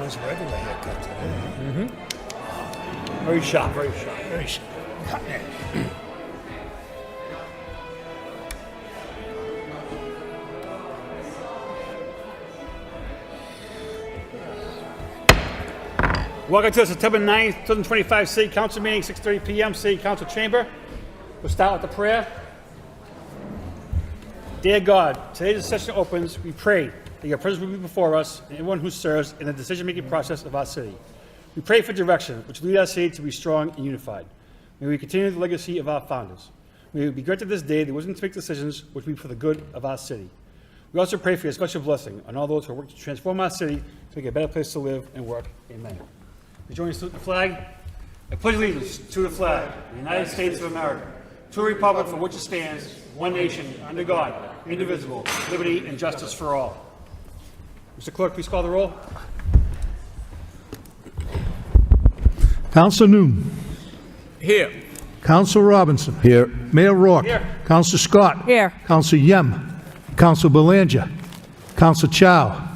was a regular haircut today. Very sharp, very sharp. Very sharp. Cutting it. Welcome to the September 9th, 2025 City Council meeting, 6:30 p.m. City Council Chamber. We'll start with the prayer. Dear God, today's session opens. We pray that your presence will be before us and everyone who serves in the decision-making process of our city. We pray for direction, which will lead our city to be strong and unified. May we continue the legacy of our founders. May we be granted this day the wisdom to make decisions which will be for the good of our city. We also pray for your special blessing on all those who work to transform our city to make it a better place to live and work. Amen. We join us to the flag. I pledge allegiance to the flag of the United States of America, to the republic for which it stands, one nation, under God, indivisible, liberty and justice for all. Mr. Clerk, please call the roll. Council Noon. Here. Council Robinson. Here. Mayor Rourke. Here. Council Scott. Here. Council Yem. Council Belanger. Council Chow.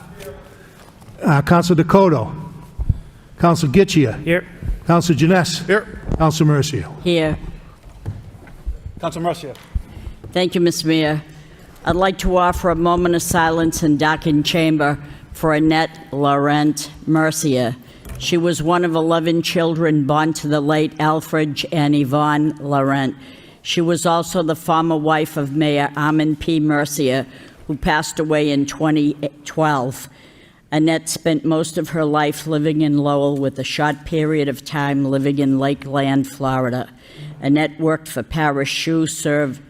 Council Dakota. Council Gitchia. Here. Council Janess. Here. Council Mercia. Here. Council Mercia. Thank you, Mr. Mayor. I'd like to offer a moment of silence in Docking Chamber for Annette Laurent Mercier. She was one of 11 children born to the late Alfred and Yvonne Laurent. She was also the former wife of Mayor Armand P. Mercier, who passed away in 2012. Annette spent most of her life living in Lowell, with a short period of time living in Lakeland, Florida. Annette worked for Parish Shoe, served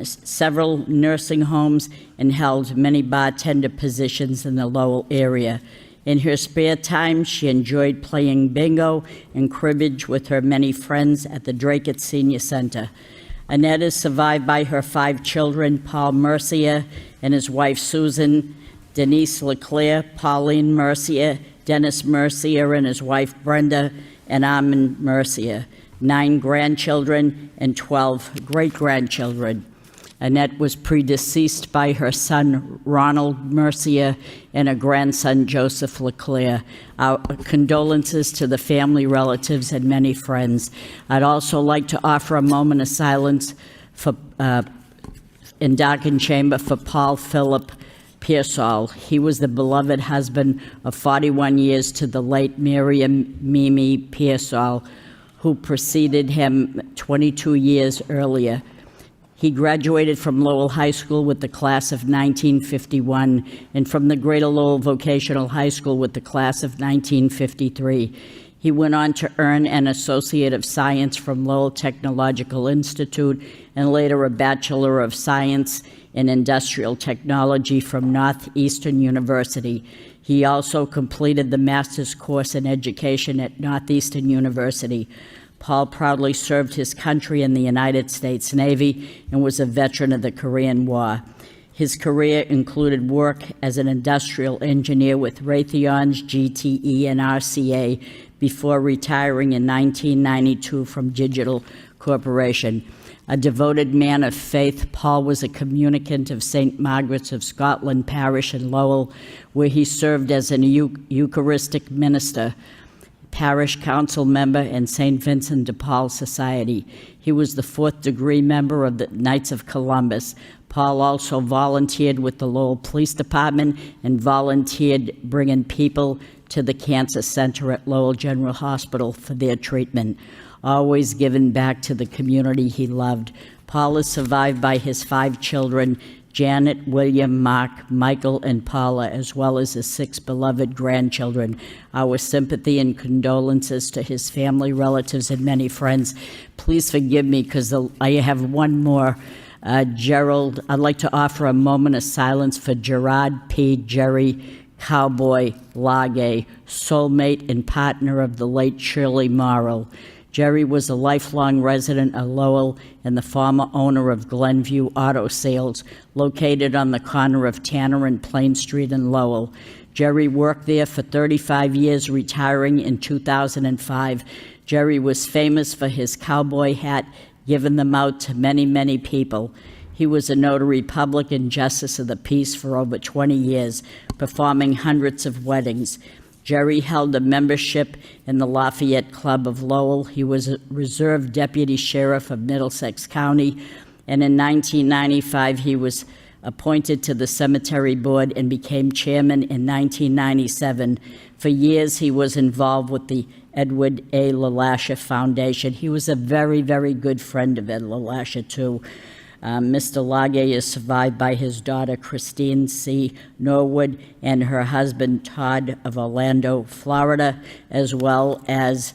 several nursing homes, and held many bartender positions in the Lowell area. In her spare time, she enjoyed playing bingo and cribbage with her many friends at the Dracut Senior Center. Annette is survived by her 5 children, Paul Mercier and his wife Susan, Denise LeClaire, Pauline Mercier, Dennis Mercier and his wife Brenda, and Armand Mercier, 9 grandchildren and 12 great-grandchildren. Annette was predeceased by her son, Ronald Mercier, and her grandson, Joseph LeClaire. Our condolences to the family, relatives, and many friends. I'd also like to offer a moment of silence for, in Docking Chamber for Paul Philip Pearsall. He was the beloved husband of 41 years to the late Miriam Mimi Pearsall, who preceded him 22 years earlier. He graduated from Lowell High School with the class of 1951 and from the Greater Lowell Vocational High School with the class of 1953. He went on to earn an Associate of Science from Lowell Technological Institute and later a Bachelor of Science in Industrial Technology from Northeastern University. He also completed the master's course in education at Northeastern University. Paul proudly served his country in the United States Navy and was a veteran of the Korean War. His career included work as an industrial engineer with Raytheon's GTE and RCA before retiring in 1992 from Digital Corporation. A devoted man of faith, Paul was a communicant of St. Margaret's of Scotland Parish in Lowell, where he served as an Eucharistic minister, parish council member, and St. Vincent de Paul Society. He was the 4th degree member of the Knights of Columbus. Paul also volunteered with the Lowell Police Department and volunteered bringing people to the Cancer Center at Lowell General Hospital for their treatment. Always giving back to the community he loved. Paul is survived by his 5 children, Janet, William, Mark, Michael, and Paula, as well as his 6 beloved grandchildren. Our sympathy and condolences to his family, relatives, and many friends. Please forgive me because I have one more. Gerald, I'd like to offer a moment of silence for Gerard P. Jerry Cowboy Lage, soulmate and partner of the late Shirley Morrow. Jerry was a lifelong resident of Lowell and the former owner of Glenview Auto Sales, located on the corner of Tanner and Plain Street in Lowell. Jerry worked there for 35 years, retiring in 2005. Jerry was famous for his cowboy hat, giving them out to many, many people. He was a notary public and justice of the peace for over 20 years, performing hundreds of weddings. Jerry held a membership in the Lafayette Club of Lowell. He was a reserve deputy sheriff of Middlesex County, and in 1995 he was appointed to the cemetery board and became chairman in 1997. For years he was involved with the Edward A. LaLasha Foundation. He was a very, very good friend of Ed LaLasha, too. Mr. Lage is survived by his daughter, Christine C. Norwood, and her husband, Todd, of Orlando, Florida, as well as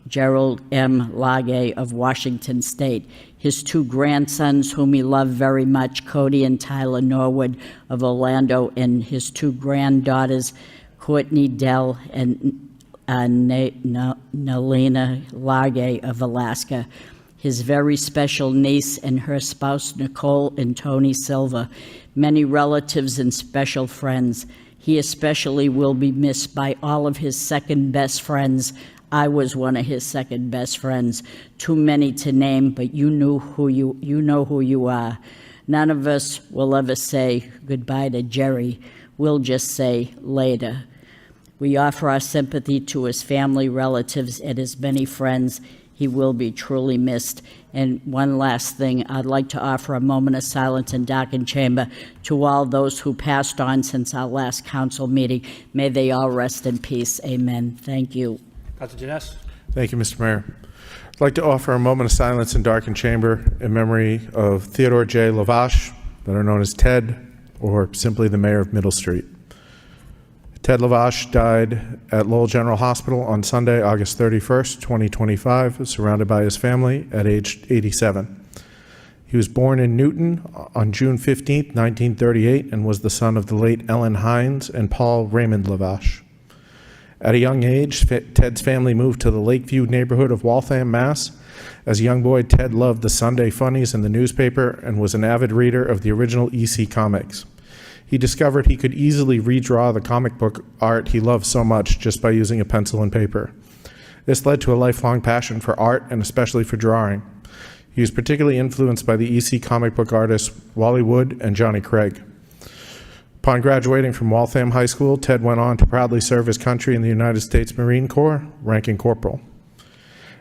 Gerald M. Lage of Washington State. His two grandsons, whom he loved very much, Cody and Tyler Norwood of Orlando, and his two granddaughters, Courtney Dell and Nalina Lage of Alaska. His very special niece and her spouse, Nicole and Tony Silva, many relatives and special friends. He especially will be missed by all of his second best friends. I was one of his second best friends. Too many to name, but you know who you are. None of us will ever say goodbye to Jerry. We'll just say later. We offer our sympathy to his family, relatives, and his many friends. He will be truly missed. And one last thing, I'd like to offer a moment of silence in darkened chamber to all those who passed on since our last council meeting. May they all rest in peace. Amen. Thank you. Councilor Janess? Thank you, Mr. Mayor. I'd like to offer a moment of silence in darkened chamber in memory of Theodore J. Lavache, better known as Ted, or simply the mayor of Middle Street. Ted Lavache died at Lowell General Hospital on Sunday, August 31st, 2025, surrounded by his family at age 87. He was born in Newton on June 15th, 1938, and was the son of the late Ellen Hines and Paul Raymond Lavache. At a young age, Ted's family moved to the Lakeview neighborhood of Waltham, Mass. As a young boy, Ted loved the Sunday funnies in the newspaper and was an avid reader of the original EC comics. He discovered he could easily redraw the comic book art he loved so much just by using a pencil and paper. This led to a lifelong passion for art and especially for drawing. He was particularly influenced by the EC comic book artists Wally Wood and Johnny Craig. Upon graduating from Waltham High School, Ted went on to proudly serve his country in the United States Marine Corps, ranking corporal.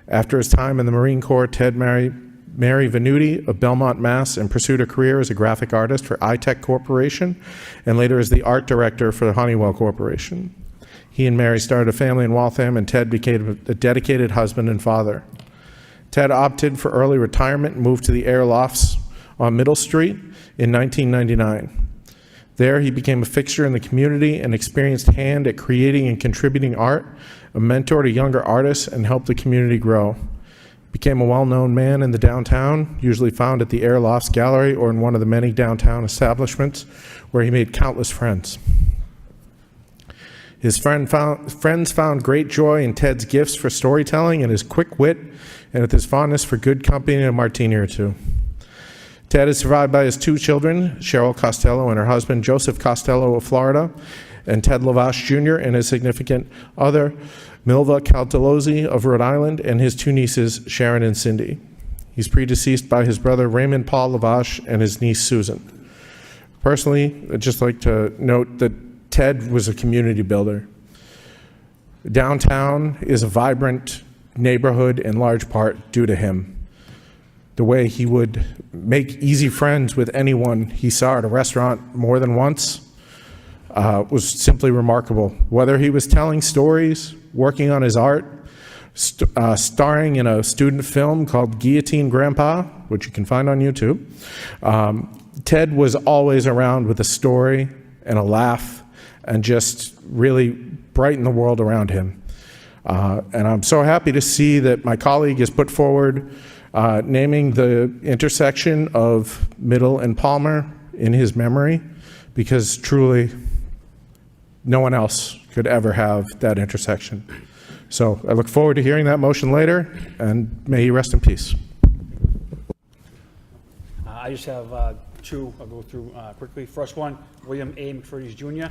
After his time in the Marine Corps, Ted married Mary Venuti of Belmont, Mass., and pursued a career as a graphic artist for iTech Corporation and later as the art director for the Honeywell Corporation. He and Mary started a family in Waltham, and Ted became a dedicated husband and father. Ted opted for early retirement and moved to the air lofts on Middle Street in 1999. There, he became a fixture in the community, an experienced hand at creating and contributing art, a mentor to younger artists, and helped the community grow. Became a well-known man in the downtown, usually found at the Air Lofts Gallery or in one of the many downtown establishments where he made countless friends. His friends found great joy in Ted's gifts for storytelling and his quick wit, and with his fondness for good company and a martini or two. Ted is survived by his two children, Cheryl Costello and her husband, Joseph Costello of Florida, and Ted Lavache Jr. and his significant other, Milva Caltalozzi of Rhode Island, and his two nieces, Sharon and Cindy. He's predeceased by his brother, Raymond Paul Lavache, and his niece, Susan. Personally, I'd just like to note that Ted was a community builder. Downtown is a vibrant neighborhood in large part due to him. The way he would make easy friends with anyone he saw at a restaurant more than once was simply remarkable. Whether he was telling stories, working on his art, starring in a student film called Guillotine Grandpa, which you can find on YouTube, Ted was always around with a story and a laugh and just really brighten the world around him. And I'm so happy to see that my colleague has put forward naming the intersection of Middle and Palmer in his memory, because truly no one else could ever have that intersection. So I look forward to hearing that motion later, and may he rest in peace. I just have two I'll go through quickly. First one, William A. McFurdy Jr.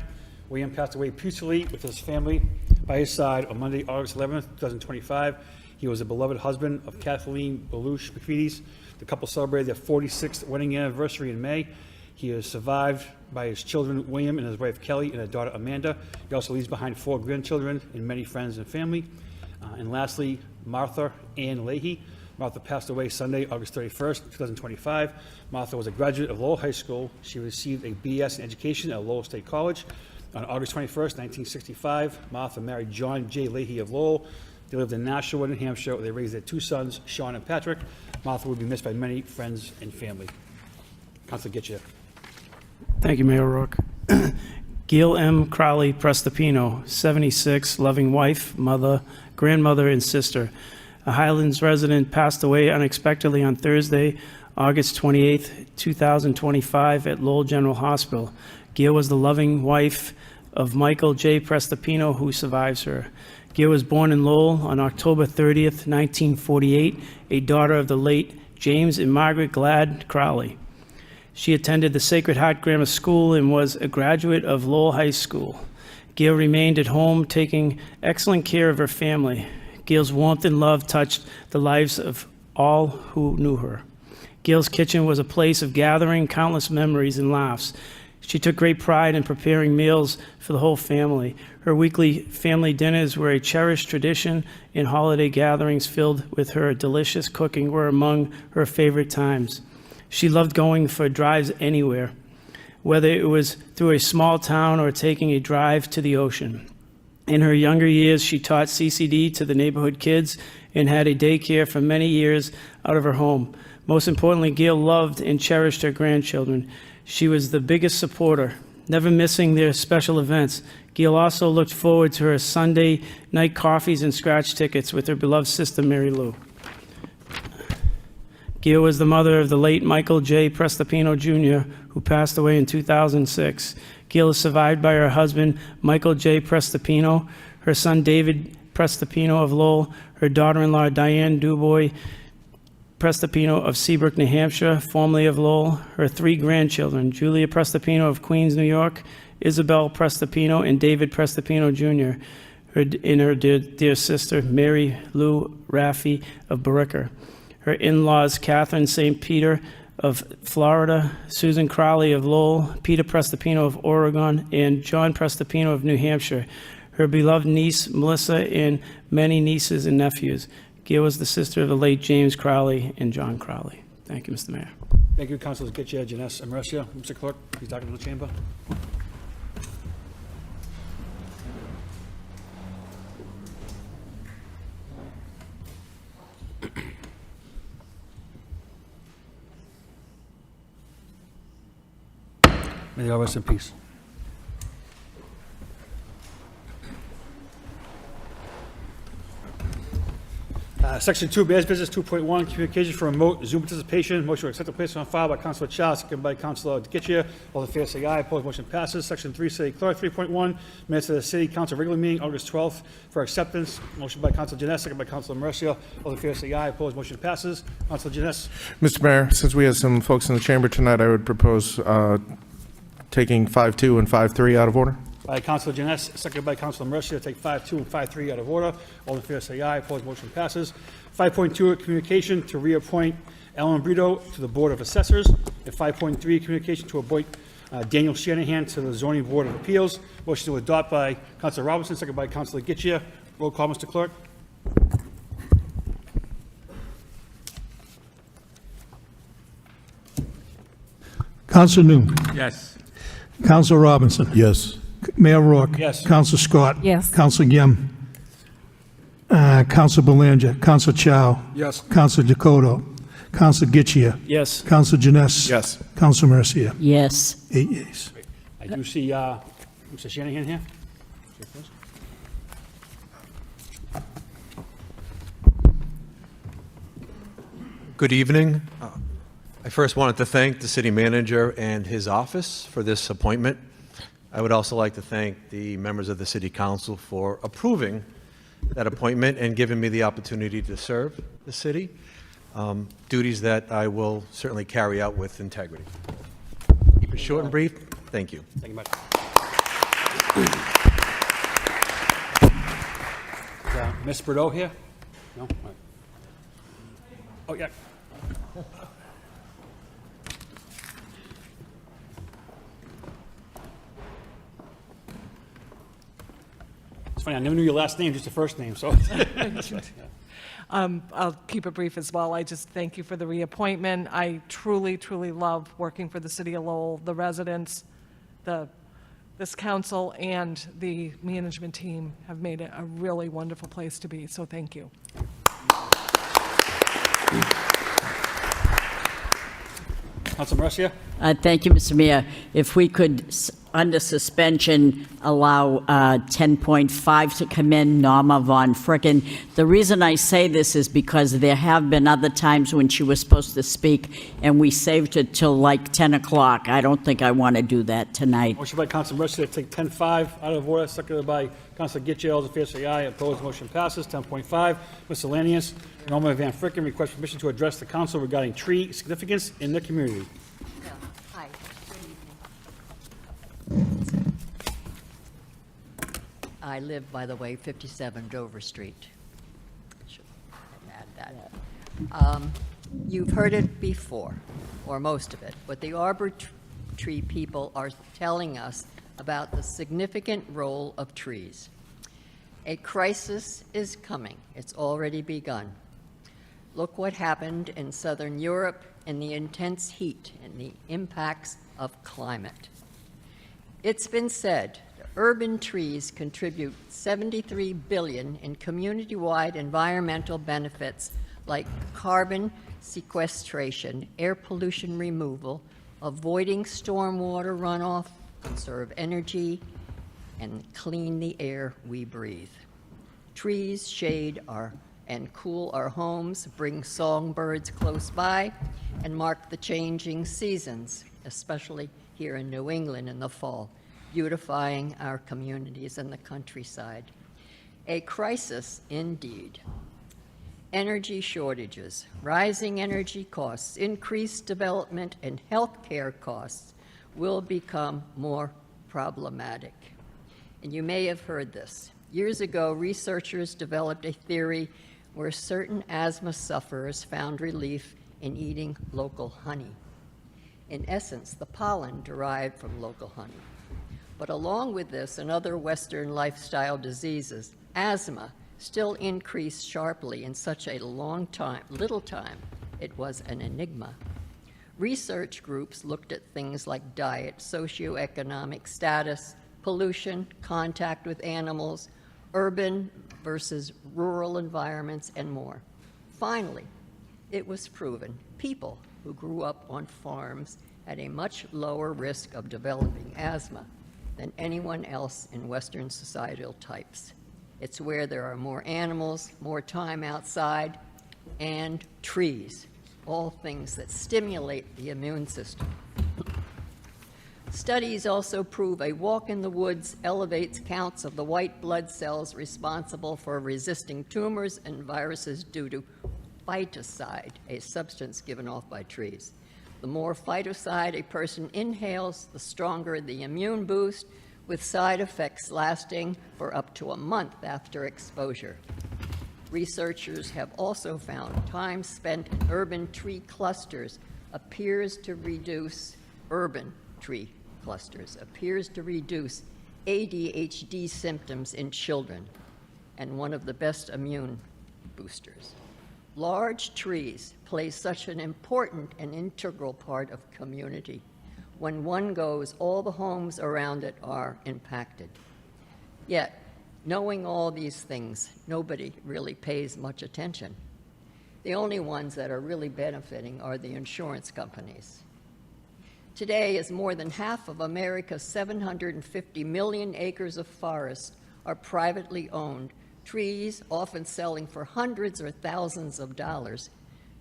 William passed away peacefully with his family by his side on Monday, August 11th, 2025. He was a beloved husband of Kathleen Belush McFeedy's. The couple celebrated their 46th wedding anniversary in May. He is survived by his children, William, and his wife, Kelly, and his daughter, Amanda. He also leaves behind 4 grandchildren and many friends and family. And lastly, Martha Ann Leahy. Martha passed away Sunday, August 31st, 2025. Martha was a graduate of Lowell High School. She received a BS in education at Lowell State College. On August 21st, 1965, Martha married John J. Leahy of Lowell. They lived in Nashua, New Hampshire, where they raised their 2 sons, Sean and Patrick. Martha will be missed by many friends and family. Councilor Getchia. Thank you, Mayor O'Rourke. Gail M. Crowley Prestapino, 76, loving wife, mother, grandmother, and sister. A Highlands resident passed away unexpectedly on Thursday, August 28, 2025, at Lowell General Hospital. Gail was the loving wife of Michael J. Prestapino, who survives her. Gail was born in Lowell on October 30th, 1948, a daughter of the late James and Margaret Glad Crowley. She attended the Sacred Heart Grammar School and was a graduate of Lowell High School. Gail remained at home, taking excellent care of her family. Gail's warmth and love touched the lives of all who knew her. Gail's kitchen was a place of gathering countless memories and laughs. She took great pride in preparing meals for the whole family. Her weekly family dinners were a cherished tradition, and holiday gatherings filled with her delicious cooking were among her favorite times. She loved going for drives anywhere, whether it was through a small town or taking a drive to the ocean. In her younger years, she taught CCD to the neighborhood kids and had a daycare for many years out of her home. Most importantly, Gail loved and cherished her grandchildren. She was the biggest supporter, never missing their special events. Gail also looked forward to her Sunday night coffees and scratch tickets with her beloved sister, Mary Lou. Gail was the mother of the late Michael J. Prestapino, Jr., who passed away in 2006. Gail is survived by her husband, Michael J. Prestapino, her son, David Prestapino of Lowell, her daughter-in-law, Diane Dubois Prestapino of Seabrook, New Hampshire, formerly of Lowell, her 3 grandchildren, Julia Prestapino of Queens, New York, Isabel Prestapino, and David Prestapino, Jr., and her dear sister, Mary Lou Raffi of Barica. Her in-laws, Catherine St. Peter of Florida, Susan Crowley of Lowell, Peter Prestapino of Oregon, and John Prestapino of New Hampshire. Her beloved niece, Melissa, and many nieces and nephews. Gail was the sister of the late James Crowley and John Crowley. Thank you, Mr. Mayor. Thank you, Councilors Getchia, Janess, and Marcia. Mr. Clerk, please docket to the chamber. May they all rest in peace. Section 2, Bears Business 2.1, communication for remote Zoom participation. Motion to accept the place on file by Councilor Chow, second by Councilor Getchia. All in favor say aye. Opposed, motion passes. Section 3, City Clerk 3.1, minutes of the City Council regular meeting, August 12th, for acceptance. Motion by Councilor Janess, second by Councilor Mercia. All in favor say aye. Opposed, motion passes. Councilor Janess. Mr. Mayor, since we have some folks in the chamber tonight, I would propose taking 5.2 and 5.3 out of order. By Councilor Janess, seconded by Councilor Mercia, take 5.2 and 5.3 out of order. All in favor say aye. Opposed, motion passes. 5.2, communication to reappoint Alan Brito to the Board of Assessors. And 5.3, communication to appoint Daniel Shanahan to the Zoning Board of Appeals. Motion to adopt by Councilor Robinson, seconded by Councilor Getchia. Roll call, Mr. Clerk. Council Noon. Yes. Council Robinson. Yes. Mayor Rourke. Yes. Council Scott. Yes. Council Yem. Council Belanger. Council Chow. Yes. Council Dakota. Council Getchia. Yes. Council Janess. Yes. Council Mercia. Yes. 8 yeas. I do see Mr. Shanahan here. Good evening. I first wanted to thank the city manager and his office for this appointment. I would also like to thank the members of the city council for approving that appointment and giving me the opportunity to serve the city, duties that I will certainly carry out with integrity. Keep it short and brief. Thank you. Thank you much. Is Ms. Bordeaux here? No? All right. Oh, yeah. funny, I never knew your last name, just your first name, so. I'll keep it brief as well. I just thank you for the reappointment. I truly, truly love working for the city of Lowell, the residents, this council, and the management team have made it a really wonderful place to be, so thank you. Council Mercia? Thank you, Mr. Mayor. If we could, under suspension, allow 10.5 to come in, Norma Von Fricken. The reason I say this is because there have been other times when she was supposed to speak, and we saved it till like 10 o'clock. I don't think I want to do that tonight. Motion by Council Mercia to take 10.5 out of order, seconded by Council Getchell. All those in favor say aye. Opposed, motion passes. 10.5, miscellaneous. Norma Van Fricken requests permission to address the council regarding tree significance in the community. Hi, good evening. I live, by the way, 57 Dover Street. Should add that. You've heard it before, or most of it, but the arbor tree people are telling us about the significant role of trees. A crisis is coming. It's already begun. Look what happened in Southern Europe and the intense heat and the impacts of climate. It's been said that urban trees contribute $73 billion in community-wide environmental benefits like carbon sequestration, air pollution removal, avoiding stormwater runoff, conserve energy, and clean the air we breathe. Trees shade and cool our homes, bring songbirds close by, and mark the changing seasons, especially here in New England in the fall, beautifying our communities and the countryside. A crisis indeed. Energy shortages, rising energy costs, increased development, and healthcare costs will become more problematic. And you may have heard this. Years ago, researchers developed a theory where certain asthma sufferers found relief in eating local honey. In essence, the pollen derived from local honey. But along with this and other Western lifestyle diseases, asthma still increased sharply in such a little time, it was an enigma. Research groups looked at things like diet, socioeconomic status, pollution, contact with animals, urban versus rural environments, and more. Finally, it was proven people who grew up on farms had a much lower risk of developing asthma than anyone else in Western societal types. It's where there are more animals, more time outside, and trees, all things that stimulate the immune system. Studies also prove a walk in the woods elevates counts of the white blood cells responsible for resisting tumors and viruses due to phytoncide, a substance given off by trees. The more phytoncide a person inhales, the stronger the immune boost, with side effects lasting for up to a month after exposure. Researchers have also found time spent in urban tree clusters appears to reduce ADHD symptoms in children, and one of the best immune boosters. Large trees play such an important and integral part of community. When one goes, all the homes around it are impacted. Yet, knowing all these things, nobody really pays much attention. The only ones that are really benefiting are the insurance companies. Today, as more than half of America's 750 million acres of forest are privately owned, trees often selling for hundreds or thousands of dollars,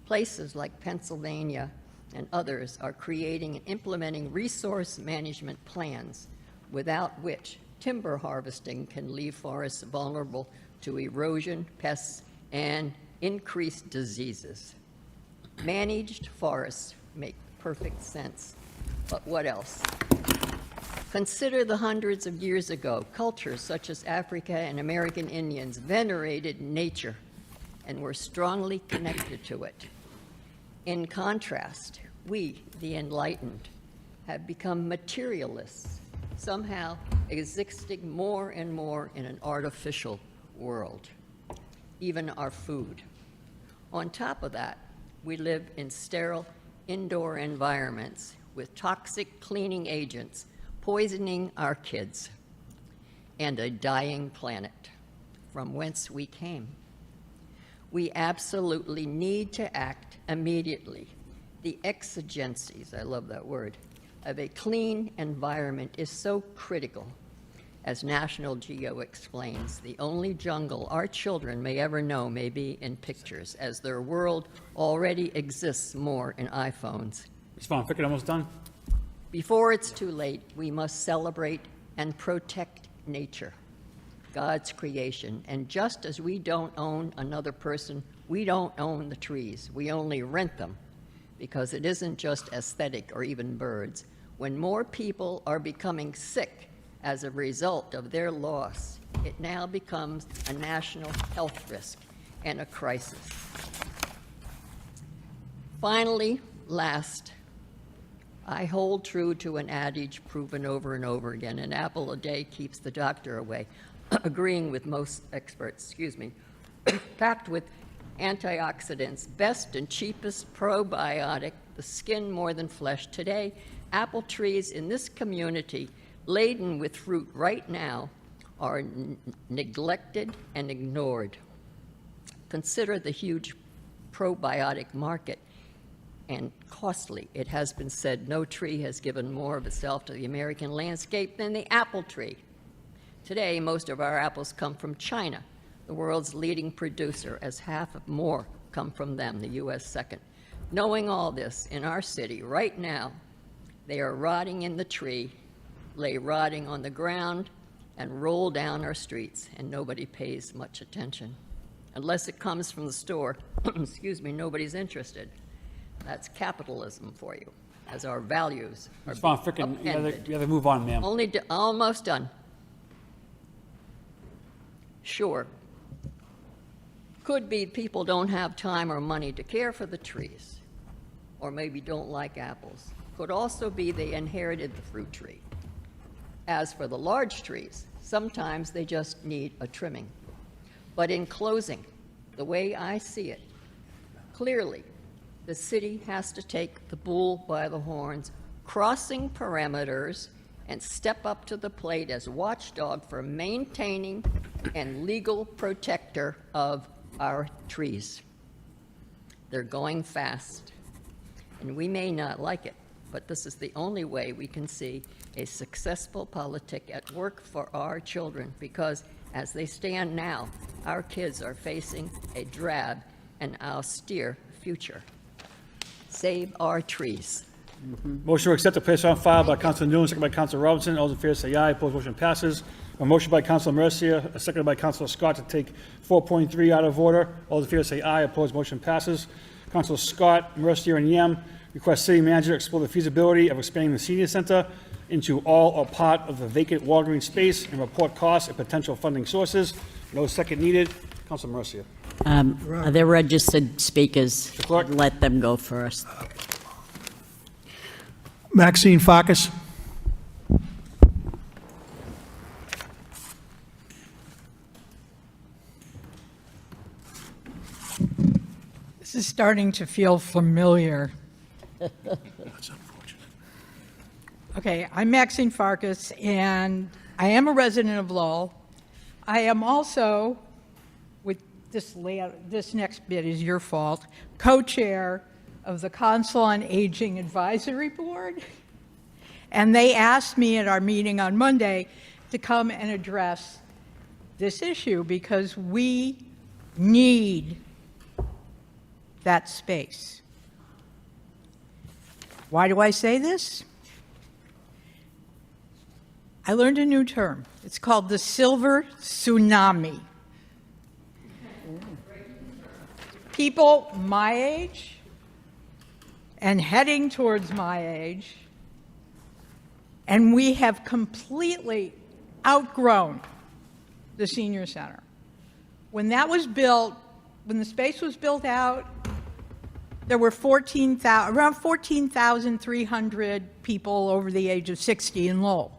places like Pennsylvania and others are creating and implementing resource management plans without which timber harvesting can leave forests vulnerable to erosion, pests, and increased diseases. Managed forests make perfect sense, but what else? Consider the hundreds of years ago, cultures such as Africa and American Indians venerated nature and were strongly connected to it. In contrast, we, the enlightened, have become materialists somehow existing more and more in an artificial world, even our food. On top of that, we live in sterile indoor environments with toxic cleaning agents poisoning our kids, and a dying planet from whence we came. We absolutely need to act immediately. The exigencies, I love that word, of a clean environment is so critical. As National Geo explains, the only jungle our children may ever know may be in pictures, as their world already exists more in iPhones. Ms. Von Ficken, almost done. Before it's too late, we must celebrate and protect nature, God's creation. And just as we don't own another person, we don't own the trees. We only rent them, because it isn't just aesthetic or even birds. When more people are becoming sick as a result of their loss, it now becomes a national health risk and a crisis. Finally, last, I hold true to an adage proven over and over again: an apple a day keeps the doctor away, agreeing with most experts, packed with antioxidants, best and cheapest probiotic, the skin more than flesh. Today, apple trees in this community, laden with fruit right now, are neglected and ignored. Consider the huge probiotic market and costly. It has been said no tree has given more of itself to the American landscape than the apple tree. Today, most of our apples come from China, the world's leading producer, as half of more come from them, the U.S. second. Knowing all this, in our city right now, they are rotting in the tree, lay rotting on the ground, and roll down our streets, and nobody pays much attention. Unless it comes from the store, nobody's interested. That's capitalism for you, as our values are Ms. Von Ficken, you have to move on, ma'am. Almost done. Sure. Could be people don't have time or money to care for the trees, or maybe don't like apples. Could also be they inherited the fruit tree. As for the large trees, sometimes they just need a trimming. But in closing, the way I see it, clearly, the city has to take the bull by the horns, crossing parameters, and step up to the plate as watchdog for maintaining and legal protector of our trees. They're going fast, and we may not like it, but this is the only way we can see a successful politic at work for our children, because as they stand now, our kids are facing a drab and austere future. Save our trees. Motion to accept the place on file by Council Newman, second by Council Robinson. All those in favor say aye. Opposed, motion passes. A motion by Council Mercia, seconded by Council Scott, to take 4.3 out of order. All those in favor say aye. Opposed, motion passes. Council Scott, Mercia, and Yem request city manager to explore the feasibility of expanding the senior center into all or part of the vacant Walgreens space and report costs and potential funding sources. No second needed. Council Mercia. Are there registered speakers? Mr. Clerk. Let them go first. Maxine Farkas. This is starting to feel familiar. That's unfortunate. Okay, I'm Maxine Farkas, and I am a resident of Lowell. I am also, with this next bit is your fault, co-chair of the Council on Aging Advisory Board. And they asked me at our meeting on Monday to come and address this issue because we need that space. Why do I say this? I learned a new term. It's called the silver tsunami. People my age and heading towards my age, and we have completely outgrown the senior center. When that was built, when the space was built out, there were around 14,300 people over the age of 60 in Lowell.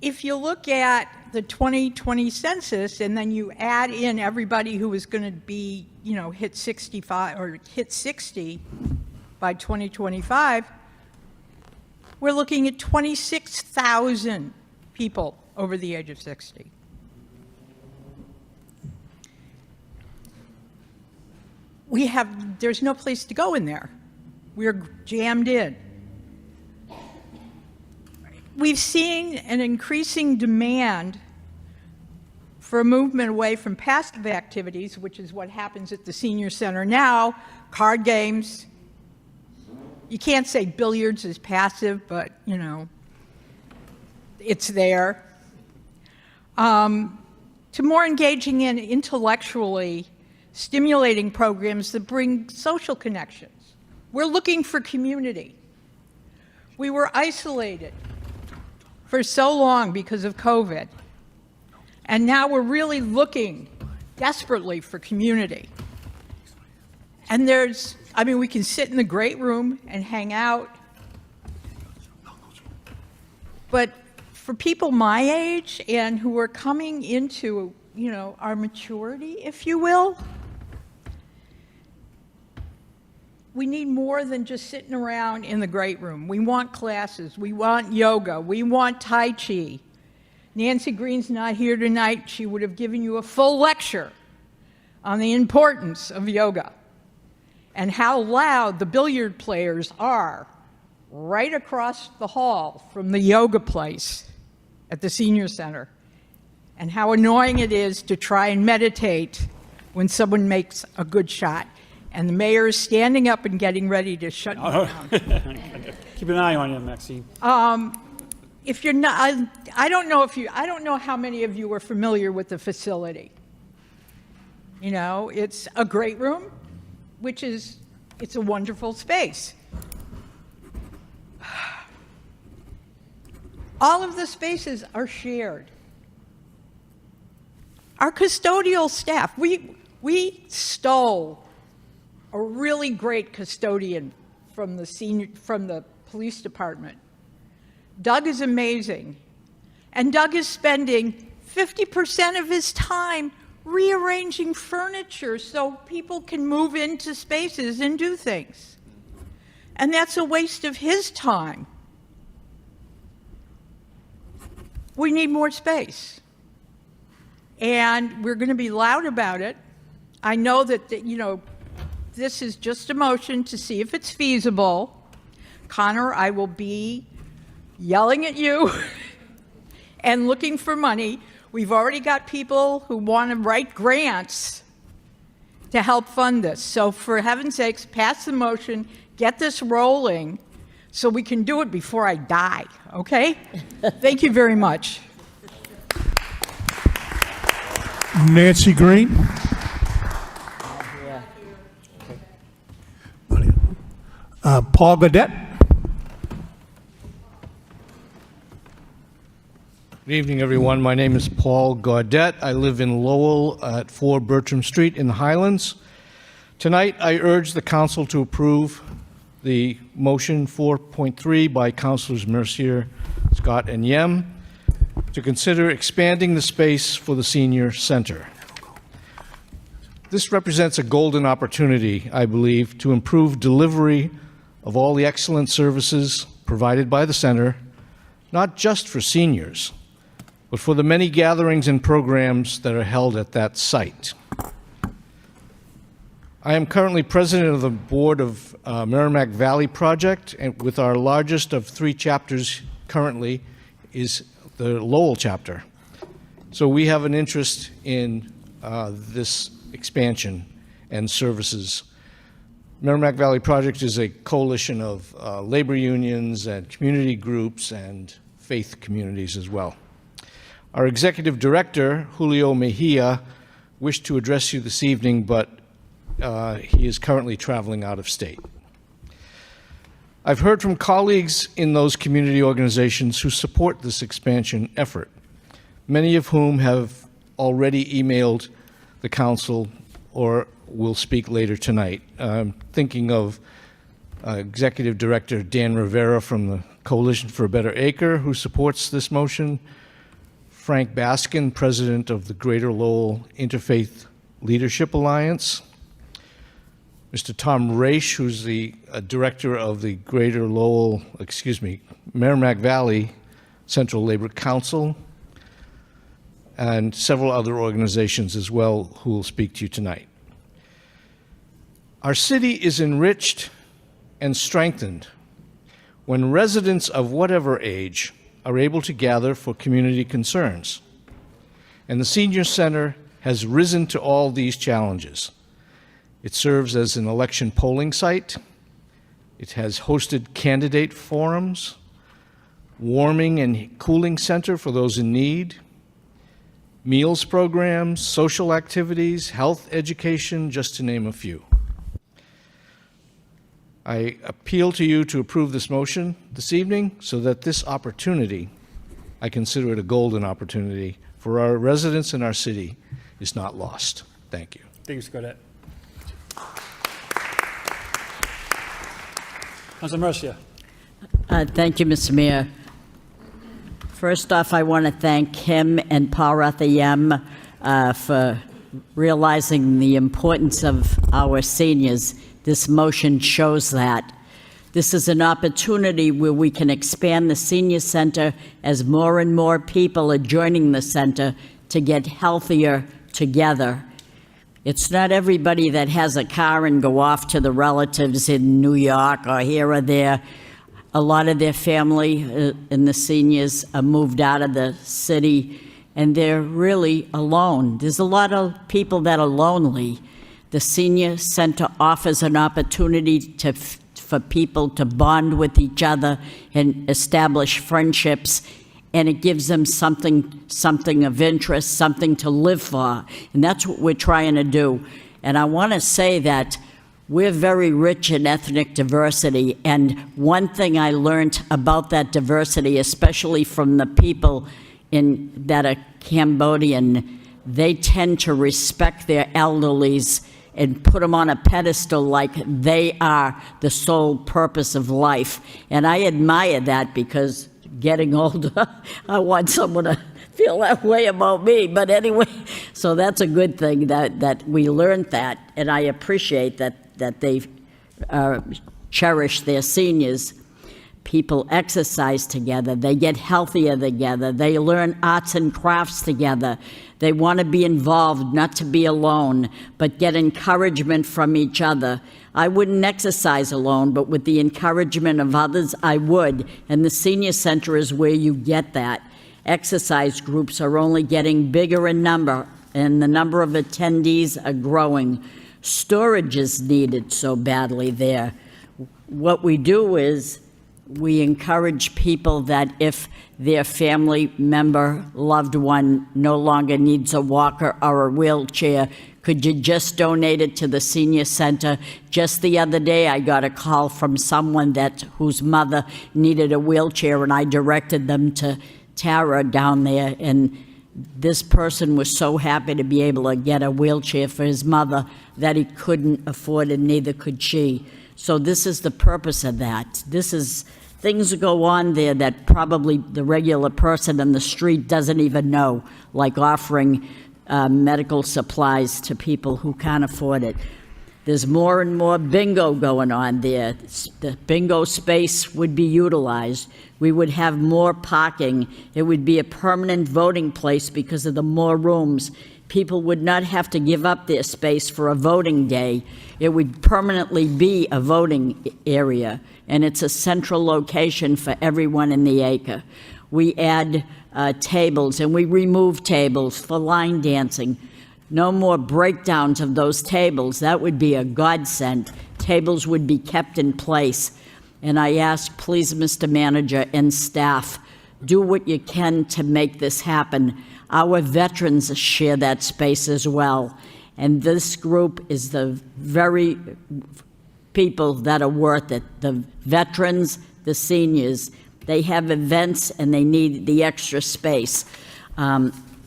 if you look at the 2020 census and then you add in everybody who is going to be, hit 65 or hit 60 by 2025, we're looking at 26,000 people over the age of 60. There's no place to go in there. We're jammed in. We've seen an increasing demand for a movement away from passive activities, which is what happens at the senior center now, card games. You can't say billiards is passive, but, it's there. To more engaging in intellectually stimulating programs that bring social connections. We're looking for community. We were isolated for so long because of COVID. And now we're really looking desperately for community. And we can sit in the great room and hang out. But for people my age and who are coming into, our maturity, if you will, we need more than just sitting around in the great room. We want classes. We want yoga. We want Tai Chi. Nancy Green's not here tonight. She would have given you a full lecture on the importance of yoga and how loud the billiard players are right across the hall from the yoga place at the senior center, and how annoying it is to try and meditate when someone makes a good shot. And the mayor is standing up and getting ready to shut you down. Keep an eye on you, Maxine. If you're not, I don't know how many of you are familiar with the facility. It's a great room, it's a wonderful space. All of the spaces are shared. Our custodial staff, we stole a really great custodian from the police department. Doug is amazing. And Doug is spending 50% of his time rearranging furniture so people can move into spaces and do things. And that's a waste of his time. We need more space. And we're going to be loud about it. I know that, this is just a motion to see if it's feasible. Connor, I will be yelling at you and looking for money. We've already got people who want to write grants to help fund this. So for heaven's sakes, pass the motion, get this rolling so we can do it before I die, okay? Thank you very much. Nancy Green. Paul Gaudette. Good evening, everyone. My name is Paul Gaudette. I live in Lowell at 4 Bertram Street in the Highlands. Tonight, I urge the council to approve the motion 4.3 by Councilors Mercier, Scott, and Yem to consider expanding the space for the senior center. This represents a golden opportunity, I believe, to improve delivery of all the excellent services provided by the center, not just for seniors, but for the many gatherings and programs that are held at that site. I am currently president of the board of Merrimack Valley Project, and with our largest of 3 chapters currently is the Lowell chapter. So we have an interest in this expansion and services. Merrimack Valley Project is a coalition of labor unions and community groups and faith communities as well. Our executive director, Julio Mejia, wished to address you this evening, but he is currently traveling out of state. I've heard from colleagues in those community organizations who support this expansion effort, many of whom have already emailed the council or will speak later tonight. Thinking of Executive Director Dan Rivera from the Coalition for a Better Acre, who supports this motion, Frank Baskin, President of the Greater Lowell Interfaith Leadership Alliance, Mr. Tom Raish, who's the Director of the Merrimack Valley Central Labor Council, and several other organizations as well who will speak to you tonight. Our city is enriched and strengthened when residents of whatever age are able to gather for community concerns. And the Senior Center has risen to all these challenges. It serves as an election polling site. It has hosted candidate forums, warming and cooling center for those in need, meals programs, social activities, health education, just to name a few. I appeal to you to approve this motion this evening so that this opportunity, I consider it a golden opportunity, for our residents in our city is not lost. Thank you. Thank you, Mr. Gaudette. Councilor Mercia. Thank you, Mr. Mayor. First off, I want to thank him and Paul Rathayem for realizing the importance of our seniors. This motion shows that. This is an opportunity where we can expand the senior center as more and more people are joining the center to get healthier together. It's not everybody that has a car and go off to the relatives in New York or here or there. A lot of their family and the seniors are moved out of the city and they're really alone. There's a lot of people that are lonely. The Senior Center offers an opportunity for people to bond with each other and establish friendships, and it gives them something of interest, something to live for, and that's what we're trying to do. And I want to say that we're very rich in ethnic diversity, and one thing I learned about that diversity, especially from the people that are Cambodian, they tend to respect their elderlies and put them on a pedestal like they are the sole purpose of life. And I admire that because getting older, I want someone to feel that way about me. But anyway, so that's a good thing that we learned that, and I appreciate that they cherish their seniors. People exercise together, they get healthier together, they learn arts and crafts together. They want to be involved, not to be alone, but get encouragement from each other. I wouldn't exercise alone, but with the encouragement of others, I would. And the Senior Center is where you get that. Exercise groups are only getting bigger in number, and the number of attendees are growing. Storage is needed so badly there. What we do is we encourage people that if their family member, loved one, no longer needs a walker or a wheelchair, could you just donate it to the Senior Center? Just the other day, I got a call from someone whose mother needed a wheelchair, and I directed them to Tara down there, and this person was so happy to be able to get a wheelchair for his mother that he couldn't afford it, neither could she. So this is the purpose of that. Things go on there that probably the regular person in the street doesn't even know, like offering medical supplies to people who can't afford it. There's more and more bingo going on there. The bingo space would be utilized. We would have more parking. It would be a permanent voting place because of the more rooms. People would not have to give up their space for a voting day. It would permanently be a voting area, and it's a central location for everyone in the acre. We add tables, and we remove tables for line dancing. No more breakdowns of those tables. That would be a godsend. Tables would be kept in place. And I ask, please, Mr. Manager and staff, do what you can to make this happen. Our veterans share that space as well. And this group is the very people that are worth it. The veterans, the seniors, they have events and they need the extra space.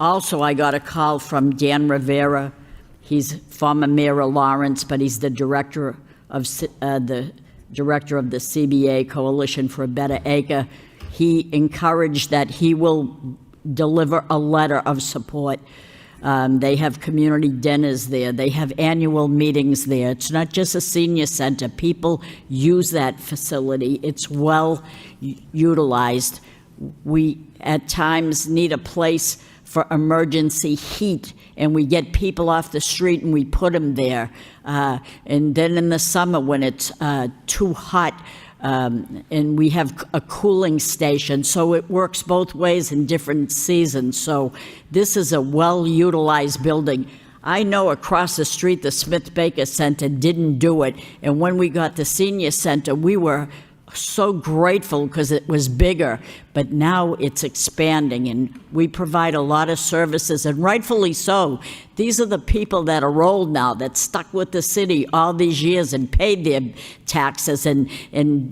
Also, I got a call from Dan Rivera. He's former Mayor of Lawrence, but he's the director of the CBA, Coalition for a Better Acre. He encouraged that he will deliver a letter of support. They have community dinners there. They have annual meetings there. It's not just a senior center. People use that facility. It's well utilized. We, at times, need a place for emergency heat, and we get people off the street and we put them there. And then in the summer, when it's too hot, and we have a cooling station, so it works both ways in different seasons. So this is a well-utilized building. I know across the street, the Smith Baker Center didn't do it, and when we got the senior center, we were so grateful because it was bigger, but now it's expanding, and we provide a lot of services, and rightfully so. These are the people that are old now, that stuck with the city all these years and paid their taxes and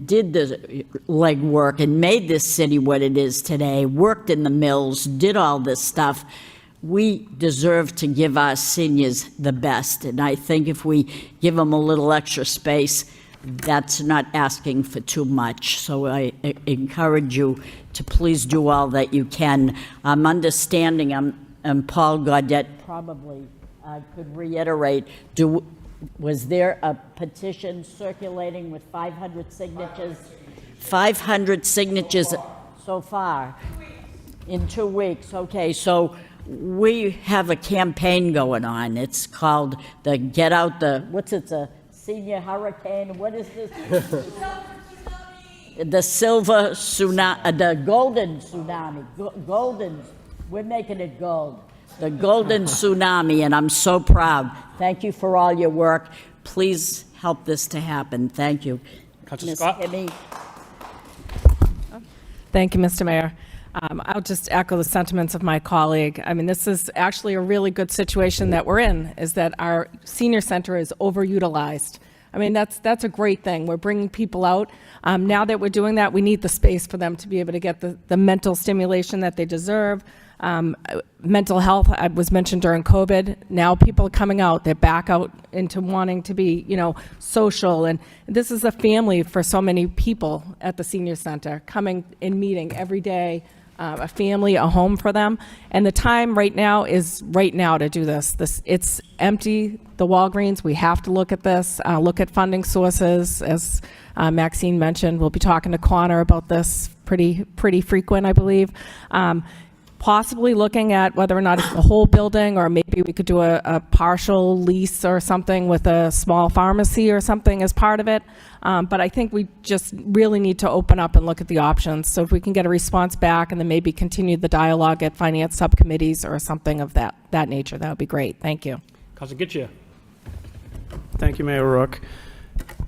did the legwork and made this city what it is today, worked in the mills, did all this stuff. We deserve to give our seniors the best, and I think if we give them a little extra space, that's not asking for too much. So I encourage you to please do all that you can. I'm understanding, and Paul Gaudette probably could reiterate, was there a petition circulating with 500 signatures? 500 signatures so far in 2 weeks. Okay, so we have a campaign going on. It's called the Get Out the, what's it, the Senior Hurricane, what is this? The silver tsunami, the golden tsunami, golden, we're making it gold. The golden tsunami, and I'm so proud. Thank you for all your work. Please help this to happen. Thank you. Councilor Ms. Scott? Kimmy. Thank you, Mr. Mayor. I'll just echo the sentiments of my colleague. I mean, this is actually a really good situation that we're in, is that our senior center is overutilized. I mean, that's a great thing. We're bringing people out. Now that we're doing that, we need the space for them to be able to get the mental stimulation that they deserve. Mental health, I was mentioned during COVID. Now people are coming out. They're back out into wanting to be, social. And this is a family for so many people at the senior center, coming and meeting every day. A family, a home for them. And the time right now is right now to do this. It's empty, the Walgreens. We have to look at this, look at funding sources. As Maxine mentioned, we'll be talking to Connor about this pretty frequent, I believe. Possibly looking at whether or not it's the whole building, or maybe we could do a partial lease or something with a small pharmacy or something as part of it. But I think we just really need to open up and look at the options. So if we can get a response back and then maybe continue the dialogue at finance subcommittees or something of that nature, that would be great. Thank you. Councilor Getchia. Thank you, Mayor Rourke.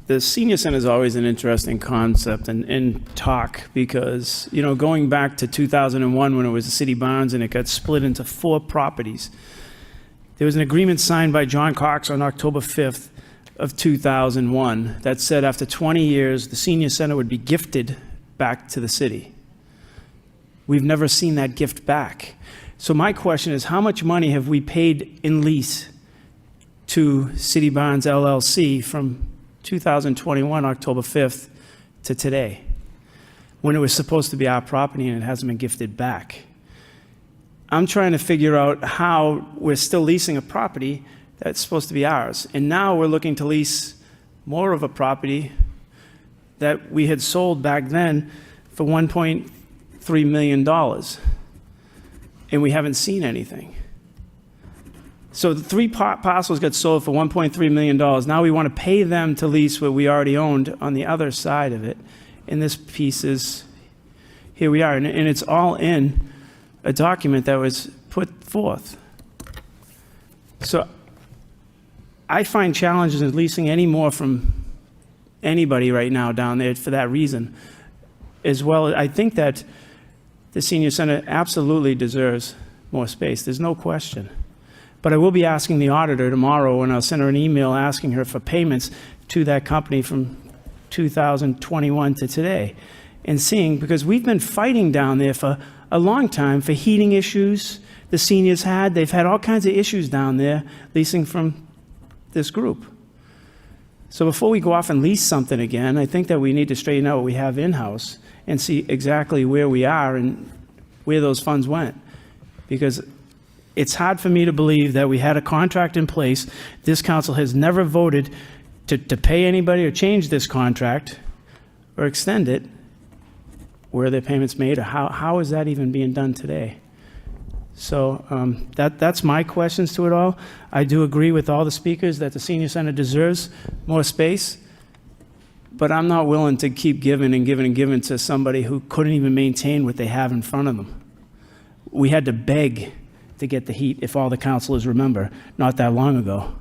The senior center is always an interesting concept and talk because, going back to 2001 when it was the City Barns and it got split into 4 properties, there was an agreement signed by John Cox on October 5th of 2001 that said after 20 years, the senior center would be gifted back to the city. We've never seen that gift back. So my question is, how much money have we paid in lease to City Barns LLC from 2021, October 5th to today, when it was supposed to be our property and it hasn't been gifted back? I'm trying to figure out how we're still leasing a property that's supposed to be ours. And now we're looking to lease more of a property that we had sold back then for $1.3 million. And we haven't seen anything. So the 3 parcels got sold for $1.3 million. Now we want to pay them to lease what we already owned on the other side of it. And this piece is, here we are. And it's all in a document that was put forth. So I find challenges in leasing any more from anybody right now down there for that reason. As well, I think that the senior center absolutely deserves more space. There's no question. But I will be asking the auditor tomorrow, and I'll send her an email asking her for payments to that company from 2021 to today, and seeing, because we've been fighting down there for a long time for heating issues the seniors had. They've had all kinds of issues down there leasing from this group. So before we go off and lease something again, I think that we need to straighten out what we have in-house and see exactly where we are and where those funds went. because it's hard for me to believe that we had a contract in place. This council has never voted to pay anybody or change this contract or extend it. Where are the payments made, or how is that even being done today? So that's my questions to it all. I do agree with all the speakers that the senior center deserves more space, but I'm not willing to keep giving and giving and giving to somebody who couldn't even maintain what they have in front of them. We had to beg to get the heat, if all the councilors remember, not that long ago.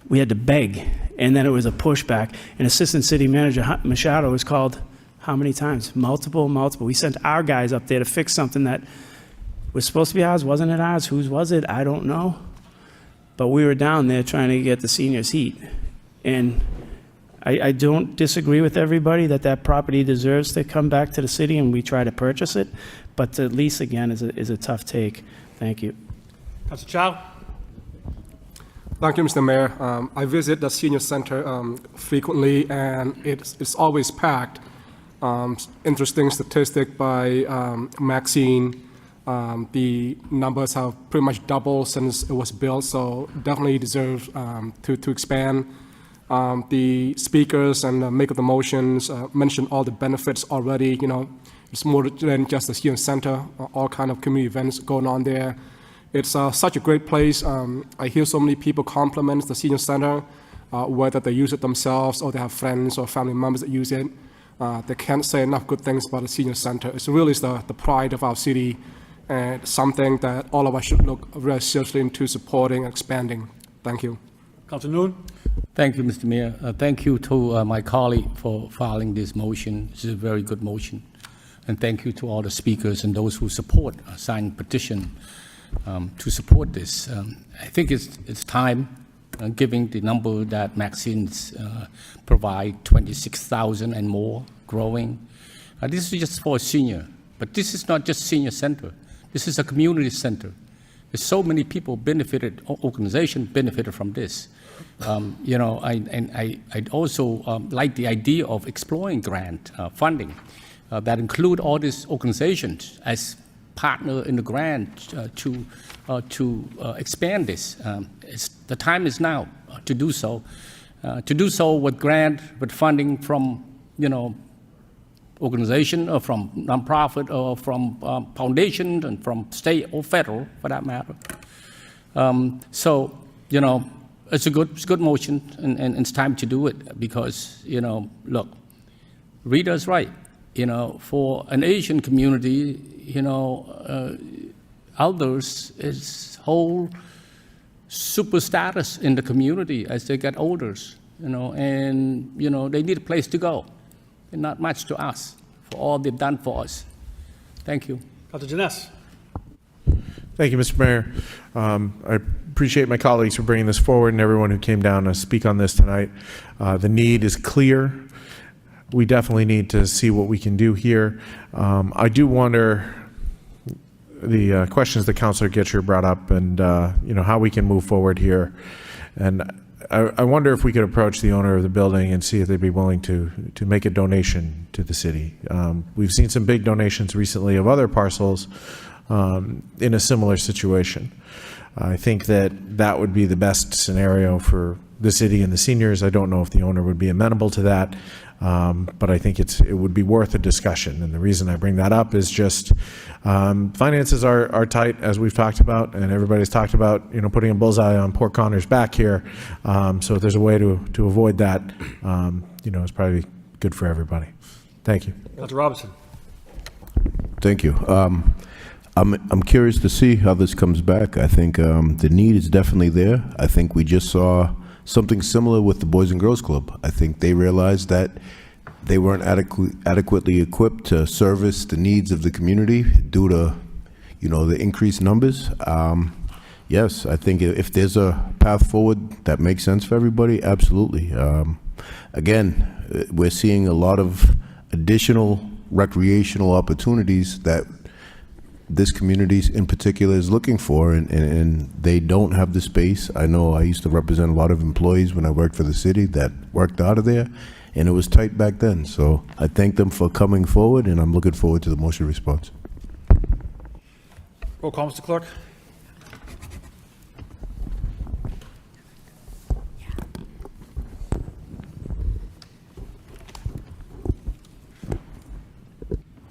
We had to beg, and then it was a pushback. And Assistant City Manager Machado was called how many times? Multiple. We sent our guys up there to fix something that was supposed to be ours. Wasn't it ours? Whose was it? I don't know. But we were down there trying to get the seniors heat. And I don't disagree with everybody that property deserves to come back to the city and we try to purchase it. But the lease, again, is a tough take. Thank you. Councilor Chow? Thank you, Mr. Mayor. I visit the senior center frequently, and it's always packed. Interesting statistic by Maxine. The numbers have pretty much doubled since it was built, so definitely deserves to expand. The speakers and the make of the motions mentioned all the benefits already. You know, it's more than just the senior center, all kind of community events going on there. It's such a great place. I hear so many people compliment the senior center, whether they use it themselves or they have friends or family members that use it. They can't say enough good things about the senior center. It's really the pride of our city, and something that all of us should look very seriously into supporting and expanding. Thank you. Councilor Noon? Thank you, Mr. Mayor. Thank you to my colleague for filing this motion. This is a very good motion. And thank you to all the speakers and those who support a signed petition to support this. I think it's time, given the number that Maxine's provide, 26,000 and more, growing. This is just for a senior, but this is not just senior center. This is a community center. There's so many people benefited, organization benefited from this. You know, I'd also like the idea of exploring grant funding that include all these organizations as partner in the grant to expand this. The time is now to do so. To do so with grant, with funding from, you know, organization or from nonprofit or from foundation and from state or federal, for that matter. So, you know, it's a good motion, and it's time to do it because, you know, look, Rita's right. You know, for an Asian community, you know, elders is whole super status in the community as they get older, you know, and, you know, they need a place to go. And not much to us for all they've done for us. Thank you. Councilor Janess? Thank you, Mr. Mayor. I appreciate my colleagues for bringing this forward and everyone who came down to speak on this tonight. The need is clear. We definitely need to see what we can do here. I do wonder the questions that Councilor Gitcher brought up and, you know, how we can move forward here. And I wonder if we could approach the owner of the building and see if they'd be willing to make a donation to the city. We've seen some big donations recently of other parcels in a similar situation. I think that would be the best scenario for the city and the seniors. I don't know if the owner would be amenable to that, but I think it would be worth a discussion. And the reason I bring that up is just finances are tight, as we've talked about, and everybody's talked about, you know, putting a bullseye on Port Connor's back here. So if there's a way to avoid that, you know, it's probably good for everybody. Thank you. Councilor Robinson? Thank you. I'm curious to see how this comes back. I think the need is definitely there. I think we just saw something similar with the Boys and Girls Club. I think they realized that they weren't adequately equipped to service the needs of the community due to, you know, the increased numbers. Yes, I think if there's a path forward that makes sense for everybody, absolutely. Again, we're seeing a lot of additional recreational opportunities that this community in particular is looking for, and they don't have the space. I know I used to represent a lot of employees when I worked for the city that worked out of there, and it was tight back then. So I thank them for coming forward, and I'm looking forward to the motion response. Roll call, Mr. Clerk.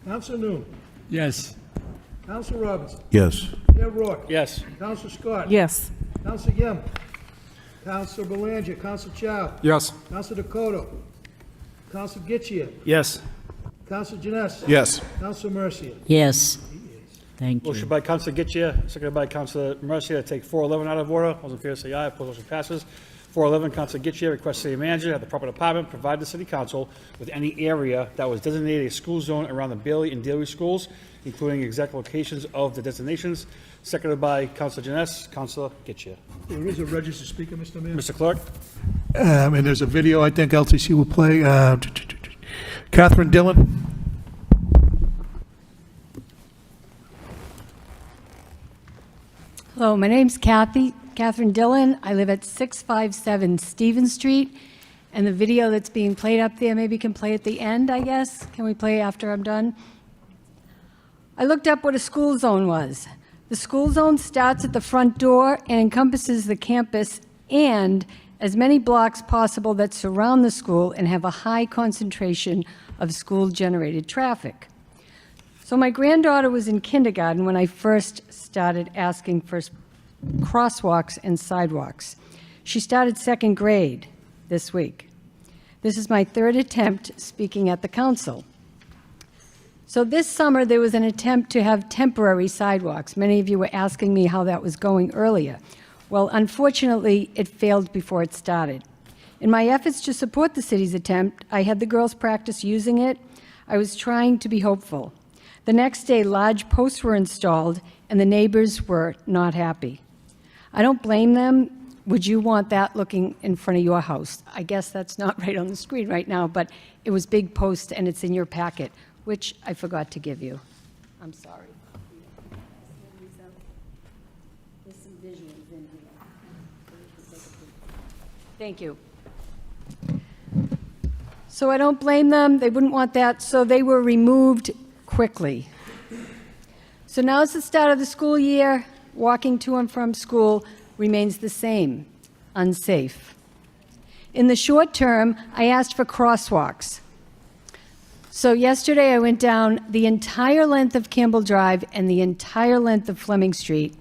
Counsel Noon. Yes. Counsel Robinson. Yes. Mayor Rourke. Yes. Counsel Scott. Yes. Counsel Yem. Counsel Belanger. Counsel Chow. Yes. Counsel Dakota. Counsel Getchia. Yes. Counsel Janice. Yes. Counsel Mercia. Yes. Thank you. Motion by Councilor Getchia, seconded by Councilor Mercia to take 411 out of order. All those in favor say aye. Opposed, motion passes. 411, Councilor Getchia requests city manager have the proper department provide the city council with any area that was designated a school zone around the Bailey and Daley schools, including exact locations of the designations. Seconded by Councilor Janice. Councilor Getchia. There is a registered speaker, Mr. Mayor. Mr. Clerk. And there's a video I think LTC will play. Catherine Dillon. Hello, my name's Catherine Dillon. I live at 657 Stevens Street, and the video that's being played up there maybe can play at the end, I guess. Can we play after I'm done? I looked up what a school zone was. The school zone starts at the front door and encompasses the campus and as many blocks possible that surround the school and have a high concentration of school-generated traffic. So my granddaughter was in kindergarten when I first started asking for crosswalks and sidewalks. She started second grade this week. This is my third attempt speaking at the council. So this summer, there was an attempt to have temporary sidewalks. Many of you were asking me how that was going earlier. Well, unfortunately, it failed before it started. In my efforts to support the city's attempt, I had the girls practice using it. I was trying to be hopeful. The next day, large posts were installed, and the neighbors were not happy. I don't blame them. Would you want that looking in front of your house? I guess that's not right on the screen right now, but it was big posts, and it's in your packet, which I forgot to give you. I'm sorry. There's some visuals in here. Thank you. So I don't blame them. They wouldn't want that, so they were removed quickly. So now it's the start of the school year. Walking to and from school remains the same, unsafe. In the short term, I asked for crosswalks. So yesterday I went down the entire length of Campbell Drive and the entire length of Fleming Street,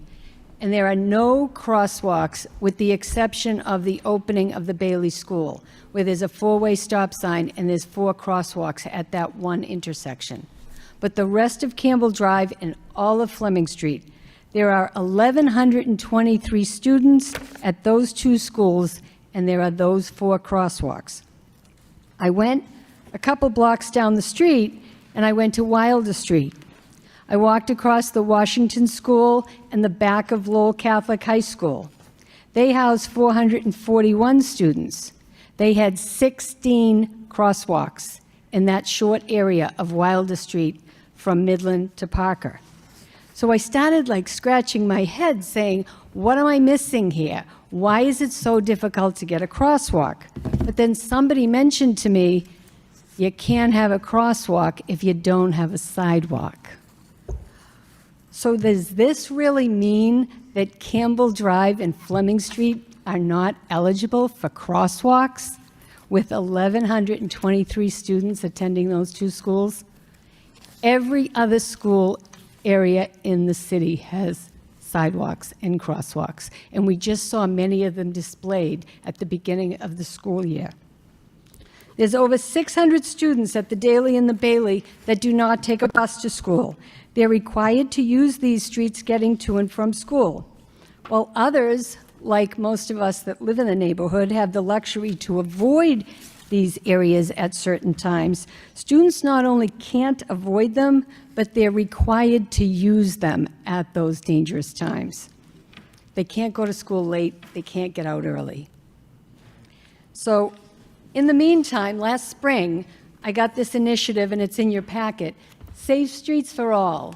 and there are no crosswalks with the exception of the opening of the Bailey School, where there's a four-way stop sign and there's 4 crosswalks at that one intersection. But the rest of Campbell Drive and all of Fleming Street, there are 1,123 students at those 2 schools, and there are those 4 crosswalks. I went a couple blocks down the street, and I went to Wilder Street. I walked across the Washington School and the back of Lowell Catholic High School. They house 441 students. They had 16 crosswalks in that short area of Wilder Street from Midland to Parker. So I started scratching my head saying, what am I missing here? Why is it so difficult to get a crosswalk? But then somebody mentioned to me, you can't have a crosswalk if you don't have a sidewalk. So does this really mean that Campbell Drive and Fleming Street are not eligible for crosswalks with 1,123 students attending those 2 schools? Every other school area in the city has sidewalks and crosswalks, and we just saw many of them displayed at the beginning of the school year. There's over 600 students at the Daley and the Bailey that do not take a bus to school. They're required to use these streets getting to and from school, while others, like most of us that live in the neighborhood, have the luxury to avoid these areas at certain times. Students not only can't avoid them, but they're required to use them at those dangerous times. They can't go to school late, they can't get out early. So in the meantime, last spring, I got this initiative, and it's in your packet, Safe Streets for All.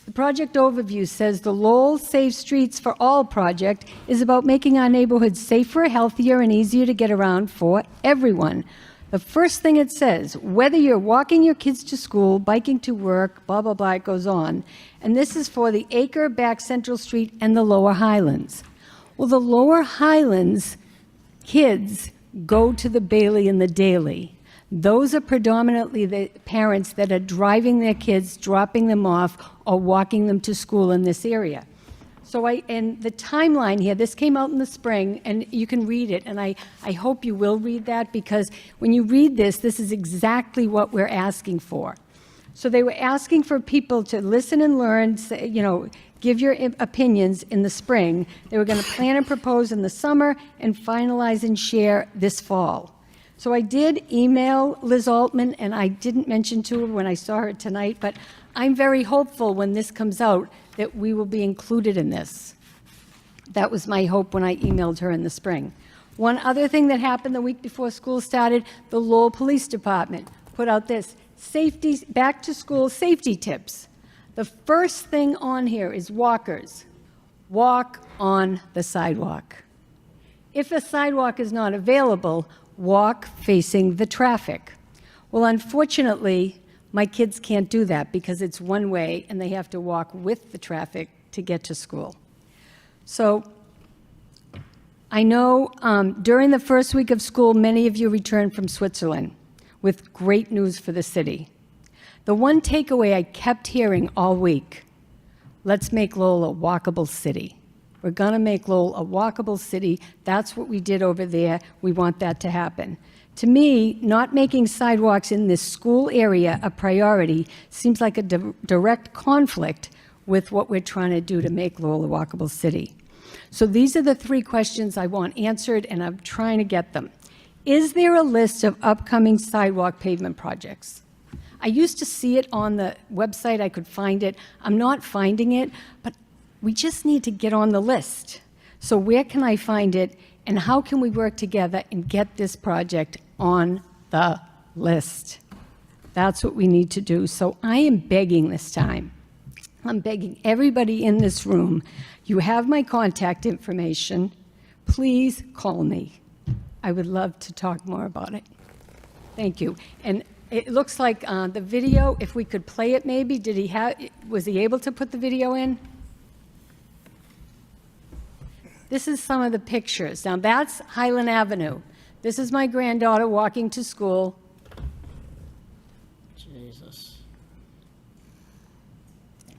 The project overview says the Lowell Safe Streets for All project is about making our neighborhoods safer, healthier, and easier to get around for everyone. The first thing it says, whether you're walking your kids to school, biking to work, blah, blah, blah, it goes on. And this is for the Acre, Back Central Street, and the Lower Highlands. Well, the Lower Highlands kids go to the Bailey and the Daily. Those are predominantly the parents that are driving their kids, dropping them off, or walking them to school in this area. So and the timeline here, this came out in the spring, and you can read it, and I hope you will read that, because when you read this, this is exactly what we're asking for. So they were asking for people to listen and learn, say, you know, give your opinions in the spring. They were going to plan and propose in the summer and finalize and share this fall. So I did email Liz Altman, and I didn't mention to her when I saw her tonight, but I'm very hopeful when this comes out that we will be included in this. That was my hope when I emailed her in the spring. One other thing that happened the week before school started, the Lowell Police Department put out this back to school safety tips. The first thing on here is walkers. Walk on the sidewalk. If a sidewalk is not available, walk facing the traffic. Well, unfortunately, my kids can't do that because it's one way and they have to walk with the traffic to get to school. So I know during the first week of school, many of you returned from Switzerland with great news for the city. The one takeaway I kept hearing all week, let's make Lowell a walkable city. We're going to make Lowell a walkable city. That's what we did over there. We want that to happen. To me, not making sidewalks in this school area a priority seems like a direct conflict with what we're trying to do to make Lowell a walkable city. So these are the three questions I want answered, and I'm trying to get them. Is there a list of upcoming sidewalk pavement projects? I used to see it on the website. I could find it. I'm not finding it, but we just need to get on the list. So where can I find it, and how can we work together and get this project on the list? That's what we need to do. So I am begging this time. I'm begging everybody in this room. You have my contact information. Please call me. I would love to talk more about it. Thank you. And it looks like the video, if we could play it maybe, was he able to put the video in? This is some of the pictures. Now that's Highland Avenue. This is my granddaughter walking to school. Jesus.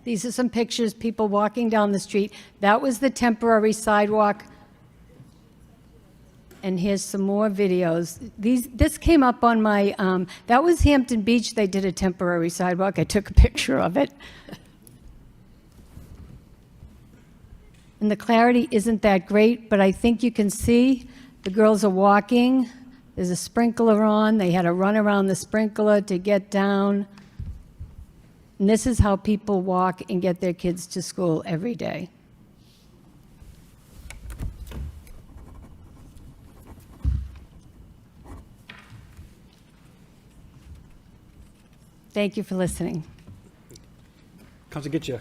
These are some pictures, people walking down the street. That was the temporary sidewalk. And here's some more videos. This came up on my, that was Hampton Beach. They did a temporary sidewalk. I took a picture of it. And the clarity isn't that great, but I think you can see the girls are walking. There's a sprinkler on. They had to run around the sprinkler to get down. And this is how people walk and get their kids to school every day. Thank you for listening. Councilor Getcha.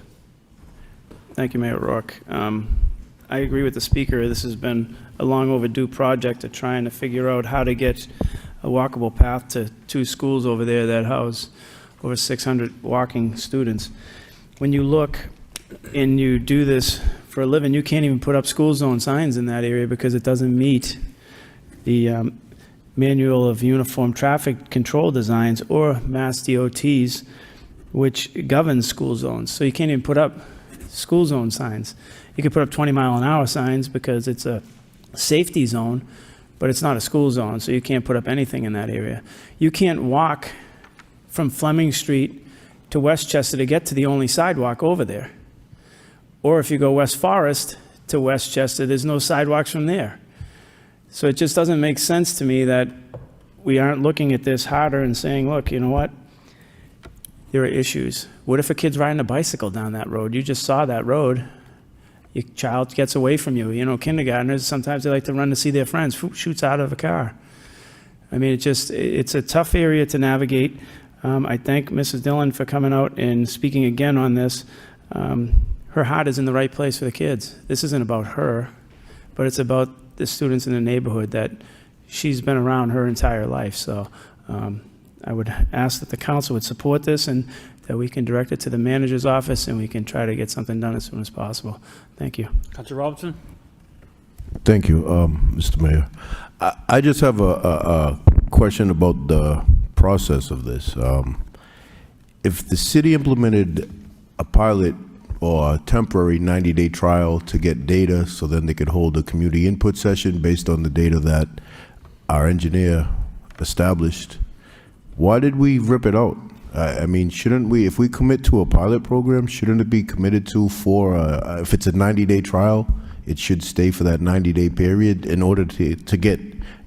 Thank you, Mayor Rourke. I agree with the speaker. This has been a long overdue project of trying to figure out how to get a walkable path to two schools over there that house over 600 walking students. When you look and you do this for a living, you can't even put up school zone signs in that area because it doesn't meet the Manual of Uniform Traffic Control Designs or Mass DOT's, which governs school zones. So you can't even put up school zone signs. You could put up 20-mile-an-hour signs because it's a safety zone, but it's not a school zone, so you can't put up anything in that area. You can't walk from Fleming Street to Westchester to get to the only sidewalk over there. Or if you go West Forest to Westchester, there's no sidewalks from there. So it just doesn't make sense to me that we aren't looking at this harder and saying, look, you know what? There are issues. What if a kid's riding a bicycle down that road? You just saw that road. Your child gets away from you. You know, kindergartners, sometimes they like to run to see their friends, shoots out of a car. I mean, it's a tough area to navigate. I thank Mrs. Dillon for coming out and speaking again on this. Her heart is in the right place for the kids. This isn't about her, but it's about the students in the neighborhood that she's been around her entire life. So I would ask that the council would support this and that we can direct it to the manager's office and we can try to get something done as soon as possible. Thank you. Councilor Robinson? Thank you, Mr. Mayor. I just have a question about the process of this. If the city implemented a pilot or a temporary 90-day trial to get data so then they could hold a community input session based on the data that our engineer established, why did we rip it out? I mean, shouldn't we, if we commit to a pilot program, shouldn't it be committed to for, if it's a 90-day trial, it should stay for that 90-day period in order to get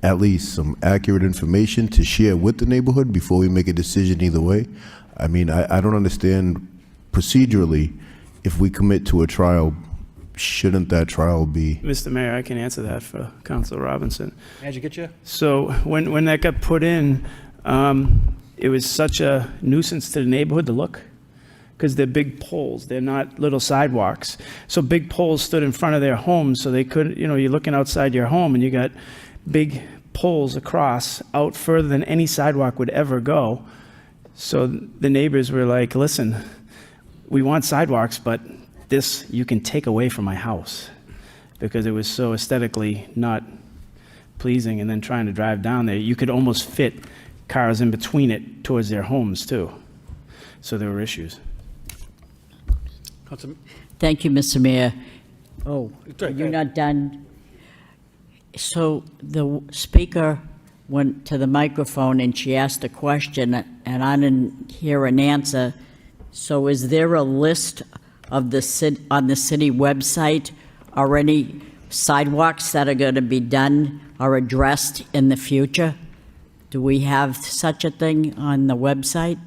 at least some accurate information to share with the neighborhood before we make a decision either way? I mean, I don't understand procedurally, if we commit to a trial, shouldn't that trial be? Mr. Mayor, I can answer that for Councilor Robinson. How'd you get you? So when that got put in, it was such a nuisance to the neighborhood to look, because they're big poles. They're not little sidewalks. So big poles stood in front of their homes, so they could, you know, you're looking outside your home and you got big poles across out further than any sidewalk would ever go. So the neighbors were like, listen, we want sidewalks, but this you can take away from my house, because it was so aesthetically not pleasing. And then trying to drive down there, you could almost fit cars in between it towards their homes too. So there were issues. Thank you, Mr. Mayor. Oh, Go ahead. you're not done? So the speaker went to the microphone and she asked a question and I didn't hear an answer. So is there a list of the on the city website or any sidewalks that are going to be done or addressed in the future? Do we have such a thing on the website?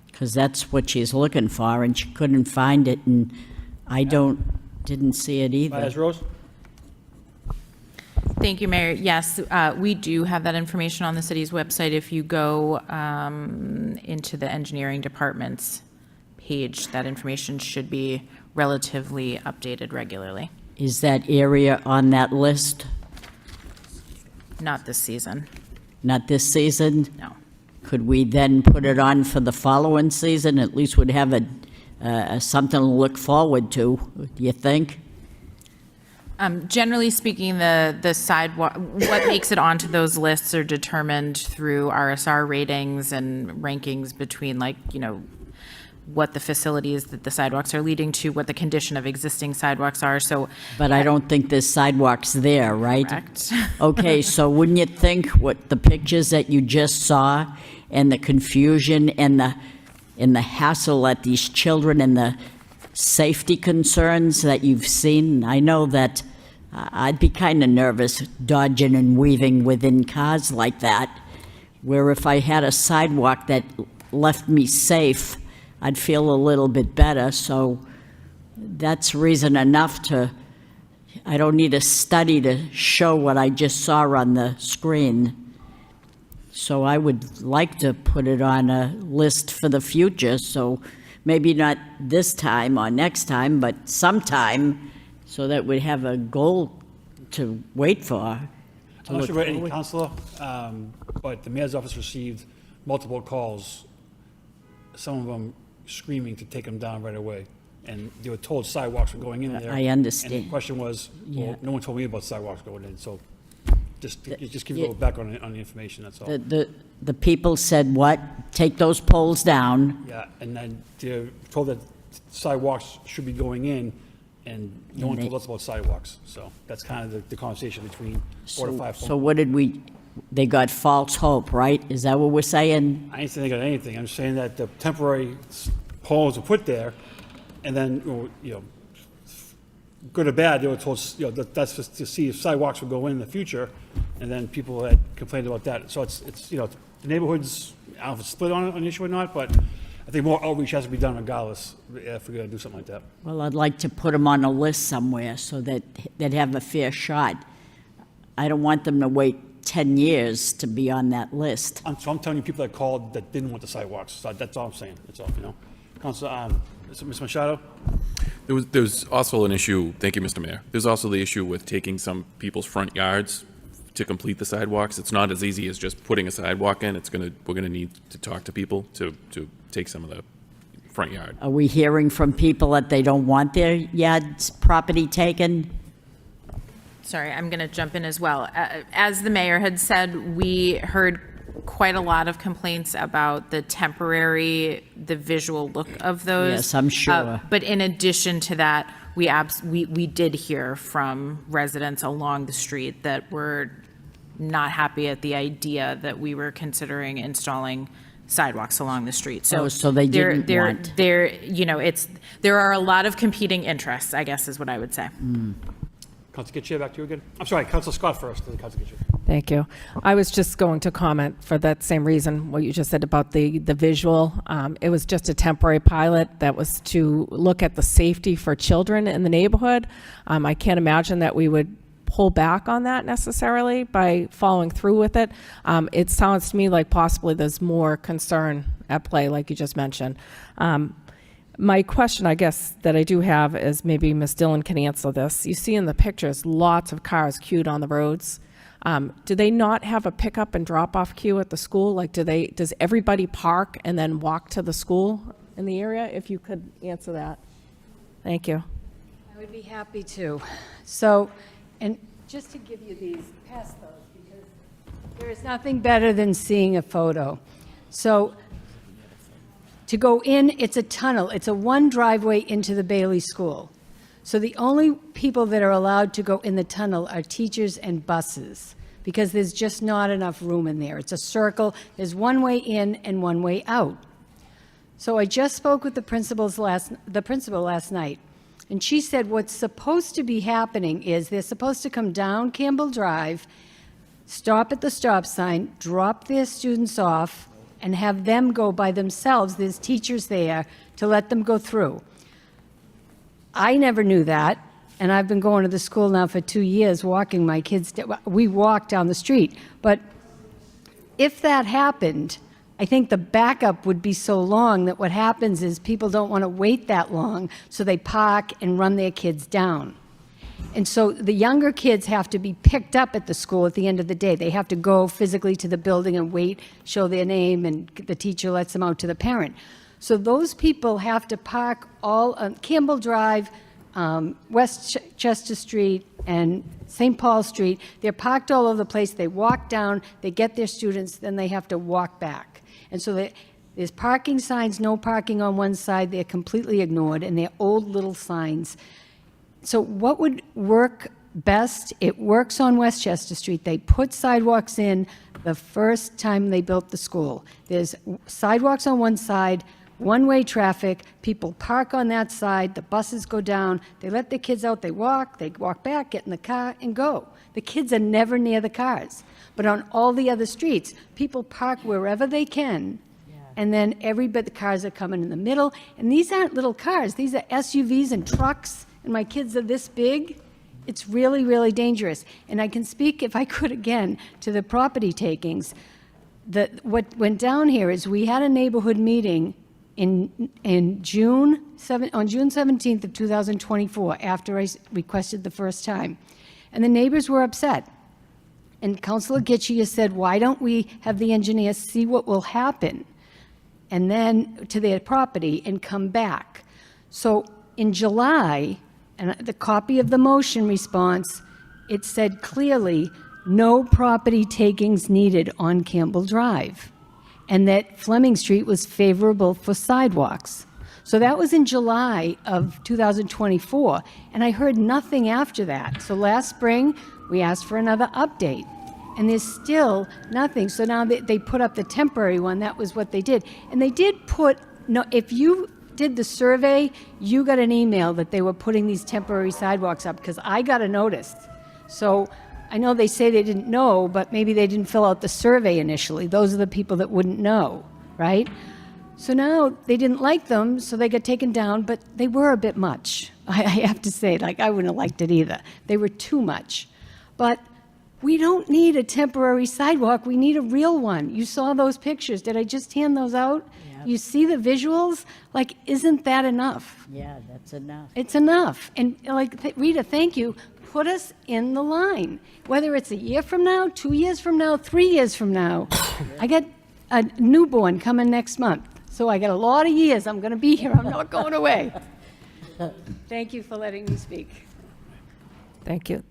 Because that's what she's looking for, and she couldn't find it, and I didn't see it either. Myers Rose? Thank you, Mayor. Yes, we do have that information on the city's website. If you go into the engineering department's page, that information should be relatively updated regularly. Is that area on that list? Not this season. Not this season? No. Could we then put it on for the following season? At least we'd have something to look forward to, do you think? Generally speaking, the sidewalk, what makes it onto those lists are determined through RSR ratings and rankings between, like, you know, what the facilities that the sidewalks are leading to, what the condition of existing sidewalks are. So, but I don't think there's sidewalks there, right? Correct. Okay, so wouldn't you think what the pictures that you just saw and the confusion and the hassle at these children and the safety concerns that you've seen? I know that I'd be kind of nervous dodging and weaving within cars like that, where if I had a sidewalk that left me safe, I'd feel a little bit better. So that's reason enough I don't need a study to show what I just saw on the screen. So I would like to put it on a list for the future, so maybe not this time or next time, but sometime, so that we have a goal to wait for. I'm not sure about any councilor, but the mayor's office received multiple calls, some of them screaming to take them down right away. And they were told sidewalks were going in there. I understand. And the question was, well, Yeah. no one told me about sidewalks going in, so just give you a little background on the information, that's all. The people said what? Take those poles down. Yeah, and then they're told that sidewalks should be going in, and no one told us about sidewalks. So that's kind of the conversation between 4 to 5. So what did they got false hope, right? Is that what we're saying? I ain't saying they got anything. I'm saying that the temporary poles were put there, and then, you know, good or bad, they were told, you know, that's just to see if sidewalks would go in the future, and then people had complained about that. So it's you know, the neighborhoods, I don't know if it's split on the issue or not, but I think more outreach has to be done regardless if we're going to do something like that. Well, I'd like to put them on a list somewhere so that they'd have a fair shot. I don't want them to wait 10 years to be on that list. So I'm telling you, people that called that didn't want the sidewalks. So that's all I'm saying. That's all, you know. Councilor, Ms. Machado? There's also an issue, thank you, Mr. Mayor. There's also the issue with taking some people's front yards to complete the sidewalks. It's not as easy as just putting a sidewalk in. We're gonna need to talk to people to take some of the front yard. Are we hearing from people that they don't want their yards property taken? Sorry, I'm going to jump in as well. As the mayor had said, we heard quite a lot of complaints about the visual look of those. Yes, I'm sure. But in addition to that, we did hear from residents along the street that were not happy at the idea that we were considering installing sidewalks along the street. So they didn't want. There are a lot of competing interests, I guess is what I would say. Council Chair, back to you again. I'm sorry, Council Scott first, then Council Chair. Thank you. I was just going to comment for that same reason, what you just said about the visual. It was just a temporary pilot that was to look at the safety for children in the neighborhood. I can't imagine that we would pull back on that necessarily by following through with it. It sounds to me like possibly there's more concern at play, like you just mentioned. My question, I guess, that I do have is maybe Ms. Dillon can answer this. You see in the pictures lots of cars queued on the roads. Do they not have a pickup and drop-off queue at the school? Like, does everybody park and then walk to the school in the area? If you could answer that. Thank you. I would be happy to. So, and just to give you these, pass those, because there is nothing better than seeing a photo. So, to go in, it's a tunnel. It's a one driveway into the Bailey School. So the only people that are allowed to go in the tunnel are teachers and buses, because there's just not enough room in there. It's a circle. There's one way in and one way out. So I just spoke with the principal last night, and she said what's supposed to be happening is they're supposed to come down Campbell Drive, stop at the stop sign, drop their students off, and have them go by themselves. There's teachers there to let them go through. I never knew that, and I've been going to the school now for 2 years, walking my kids. We walk down the street. But if that happened, I think the backup would be so long that what happens is people don't want to wait that long, so they park and run their kids down. And so the younger kids have to be picked up at the school at the end of the day. They have to go physically to the building and wait, show their name, and the teacher lets them out to the parent. So those people have to park all on Campbell Drive, West Chester Street, and St. Paul Street. They're parked all over the place. They walk down, they get their students, then they have to walk back. And so there's parking signs, no parking on one side. They're completely ignored, and they're old little signs. So what would work best? It works on Westchester Street. They put sidewalks in the first time they built the school. There's sidewalks on one side, one-way traffic, people park on that side, the buses go down, they let the kids out, they walk back, get in the car, and go. The kids are never near the cars. But on all the other streets, people park wherever they can, and then the cars are coming in the middle. And these aren't little cars. These are SUVs and trucks, and my kids are this big. It's really, really dangerous. And I can speak, if I could again, to the property takings. What went down here is we had a neighborhood meeting on June 17th of 2024, after I requested the first time. And the neighbors were upset. And Councilor Gitchie has said, why don't we have the engineers see what will happen, and then to their property, and come back? So in July, and the copy of the motion response, it said clearly, no property takings needed on Campbell Drive, and that Fleming Street was favorable for sidewalks. So that was in July of 2024, and I heard nothing after that. So last spring, we asked for another update, and there's still nothing. So now they put up the temporary one. That was what they did. And they did put, no, if you did the survey, you got an email that they were putting these temporary sidewalks up, because I got a notice. So I know they say they didn't know, but maybe they didn't fill out the survey initially. Those are the people that wouldn't know, right? So now they didn't like them, so they got taken down, but they were a bit much. I have to say, like, I wouldn't have liked it either. They were too much. But we don't need a temporary sidewalk. We need a real one. You saw those pictures. Did I just hand those out? Yep. You see the visuals? Like, isn't that enough? Yeah, that's enough. It's enough. And like, Rita, thank you. put us in the line, whether it's a year from now, 2 years from now, 3 years from now. I got a newborn coming next month, so I got a lot of years. I'm going to be here. I'm not going away. Thank you for letting me speak. Thank you.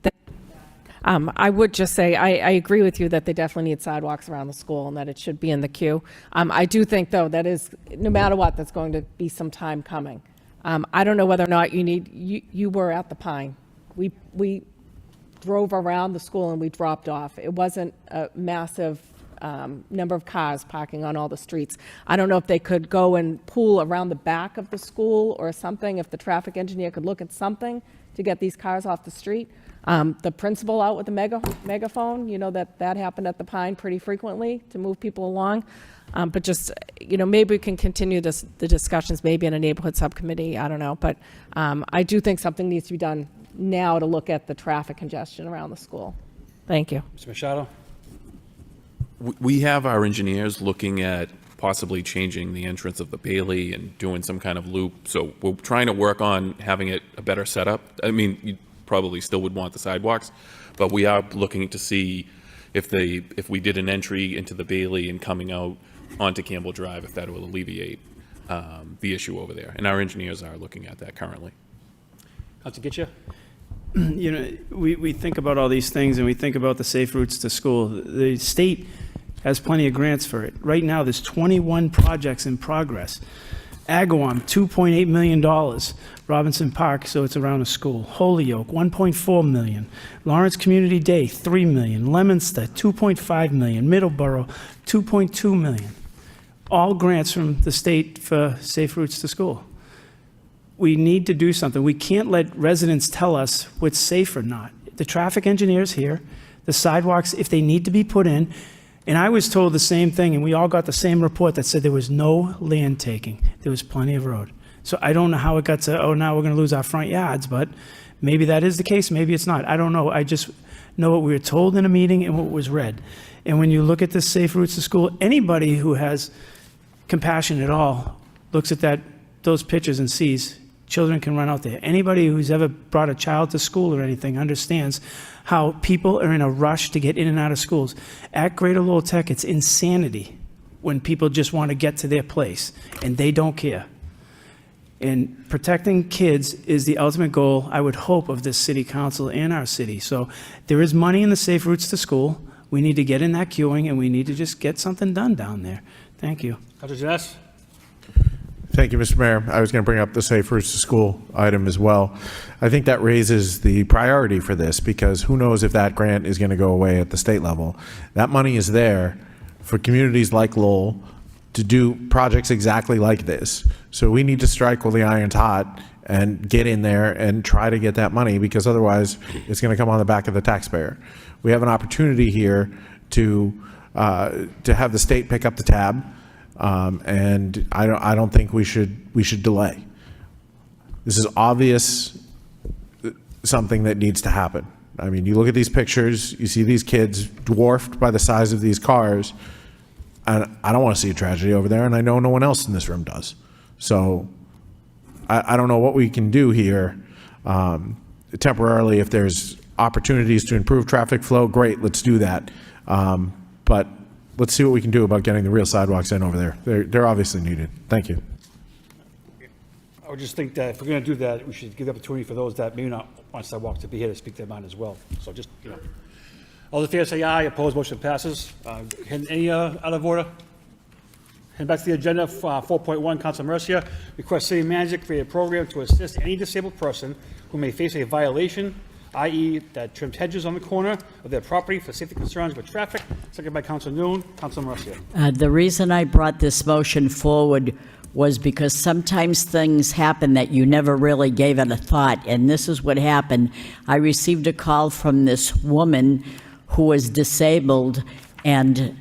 I would just say, I agree with you that they definitely need sidewalks around the school and that it should be in the queue. I do think, though, that is, no matter what, that's going to be some time coming. I don't know whether or not you were at the Pine. We drove around the school and we dropped off. It wasn't a massive number of cars parking on all the streets. I don't know if they could go and pool around the back of the school or something, if the traffic engineer could look at something to get these cars off the street. The principal out with the megaphone, you know, that happened at the Pine pretty frequently to move people along. But just, you know, maybe we can continue the discussions maybe in a neighborhood subcommittee, I don't know. But I do think something needs to be done now to look at the traffic congestion around the school. Thank you. Mr. Machado? We have our engineers looking at possibly changing the entrance of the Bailey and doing some kind of loop. So we're trying to work on having it a better setup. I mean, you probably still would want the sidewalks, but we are looking to see if we did an entry into the Bailey and coming out onto Campbell Drive, if that will alleviate the issue over there. And our engineers are looking at that currently. Councilor Getcha? You know, we think about all these things and we think about the safe routes to school. The state has plenty of grants for it. Right now, there's 21 projects in progress. Agawam, $2.8 million. Robinson Park, so it's around a school. Holyoke, $1.4 million. Lawrence Community Day, $3 million. Leominster, $2.5 million. Middleborough, $2.2 million. All grants from the state for safe routes to school. We need to do something. We can't let residents tell us what's safe or not. The traffic engineer's here. The sidewalks, if they need to be put in. And I was told the same thing, and we all got the same report that said there was no land taking. There was plenty of road. So I don't know how it got to, oh, now we're going to lose our front yards, but maybe that is the case, maybe it's not. I don't know. I just know what we were told in a meeting and what was read. And when you look at the safe routes to school, anybody who has compassion at all looks at those pictures and sees children can run out there. Anybody who's ever brought a child to school or anything understands how people are in a rush to get in and out of schools. At Greater Lowell Tech, it's insanity when people just want to get to their place, and they don't care. And protecting kids is the ultimate goal, I would hope, of this city council and our city. So there is money in the safe routes to school. We need to get in that queuing, and we need to just get something done down there. Thank you. Councilor Janice? Thank you, Mr. Mayor. I was going to bring up the safe routes to school item as well. I think that raises the priority for this, because who knows if that grant is going to go away at the state level. That money is there for communities like Lowell to do projects exactly like this. So we need to strike while the iron's hot and get in there and try to get that money, because otherwise it's going to come on the back of the taxpayer. We have an opportunity here to have the state pick up the tab. And I don't think we should delay. This is obvious something that needs to happen. I mean, you look at these pictures, you see these kids dwarfed by the size of these cars, and I don't want to see a tragedy over there, and I know no one else in this room does. So I don't know what we can do here temporarily. If there's opportunities to improve traffic flow, great, let's do that. But let's see what we can do about getting the real sidewalks in over there. They're obviously needed. Thank you. I would just think that if we're going to do that, we should give the opportunity for those that maybe not want sidewalks to be here to speak their mind as well. So just, you know, all in favor say aye. Opposed, motion passes. Any out of order? Head back to the agenda. 4.1, Councilor Mercia. Request city manager create a program to assist any disabled person who may face a violation, i.e. that trims hedges on the corner of their property for safety concerns with traffic. Seconded by Councilor Noon. Councilor Mercia. The reason I brought this motion forward was because sometimes things happen that you never really gave it a thought, and this is what happened. I received a call from this woman who was disabled, and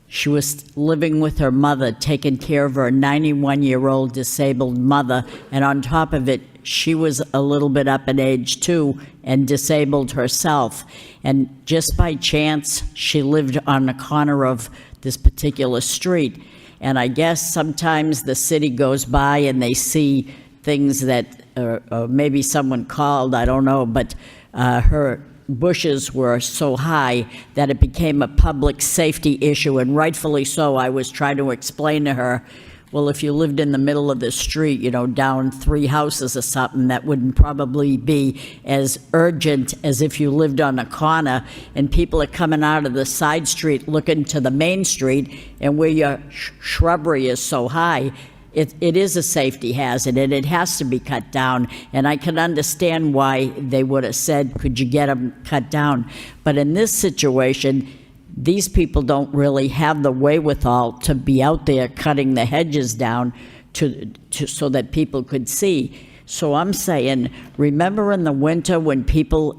she was living with her mother, taking care of her 91-year-old disabled mother, and on top of it, she was a little bit up in age too and disabled herself. And just by chance, she lived on the corner of this particular street. And I guess sometimes the city goes by and they see things that, or maybe someone called, I don't know, but her bushes were so high that it became a public safety issue, and rightfully so. I was trying to explain to her, well, if you lived in the middle of the street, down 3 houses or something, that wouldn't probably be as urgent as if you lived on a corner and people are coming out of the side street looking to the main street, and where your shrubbery is so high, it is a safety hazard, and it has to be cut down. And I can understand why they would have said, could you get them cut down? But in this situation, these people don't really have the wherewithal to be out there cutting the hedges down so that people could see. So I'm saying, remember in the winter when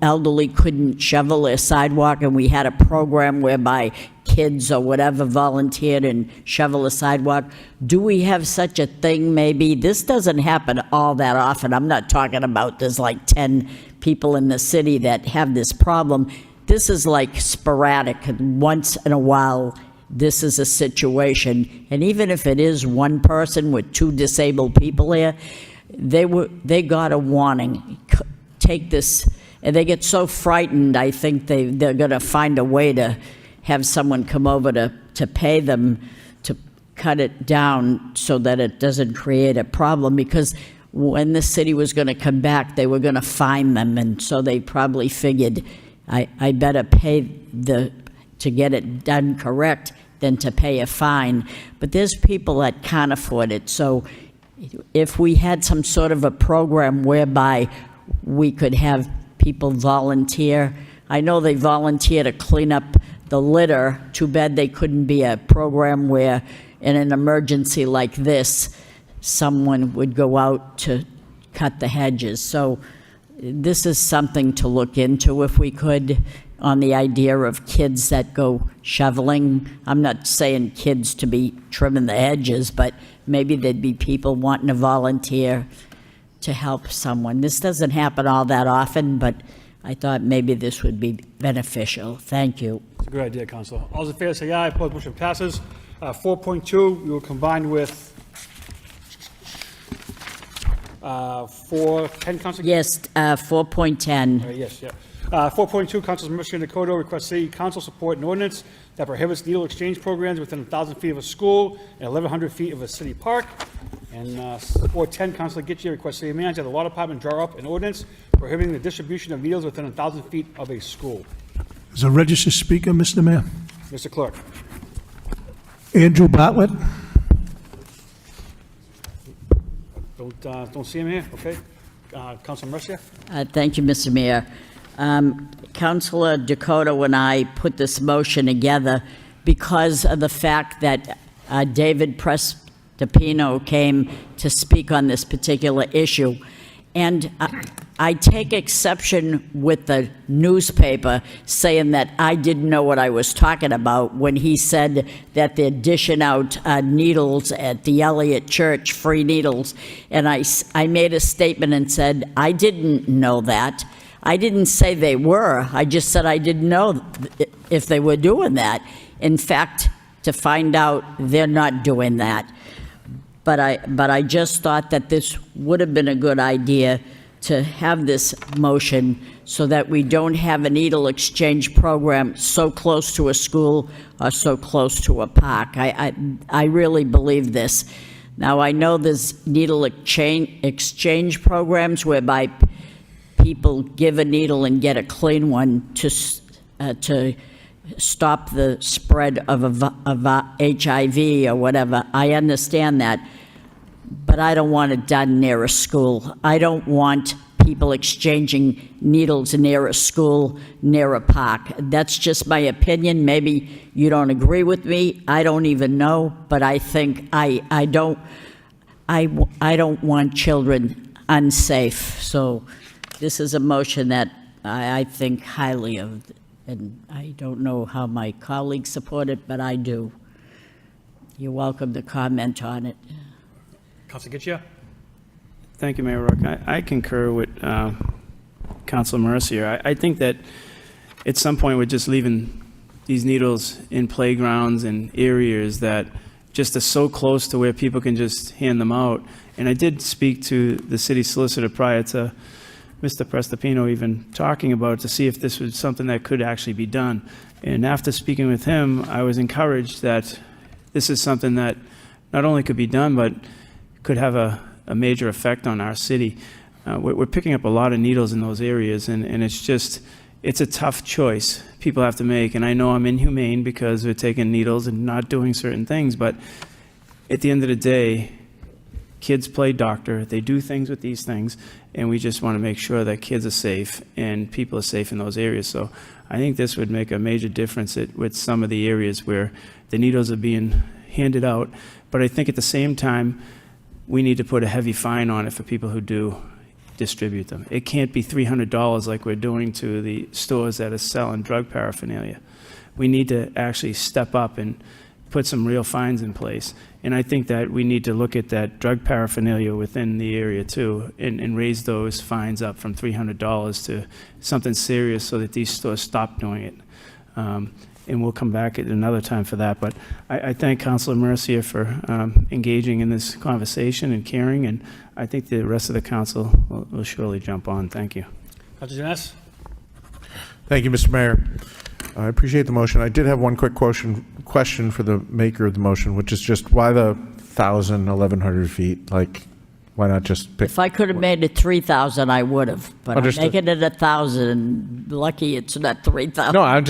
elderly couldn't shovel their sidewalk, and we had a program whereby kids or whatever volunteered and shovel a sidewalk? Do we have such a thing maybe? This doesn't happen all that often. I'm not talking about there's like 10 people in the city that have this problem. This is like sporadic. Once in a while, this is a situation. And even if it is one person with 2 disabled people here, they got a warning. Take this, and they get so frightened, I think they're going to find a way to have someone come over to pay them to cut it down so that it doesn't create a problem, because when the city was going to come back, they were going to fine them, and so they probably figured, I better pay to get it done correct than to pay a fine. But there's people that can't afford it, so if we had some sort of a program whereby we could have people volunteer. I know they volunteer to clean up the litter. Too bad they couldn't be a program where in an emergency like this, someone would go out to cut the hedges. So this is something to look into if we could, on the idea of kids that go shoveling. I'm not saying kids to be trimming the hedges, but maybe there'd be people wanting to volunteer to help someone. This doesn't happen all that often, but I thought maybe this would be beneficial. Thank you. It's a good idea, Councilor. All those in favor say aye. Opposed, motion passes. 4.2, we will combine with 4.10, Councilor? Yes, 4.10. Yes, yeah. 4.2, Councilor Mercia Dakota requests City Council support an ordinance that prohibits needle exchange programs within 1,000 feet of a school and 1,100 feet of a city park. And 4.10, Councilor Gitche requests City Manager, the Law Department draw up an ordinance prohibiting the distribution of needles within 1,000 feet of a school. Is a registered speaker, Mr. Mayor? Mr. Clerk. Andrew Bartlett. Don't see him here, okay. Councilor Mercia. Thank you, Mr. Mayor. Councilor Dakota and I put this motion together because of the fact that David Prestapino came to speak on this particular issue. And I take exception with the newspaper saying that I didn't know what I was talking about when he said that they're dishing out needles at the Elliott Church, free needles. And I made a statement and said, I didn't know that. I didn't say they were. I just said I didn't know if they were doing that. In fact, to find out they're not doing that. But I just thought that this would have been a good idea to have this motion so that we don't have a needle exchange program so close to a school or so close to a park. I really believe this. Now, I know there's needle exchange programs whereby people give a needle and get a clean one to stop the spread of HIV or whatever. I understand that, but I don't want it done near a school. I don't want people exchanging needles near a school, near a park. That's just my opinion. Maybe you don't agree with me. I don't even know, but I think I don't want children unsafe. So this is a motion that I think highly of. And I don't know how my colleagues support it, but I do. You're welcome to comment on it. Councilor Gitche. Thank you, Mayor Rourke. I concur with Councilor Mercier. I think that at some point we're just leaving these needles in playgrounds and areas that just are so close to where people can just hand them out. And I did speak to the city solicitor prior to Mr. Prestapino even talking about to see if this was something that could actually be done. And after speaking with him, I was encouraged that this is something that not only could be done, but could have a major effect on our city. We're picking up a lot of needles in those areas, and it's a tough choice people have to make. And I know I'm inhumane because we're taking needles and not doing certain things, but at the end of the day, kids play doctor, they do things with these things, and we just want to make sure that kids are safe and people are safe in those areas. So I think this would make a major difference with some of the areas where the needles are being handed out. But I think at the same time, we need to put a heavy fine on it for people who do distribute them. It can't be $300 like we're doing to the stores that are selling drug paraphernalia. We need to actually step up and put some real fines in place. And I think that we need to look at that drug paraphernalia within the area too, and raise those fines up from $300 to something serious so that these stores stop doing it. And we'll come back at another time for that. But I thank Councilor Mercier for engaging in this conversation and caring, and I think the rest of the council will surely jump on. Thank you. Councilor Janice? Thank you, Mr. Mayor. I appreciate the motion. I did have one quick question for the maker of the motion, which is just why the 1,000, 1,100 feet? Like, why not just pick? If I could have made it 3,000, I would have. But Understood. I'm making it 1,000. Lucky it's not 3,000. No, I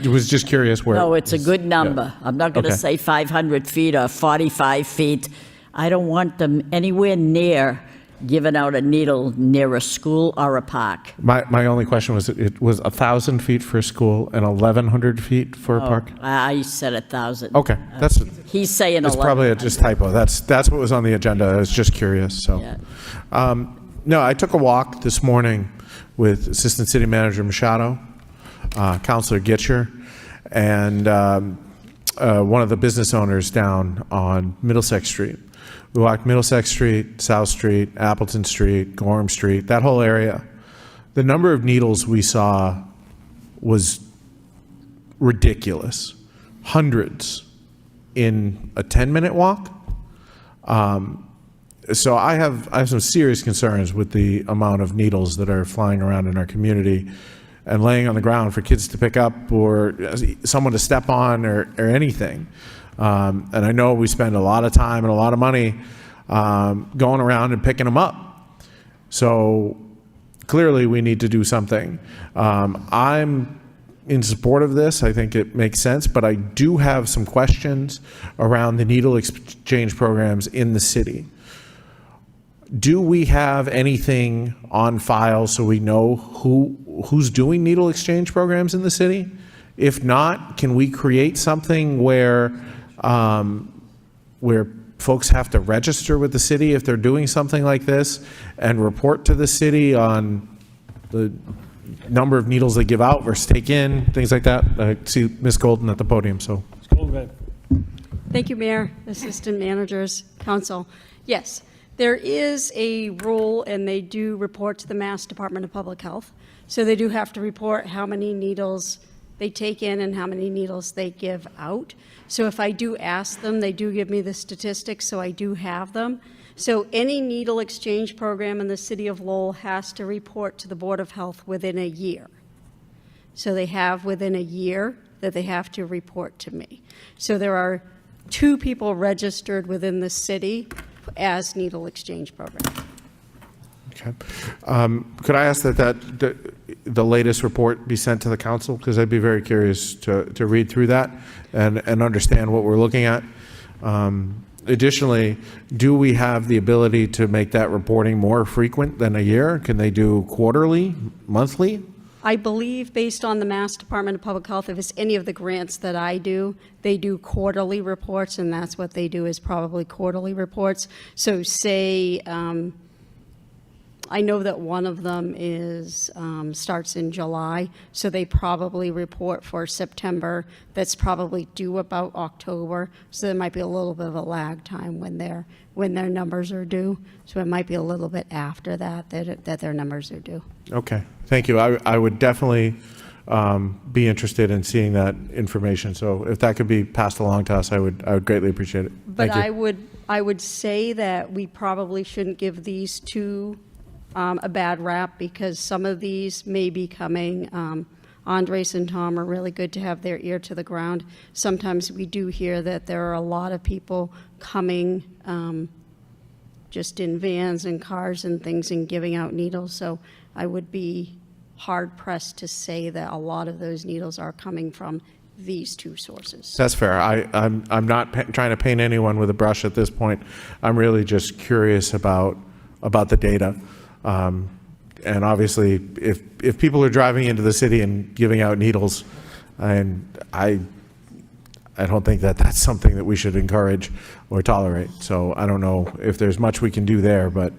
was just curious where. No, it's a good number. Yeah. I'm not going to Okay. say 500 feet or 45 feet. I don't want them anywhere near giving out a needle near a school or a park. My only question was, it was 1,000 feet for a school and 1,100 feet for a park? I said 1,000. Okay, that's He's saying It's 11. probably a just typo. That's what was on the agenda. I was just curious. So, no, I took a walk this morning with Assistant City Manager Machado, Councilor Gitcher, and one of the business owners down on Middlesex Street. We walked Middlesex Street, South Street, Appleton Street, Gorham Street, that whole area. The number of needles we saw was ridiculous. Hundreds in a 10-minute walk. So I have some serious concerns with the amount of needles that are flying around in our community and laying on the ground for kids to pick up or someone to step on or anything. And I know we spend a lot of time and a lot of money going around and picking them up. So clearly we need to do something. I'm in support of this. I think it makes sense, but I do have some questions around the needle exchange programs in the city. Do we have anything on file so we know who's doing needle exchange programs in the city? If not, can we create something where folks have to register with the city if they're doing something like this and report to the city on the number of needles they give out versus take in, things like that? I see Ms. Golden at the podium, so. Thank you, Mayor, Assistant Managers, Council. Yes, there is a rule, and they do report to the Mass Department of Public Health. So they do have to report how many needles they take in and how many needles they give out. So if I do ask them, they do give me the statistics, so I do have them. So any needle exchange program in the city of Lowell has to report to the Board of Health within a year. So they have within a year that they have to report to me. So there are 2 people registered within the city as needle exchange program. Okay. Could I ask that the latest report be sent to the council? Because I'd be very curious to read through that and understand what we're looking at. Additionally, do we have the ability to make that reporting more frequent than a year? Can they do quarterly, monthly? I believe, based on the Mass Department of Public Health, if it's any of the grants that I do, they do quarterly reports, and that's what they do, is probably quarterly reports. So say, I know that one of them is starts in July, so they probably report for September. That's probably due about October, so there might be a little bit of a lag time when their numbers are due. So it might be a little bit after that their numbers are due. Okay, thank you. I would definitely be interested in seeing that information. So if that could be passed along to us, I would greatly appreciate it. But Thank you. I would say that we probably shouldn't give these to a bad rap because some of these may be coming. Andres and Tom are really good to have their ear to the ground. Sometimes we do hear that there are a lot of people coming just in vans and cars and things and giving out needles. So I would be hard pressed to say that a lot of those needles are coming from these two sources. That's fair. I'm not trying to paint anyone with a brush at this point. I'm really just curious about the data. And obviously, if people are driving into the city and giving out needles, and I don't think that that's something that we should encourage or tolerate. So I don't know if there's much we can do there, but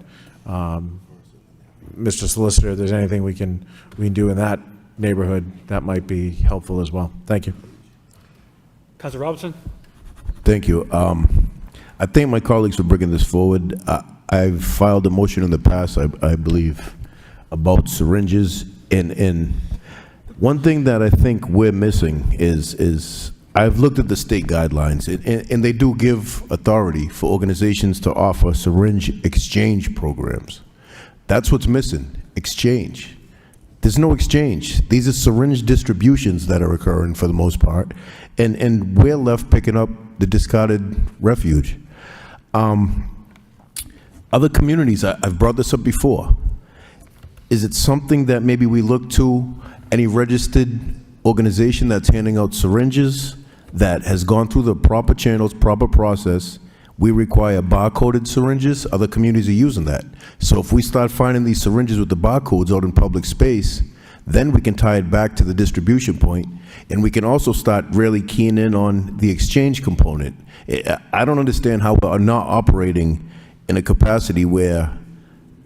Mr. Solicitor, if there's anything we can do in that neighborhood, that might be helpful as well. Thank you. Councilor Robertson? Thank you. I thank my colleagues for bringing this forward. I've filed a motion in the past, I believe, about syringes. And one thing that I think we're missing is I've looked at the state guidelines, and they do give authority for organizations to offer syringe exchange programs. That's what's missing, exchange. There's no exchange. These are syringe distributions that are occurring for the most part, and we're left picking up the discarded refuge. Other communities, I've brought this up before. Is it something that maybe we look to any registered organization that's handing out syringes that has gone through the proper channels, proper process? We require barcoded syringes. Other communities are using that. So if we start finding these syringes with the barcodes out in public space, then we can tie it back to the distribution point, and we can also start really keying in on the exchange component. I don't understand how we are not operating in a capacity where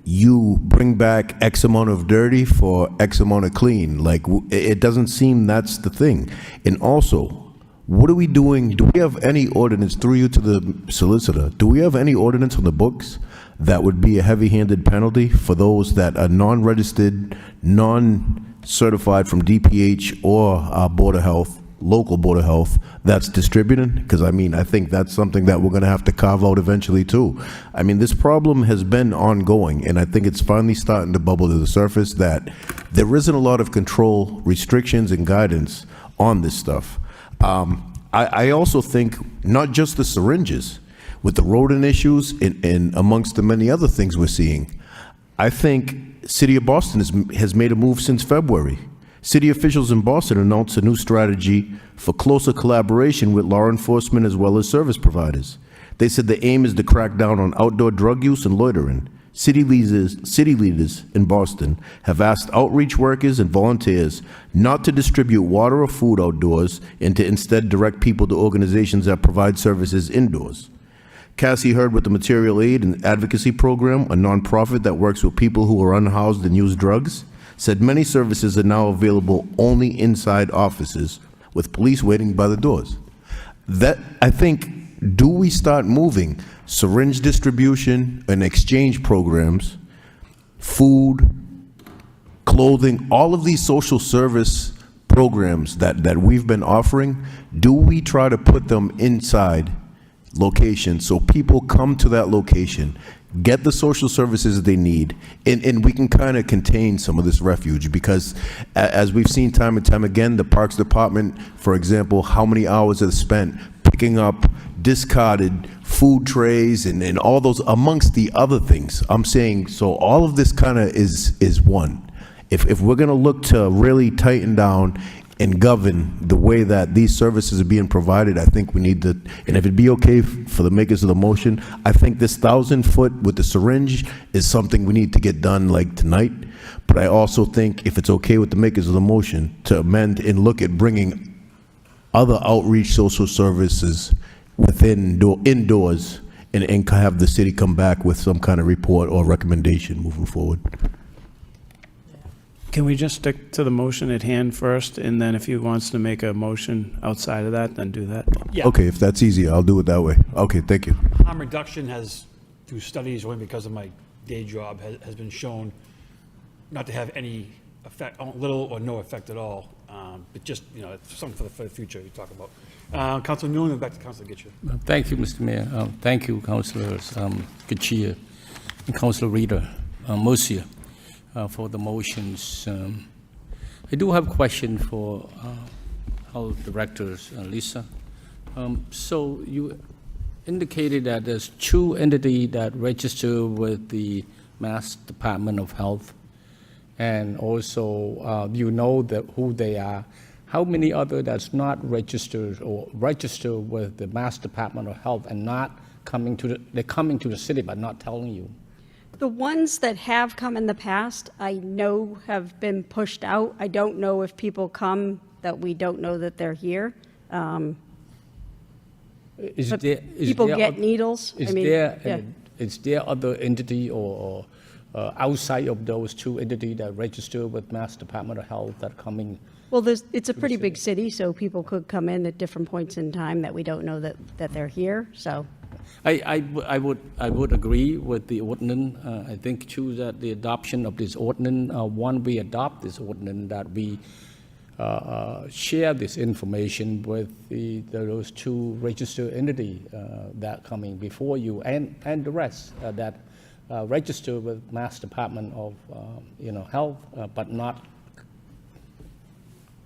you bring back X amount of dirty for X amount of clean. Like, it doesn't seem that's the thing. And also, what are we doing? Do we have any ordinance, through you to the solicitor, do we have any ordinance on the books that would be a heavy-handed penalty for those that are non-registered, non-certified from DPH or Board of Health, local Board of Health, that's distributing? Because I mean, I think that's something that we're going to have to carve out eventually too. I mean, this problem has been ongoing, and I think it's finally starting to bubble to the surface that there isn't a lot of control, restrictions, and guidance on this stuff. I also think not just the syringes, with the rodent issues and amongst the many other things we're seeing, I think City of Boston has made a move since February. City officials in Boston announced a new strategy for closer collaboration with law enforcement as well as service providers. They said the aim is to crack down on outdoor drug use and loitering. City leaders in Boston have asked outreach workers and volunteers not to distribute water or food outdoors and to instead direct people to organizations that provide services indoors. Cassie Hurd with the Material Aid and Advocacy Program, a nonprofit that works with people who are unhoused and use drugs, said many services are now available only inside offices with police waiting by the doors. That, I think, do we start moving syringe distribution and exchange programs, food, clothing, all of these social service programs that we've been offering, do we try to put them inside locations so people come to that location, get the social services they need, and we can kind of contain some of this refuge? Because as we've seen time and time again, the Parks Department, for example, how many hours are spent picking up discarded food trays and all those, amongst the other things. I'm saying, so all of this kind of is one. If we're going to look to really tighten down and govern the way that these services are being provided, I think we need to, and if it'd be okay for the makers of the motion, I think this 1,000-foot with the syringe is something we need to get done like tonight. But I also think if it's okay with the makers of the motion to amend and look at bringing other outreach social services within indoors and have the city come back with some kind of report or recommendation moving forward. Can we just stick to the motion at hand first, and then if he wants to make a motion outside of that, then do that? Yeah. Okay, if that's easy, I'll do it that way. Okay, thank you. Harm reduction has, through studies, only because of my day job, has been shown not to have any effect, little or no effect at all. But just, it's something for the future we talk about. Councilor Noonan, back to Councilor Getchia. Thank you, Mr. Mayor. Thank you, Councilors Getchia and Councilor Rita Murcia. for the motions. I do have a question for Health Directors, Lisa. So you indicated that there's 2 entities that register with the Mass Department of Health, and also you know that who they are. How many other that's not registered or register with the Mass Department of Health and not coming to they're coming to the city but not telling you? The ones that have come in the past, I know have been pushed out. I don't know if people come that we don't know that they're here. People get needles. Is there other entity or outside of those 2 entities that register with Mass Department of Health that are coming? Well, it's a pretty big city, so people could come in at different points in time that we don't know that they're here. So, I would agree with the ordinance. I think too that the adoption of this ordinance, when we adopt this ordinance, that we share this information with those 2 registered entities that coming before you and the rest that register with Mass Department of Health, but not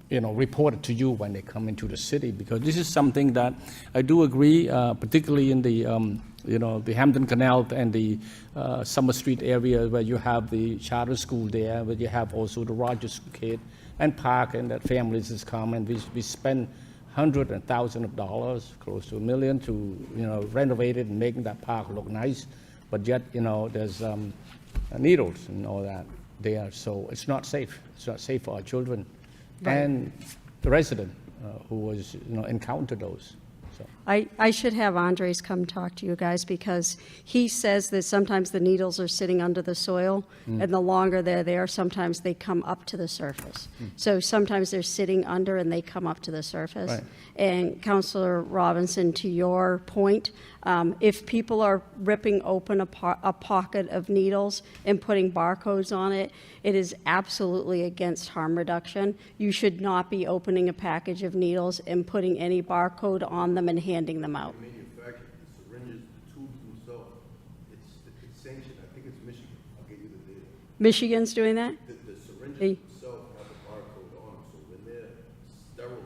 reported to you when they come into the city, because this is something that I do agree, particularly in the the Hampton Canal and the Summer Street area where you have the charter school there, where you have also the Rogers kid and park, and that families is come, and we spend hundreds and thousands of dollars, close to $1 million, to renovate it and making that park look nice, but yet there's needles and all that there, so it's not safe. It's not safe for our children. Right. And the resident who was encountered those. So. I should have Andres come talk to you guys, because he says that sometimes the needles are sitting under the soil, and the longer they're there, sometimes they come up to the surface. So sometimes they're sitting under and they come up to the surface. Right. And Councilor Robinson, to your point, if people are ripping open a pocket of needles and putting barcodes on it, it is absolutely against harm reduction. You should not be opening a package of needles and putting any barcode on them and handing them out. Manufactured, the syringes, the tubes themselves, it's sanctioned. I think it's Michigan. I'll get you the data. Michigan's doing that? The syringes themselves have a barcode on them, so when they're sterile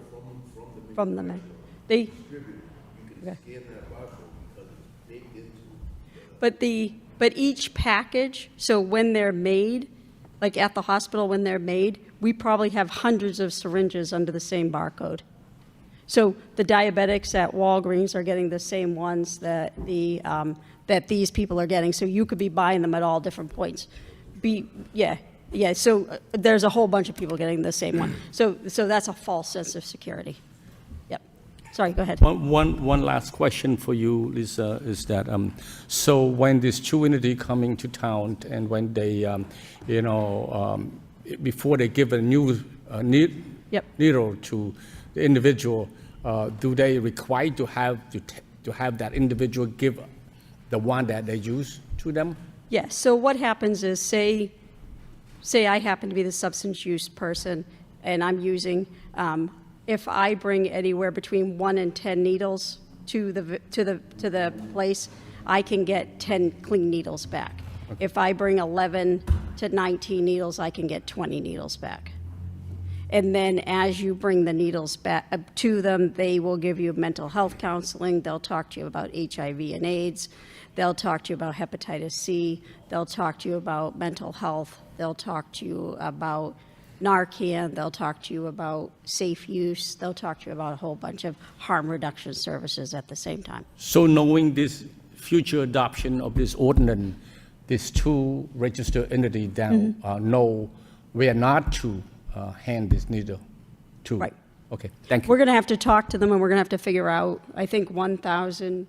from the manufacturer, distributor, you can scan that barcode because it's baked into But each package, so when they're made, like at the hospital when they're made, we probably have hundreds of syringes under the same barcode. So the diabetics at Walgreens are getting the same ones that that these people are getting. So you could be buying them at all different points. So there's a whole bunch of people getting the same one. So that's a false sense of security. Yep. Sorry, go ahead. One last question for you, Lisa, is that so when this 2 entity coming to town, and when they before they give a new needle to the individual, do they require to have that individual give the one that they use to them? Yes. So what happens is, say I happen to be the substance use person, and I'm using. If I bring anywhere between 1 and 10 needles to the place, I can get 10 clean needles back. Okay. If I bring 11 to 19 needles, I can get 20 needles back. And then as you bring the needles back to them, they will give you mental health counseling. They'll talk to you about HIV and AIDS. They'll talk to you about hepatitis C. They'll talk to you about mental health. They'll talk to you about Narcan. They'll talk to you about safe use. They'll talk to you about a whole bunch of harm reduction services at the same time. So knowing this future adoption of this ordinance, these 2 registered entities that know we are not to hand this needle to. Right. Okay, thank you. We're going to have to talk to them, and we're going to have to figure out, I think 1,000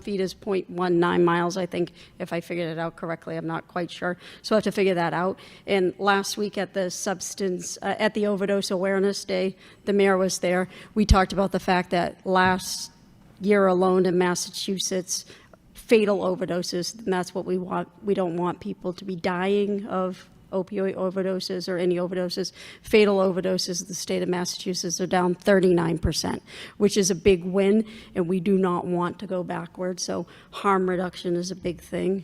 feet is 0.19 miles, I think, if I figured it out correctly. I'm not quite sure. So I have to figure that out. And last week at the Overdose Awareness Day, the mayor was there. We talked about the fact that last year alone in Massachusetts, fatal overdoses, and that's what we want. We don't want people to be dying of opioid overdoses or any overdoses. Fatal overdoses in the state of Massachusetts are down 39%, which is a big win, and we do not want to go backwards. So harm reduction is a big thing.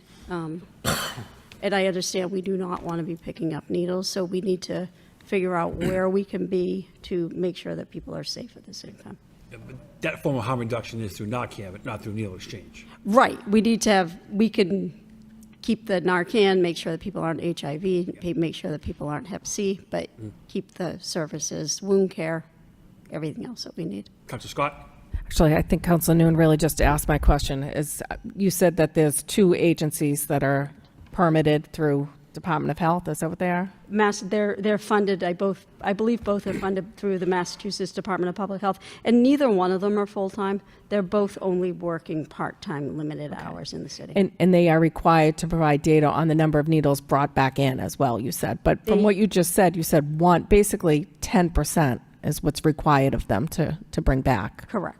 And I understand we do not want to be picking up needles, so we need to figure out where we can be to make sure that people are safe at the same time. That form of harm reduction is through Narcan, but not through needle exchange. Right, we can keep the Narcan, make sure that people aren't HIV, make sure that people aren't Hep C, but keep the services, wound care, everything else that we need. Councilor Scott? Actually, I think Councilor Noon really just asked my question. Is you said that there's 2 agencies that are permitted through Department of Health. Is that what they are? They're funded. I believe both are funded through the Massachusetts Department of Public Health, and neither one of them are full time. They're both only working part-time, limited hours in the city. And they are required to provide data on the number of needles brought back in as well, you said. But from what you just said, you said basically 10% is what's required of them to bring back. Correct.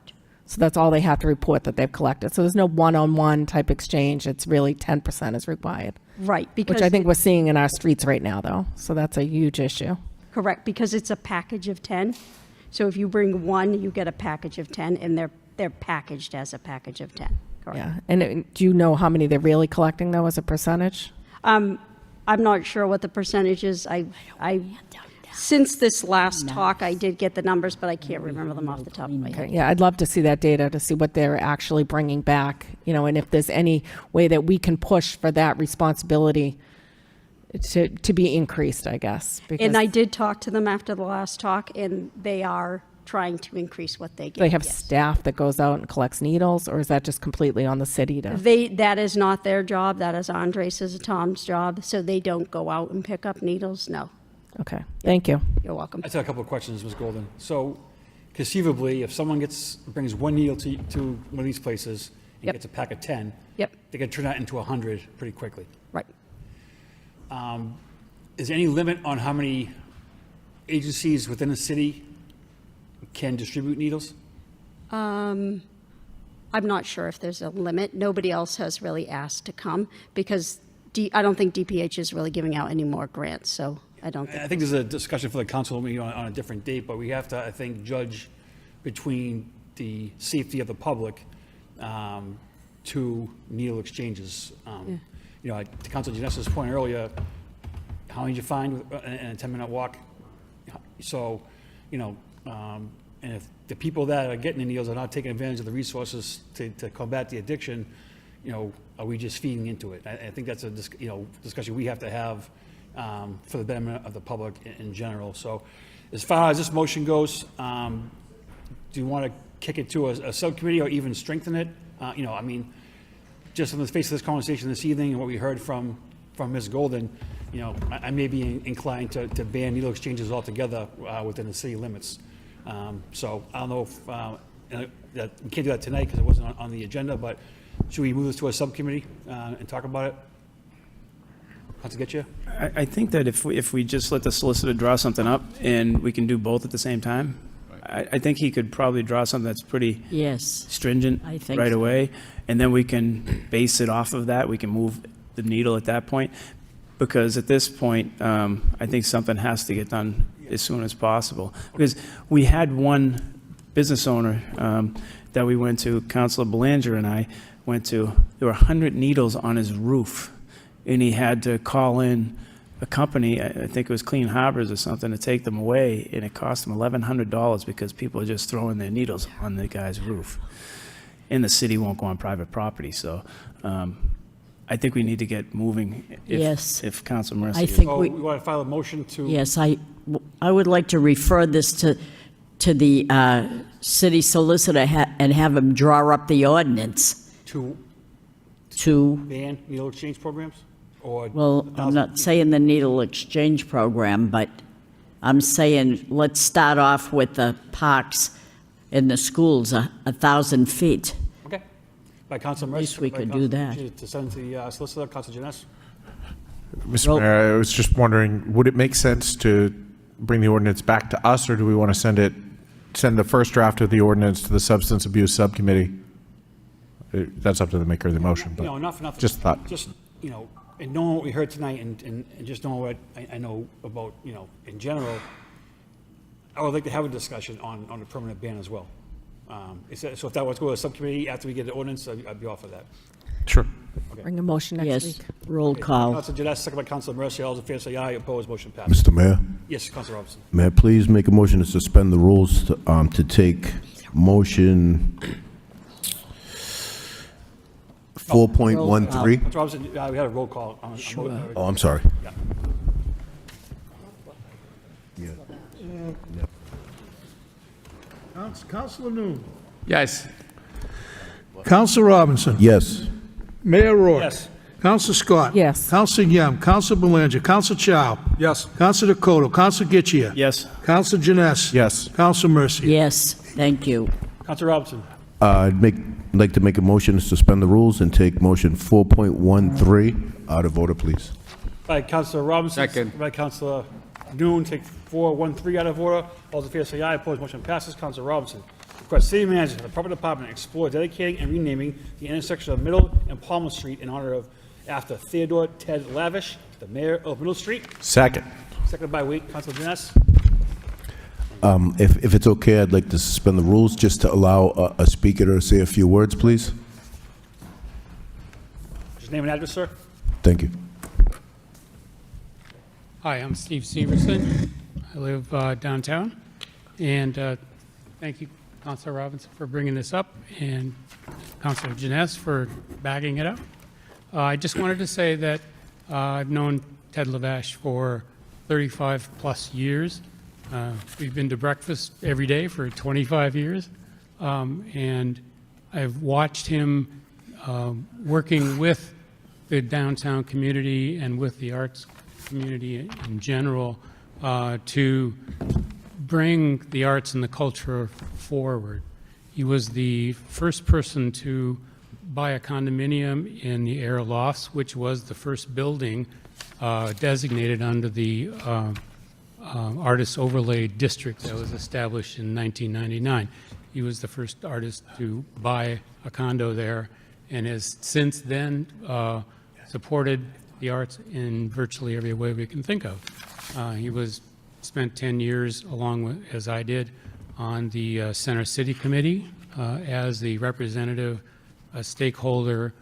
So that's all they have to report that they've collected. So there's no one-on-one type exchange. It's really 10% is required. Right. Because which I think we're seeing in our streets right now, though. So that's a huge issue. Correct, because it's a package of 10. So if you bring one, you get a package of 10, and they're packaged as a package of 10. Correct. Yeah. And do you know how many they're really collecting, though, as a percentage? I'm not sure what the percentage is. Since this last talk, I did get the numbers, but I can't remember them off the top of my head. Yeah, I'd love to see that data to see what they're actually bringing back, and if there's any way that we can push for that responsibility to be increased, I guess. And I did talk to them after the last talk, and they are trying to increase what they get. They have staff that goes out and collects needles, or is that just completely on the city? That is not their job. That is Andres' and Tom's job. So they don't go out and pick up needles. No. Okay, thank you. You're welcome. I just have a couple of questions, Ms. Golden. So conceivably, if someone brings one needle to one of these places and gets a pack of 10, they can turn that into 100 pretty quickly. Right. Is there any limit on how many agencies within a city can distribute needles? I'm not sure if there's a limit. Nobody else has really asked to come because I don't think DPH is really giving out any more grants, so I think there's a discussion for the council meeting on a different date, but we have to, I think, judge between the safety of the public to needle exchanges. To Councilor Janessa's point earlier, how many did you find in a 10-minute walk? So, and if the people that are getting the needles are not taking advantage of the resources to combat the addiction, are we just feeding into it? I think that's a discussion we have to have for the betterment of the public in general. So as far as this motion goes, do you want to kick it to a subcommittee or even strengthen it? Just on the face of this conversation this evening and what we heard from Ms. Golden, I may be inclined to ban needle exchanges altogether within the city limits. So I don't know if that we can't do that tonight because it wasn't on the agenda, but should we move this to a subcommittee and talk about it? How to get you? I think that if we just let the solicitor draw something up and we can do both at the same time, I think he could probably draw something that's pretty stringent right away, and then we can base it off of that. We can move the needle at that point, because at this point, I think something has to get done as soon as possible. Because we had one business owner that we went to, Councilor Belanger and I went to, there were 100 needles on his roof. And he had to call in a company, I think it was Clean Harbors or something, to take them away, and it cost him $1,100 because people are just throwing their needles on the guy's roof. And the city won't go on private property, so I think we need to get moving if Council Mercy... I think we want to file a motion to... Yes, I would like to refer this to the city solicitor and have him draw up the ordinance. To ban needle exchange programs? Well, I'm not saying the needle exchange program, but I'm saying let's start off with the parks in the schools, 1,000 feet. Okay. By Council Mercer. At least we could do that. To send to the solicitor, Council Janessa. Mr. Mayor, I was just wondering, would it make sense to bring the ordinance back to us, or do we want to send the first draft of the ordinance to the Substance Abuse Subcommittee? That's up to the maker of the motion, but enough. just thought. Just, and knowing what we heard tonight and just knowing what I know about, in general, I would like to have a discussion on a permanent ban as well. So if that was to go to a subcommittee after we get the ordinance, I'd be all for that. Sure. Bring a motion next Yes, week. roll call. Council Janess, second by Council Mercia. All those in favor say aye. Opposed, motion passes. Mr. Mayor, Yes, Council Robinson. may I please make a motion to suspend the rules to take motion 4.13? Council Robinson, we had a roll call. Oh, I'm sorry. Councilor Noon. Yes. Councilor Robinson. Yes. Mayor Rourke. Yes. Councilor Scott. Yes. Councilor Yem. Councilor Belanger. Councilor Chow. Yes. Councilor Dakota. Councilor Getchia. Yes. Councilor Janess. Yes. Councilor Mercia. Yes, thank you. Council Robinson. I'd like to make a motion to suspend the rules and take motion 4.13 out of order, please. By Councilor Robinson. Second. By Councilor Noon, take 413 out of order. All those in favor say aye. Opposed, motion passes. Councilor Robinson. Request city manager for the proper department explore dedicating and renaming the intersection of Middle and Palmer Street in honor of after Theodore Ted Lavish, the mayor of Middle Street. Second. Seconded by Councilor Janess. If it's okay, I'd like to suspend the rules just to allow a speaker to say a few words, please. Just name and address, sir. Thank you. Hi, I'm Steve Severson. I live downtown, and thank you, Councilor Robinson, for bringing this up, and Councilor Janess for backing it up. I just wanted to say that I've known Ted Lavash for 35-plus years. We've been to breakfast every day for 25 years, and I've watched him working with the downtown community and with the arts community in general to bring the arts and the culture forward. He was the first person to buy a condominium in the Air Lofts, which was the first building designated under the Artist Overlay District that was established in 1999. He was the first artist to buy a condo there and has since then supported the arts in virtually every way we can think of. He spent 10 years, along with, as I did, on the Center City Committee as the representative, a stakeholder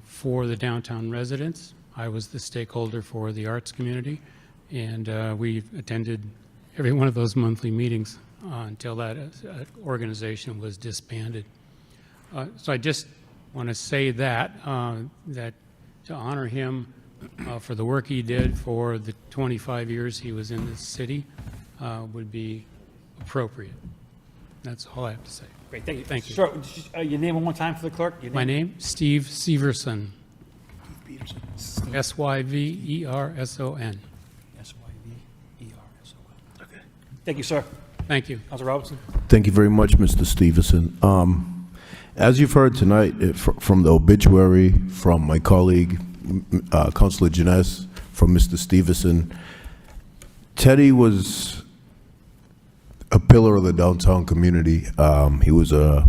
for the downtown residents. I was the stakeholder for the arts community, and we attended every one of those monthly meetings until that organization was disbanded. So I just want to say that to honor him for the work he did for the 25 years he was in this city would be appropriate. That's all I have to say. Great, thank you. Thank you. Sir, your name one more time for the clerk? My name, Steve Severson. S-Y-V-E-R-S-O-N. S-Y-V-E-R-S-O-N. Okay. Thank you, sir. Thank you. Councilor Robinson. Thank you very much, Mr. Stevenson. As you've heard tonight from the obituary, from my colleague, Councilor Janess, from Mr. Stevenson, Teddy was a pillar of the downtown community. He was a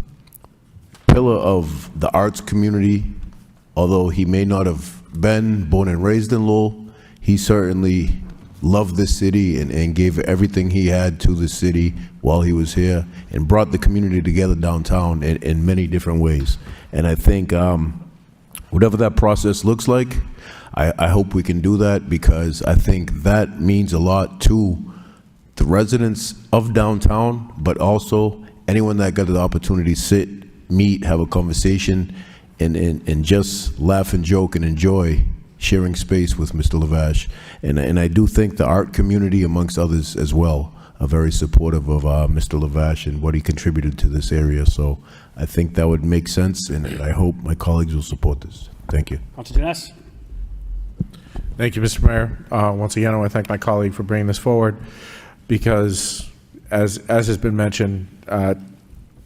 pillar of the arts community. Although he may not have been born and raised in Lowell, he certainly loved this city and gave everything he had to the city while he was here and brought the community together downtown in many different ways. And I think whatever that process looks like, I hope we can do that, because I think that means a lot to the residents of downtown, but also anyone that got the opportunity to sit, meet, have a conversation, and just laugh and joke and enjoy sharing space with Mr. Lavash. And I do think the art community, amongst others as well, are very supportive of Mr. Lavash and what he contributed to this area. So I think that would make sense, and I hope my colleagues will support this. Thank you. Councilor Janess. Thank you, Mr. Mayor. Once again, I want to thank my colleague for bringing this forward, because as has been mentioned,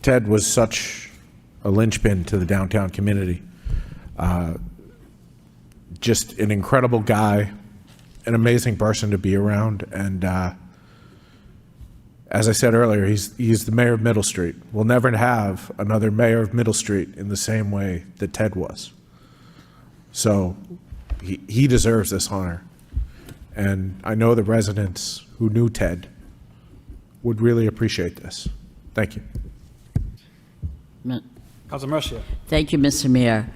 Ted was such a linchpin to the downtown community. Just an incredible guy, an amazing person to be around, and as I said earlier, he's the mayor of Middle Street. We'll never have another mayor of Middle Street in the same way that Ted was. So he deserves this honor. And I know the residents who knew Ted would really appreciate this. Thank you. Councilor Mercia. Thank you, Mr. Mayor.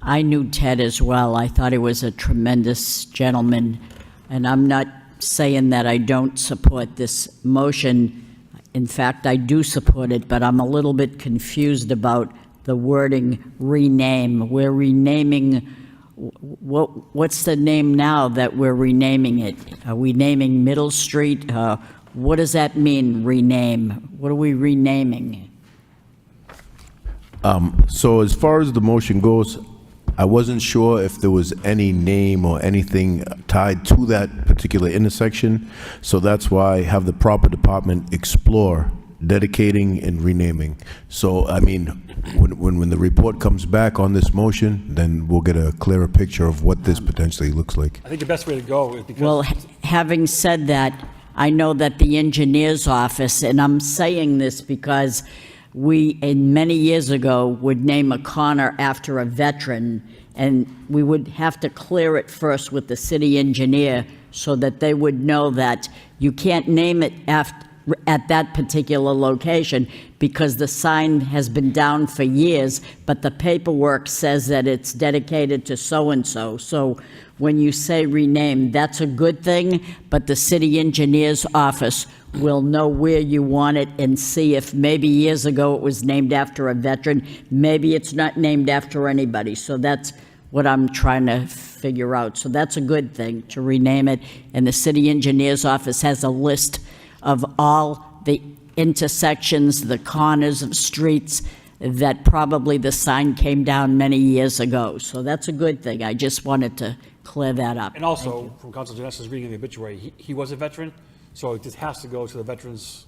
I knew Ted as well. I thought he was a tremendous gentleman, and I'm not saying that I don't support this motion. In fact, I do support it, but I'm a little bit confused about the wording rename. We're renaming, what's the name now that we're renaming it? Are we naming Middle Street? What does that mean, rename? What are we renaming? So as far as the motion goes, I wasn't sure if there was any name or anything tied to that particular intersection, so that's why I have the proper department explore dedicating and renaming. So, I mean, when the report comes back on this motion, then we'll get a clearer picture of what this potentially looks like. I think the best way to go is because... Well, having said that, I know that the engineer's office, and I'm saying this because we, many years ago, would name a corner after a veteran, and we would have to clear it first with the city engineer so that they would know that you can't name it at that particular location because the sign has been down for years, but the paperwork says that it's dedicated to so-and-so. So when you say rename, that's a good thing, but the city engineer's office will know where you want it and see if maybe years ago it was named after a veteran, maybe it's not named after anybody. So that's what I'm trying to figure out. So that's a good thing, to rename it, and the city engineer's office has a list of all the intersections, the corners of streets that probably the sign came down many years ago. So that's a good thing. I just wanted to clear that up. And also, from Councilor Janes's reading of the obituary, he was a veteran, so it just has to go to the Veterans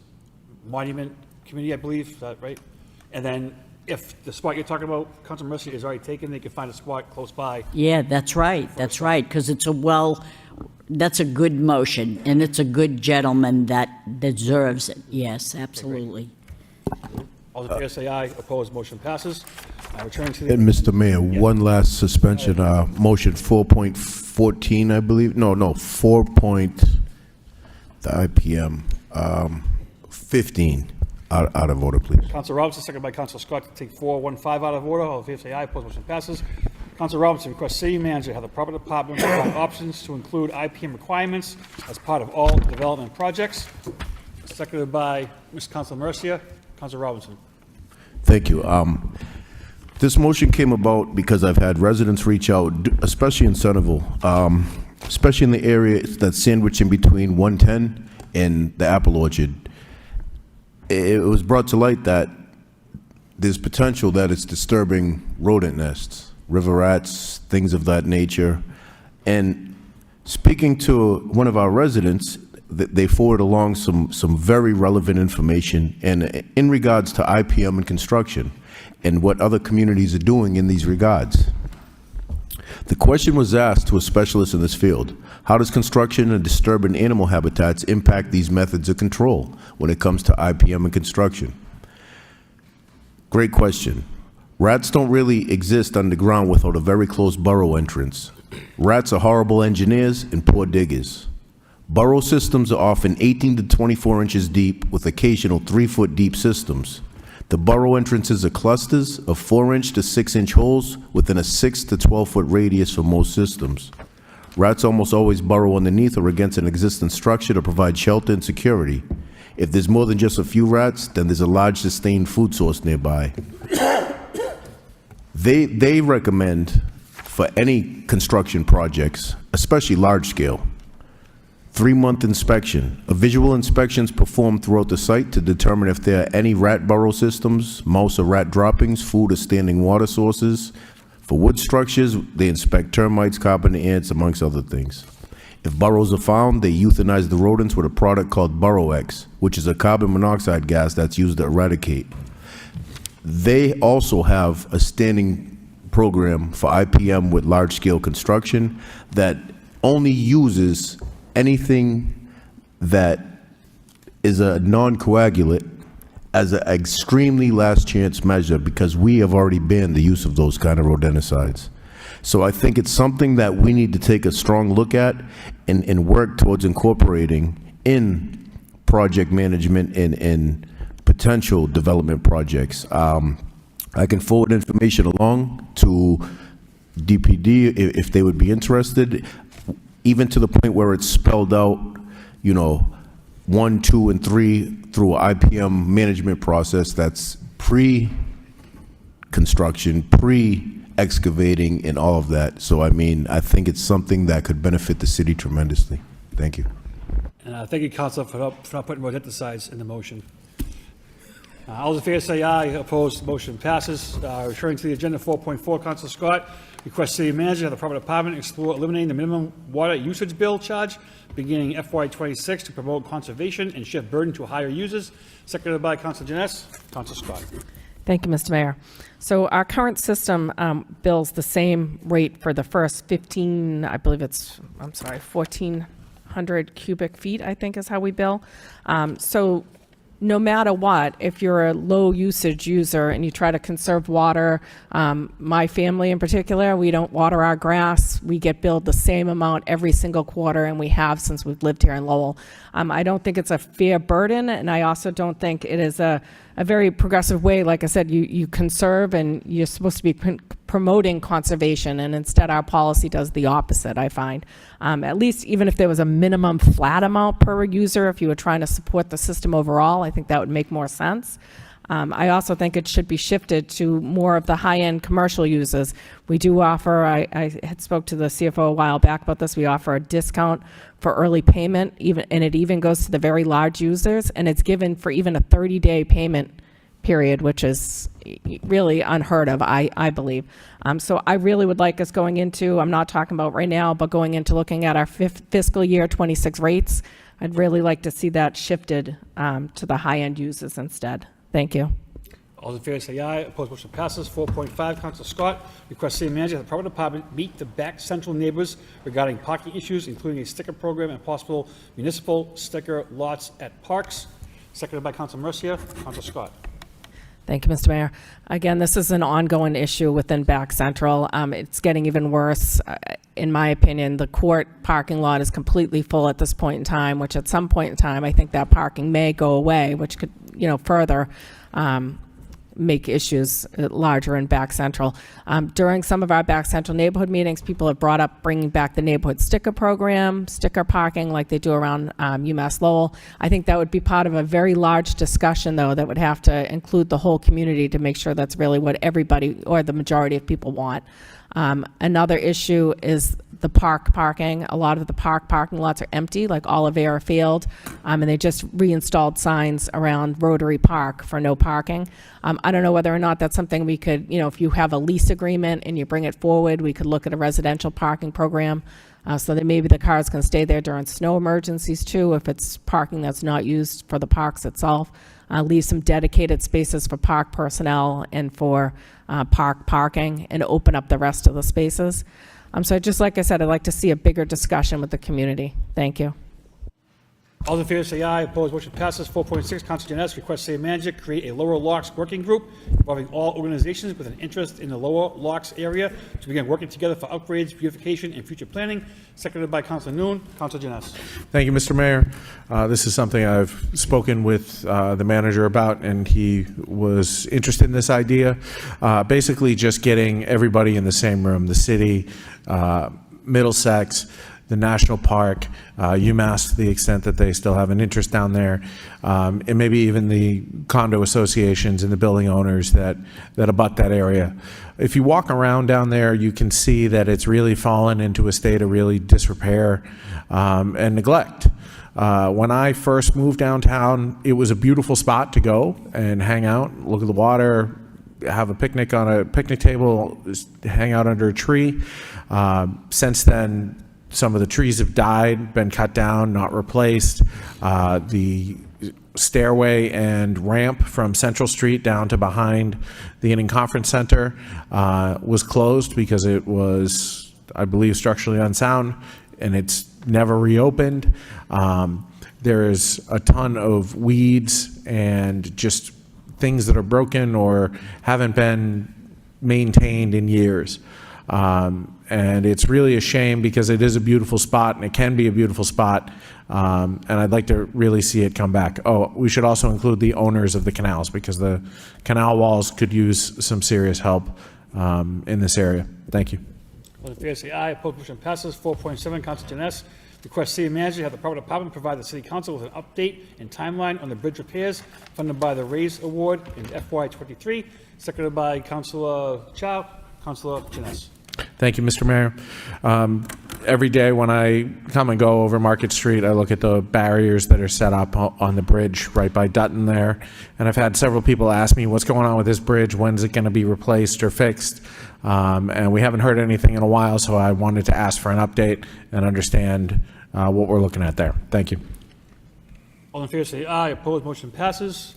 Monument Committee, I believe, is that right? And then if the spot you're talking about, Councilor Mercier, is already taken, they can find a spot close by. Yeah, that's right, because it's that's a good motion, and it's a good gentleman that deserves it. Yes, absolutely. All in favor say aye. Opposed, motion passes. Returning to the... And Mr. Mayor, one last suspension, motion 4.14, I believe. No, 4. The IPM 15 out of order, please. Councilor Robinson, second by Councilor Scott, to take 4.15 out of order. All in favor say aye. Opposed, motion passes. Councilor Robinson requests city manager have the proper department provide options to include IPM requirements as part of all development projects. Seconded by Mr. Councilor Mercier. Councilor Robinson. Thank you. This motion came about because I've had residents reach out, especially in Centerville, especially in the area that's sandwiched in between 110 and the Apple Orchard. It was brought to light that there's potential that it's disturbing rodent nests, river rats, things of that nature. And speaking to one of our residents, they forward along some very relevant information and in regards to IPM and construction and what other communities are doing in these regards. The question was asked to a specialist in this field: how does construction and disturbing animal habitats impact these methods of control when it comes to IPM and construction? Great question. Rats don't really exist underground without a very close burrow entrance. Rats are horrible engineers and poor diggers. Burrow systems are often 18 to 24 inches deep with occasional 3-foot deep systems. The burrow entrances are clusters of 4-inch to 6-inch holes within a 6 to 12-foot radius for most systems. Rats almost always burrow underneath or against an existing structure to provide shelter and security. If there's more than just a few rats, then there's a large sustained food source nearby. They recommend for any construction projects, especially large scale, 3-month inspection. A visual inspection is performed throughout the site to determine if there are any rat burrow systems, mouse or rat droppings, food or standing water sources. For wood structures, they inspect termites, carpenter ants, amongst other things. If burrows are found, they euthanize the rodents with a product called Burrow X, which is a carbon monoxide gas that's used to eradicate. They also have a standing program for IPM with large-scale construction that only uses anything that is a non-coagulant as an extremely last chance measure, because we have already banned the use of those kind of rodenticides. So I think it's something that we need to take a strong look at and work towards incorporating in project management and potential development projects. I can forward information along to DPD, if they would be interested, even to the point where it's spelled out, 1, 2, and 3 through an IPM management process that's pre-construction, pre-excavating, and all of that. So, I think it's something that could benefit the city tremendously. Thank you. And thank you, Council, for not putting rodenticides in the motion. All those in favor say aye. Opposed, motion passes. Referring to the agenda 4.4, Council Scott requests City Manager of the Property Department explore eliminating the minimum water usage bill charge beginning FY26 to promote conservation and shift burden to higher users. Seconded by Council Janess. Council Scott. Thank you, Mr. Mayor. So our current system bills the same rate for the first 1,400 cubic feet, I think is how we bill. So no matter what, if you're a low usage user and you try to conserve water, my family in particular, we don't water our grass. We get billed the same amount every single quarter, and we have since we've lived here in Lowell. I don't think it's a fair burden, and I also don't think it is a very progressive way. Like I said, you conserve, and you're supposed to be promoting conservation, and instead our policy does the opposite, I find. At least even if there was a minimum flat amount per user, if you were trying to support the system overall, I think that would make more sense. I also think it should be shifted to more of the high-end commercial users. We do offer, I had spoke to the CFO a while back about this, we offer a discount for early payment, and it even goes to the very large users, and it's given for even a 30-day payment period, which is really unheard of, I believe. So I really would like us going into, I'm not talking about right now, but going into looking at our fiscal year 26 rates, I'd really like to see that shifted to the high-end users instead. Thank you. All those in favor say aye. Opposed, motion passes. 4.5, Council Scott requests City Manager of the Property Department meet the back central neighbors regarding parking issues, including a sticker program and possible municipal sticker lots at parks. Seconded by Council Mercia. Council Scott. Thank you, Mr. Mayor. Again, this is an ongoing issue within Back Central. It's getting even worse. In my opinion, the court parking lot is completely full at this point in time, which at some point in time, I think that parking may go away, which could, further make issues larger in Back Central. During some of our Back Central neighborhood meetings, people have brought up bringing back the neighborhood sticker program, sticker parking like they do around UMass Lowell. I think that would be part of a very large discussion, though, that would have to include the whole community to make sure that's really what everybody or the majority of people want. Another issue is the park parking. A lot of the park parking lots are empty, like Olivera Field, and they just reinstalled signs around Rotary Park for no parking. I don't know whether or not that's something we could, if you have a lease agreement and you bring it forward, we could look at a residential parking program so that maybe the cars can stay there during snow emergencies too, if it's parking that's not used for the parks itself. Leave some dedicated spaces for park personnel and for park parking, and open up the rest of the spaces. So just like I said, I'd like to see a bigger discussion with the community. Thank you. All those in favor say aye. Opposed, motion passes. 4.6, Council Janess requests City Manager create a Lower Locks working group involving all organizations with an interest in the Lower Locks area to begin working together for upgrades, beautification, and future planning. Seconded by Council Noon. Council Janess. Thank you, Mr. Mayor. This is something I've spoken with the manager about, and he was interested in this idea. Basically, just getting everybody in the same room, the city, Middlesex, the national park, UMass to the extent that they still have an interest down there, and maybe even the condo associations and the building owners that abut that area. If you walk around down there, you can see that it's really fallen into a state of really disrepair and neglect. When I first moved downtown, it was a beautiful spot to go and hang out, look at the water, have a picnic on a picnic table, hang out under a tree. Since then, some of the trees have died, been cut down, not replaced. The stairway and ramp from Central Street down to behind the Inning Conference Center was closed because it was, I believe, structurally unsound, and it's never reopened. There's a ton of weeds and just things that are broken or haven't been maintained in years. And it's really a shame because it is a beautiful spot and it can be a beautiful spot. And I'd like to really see it come back. Oh, we should also include the owners of the canals because the canal walls could use some serious help in this area. Thank you. All in favor say aye. Opposed, motion passes. 4.7, Council Janice. Request city manager to have the proper department provide the city council with an update and timeline on the bridge repairs funded by the RAISE Award in FY23. Seconded by Councilor Chow. Councilor Janice. Thank you, Mr. Mayor. Every day when I come and go over Market Street, I look at the barriers that are set up on the bridge right by Dutton there. And I've had several people ask me what's going on with this bridge, when's it going to be replaced or fixed? And we haven't heard anything in a while, so I wanted to ask for an update and understand what we're looking at there. Thank you. All in favor say aye. Opposed, motion passes.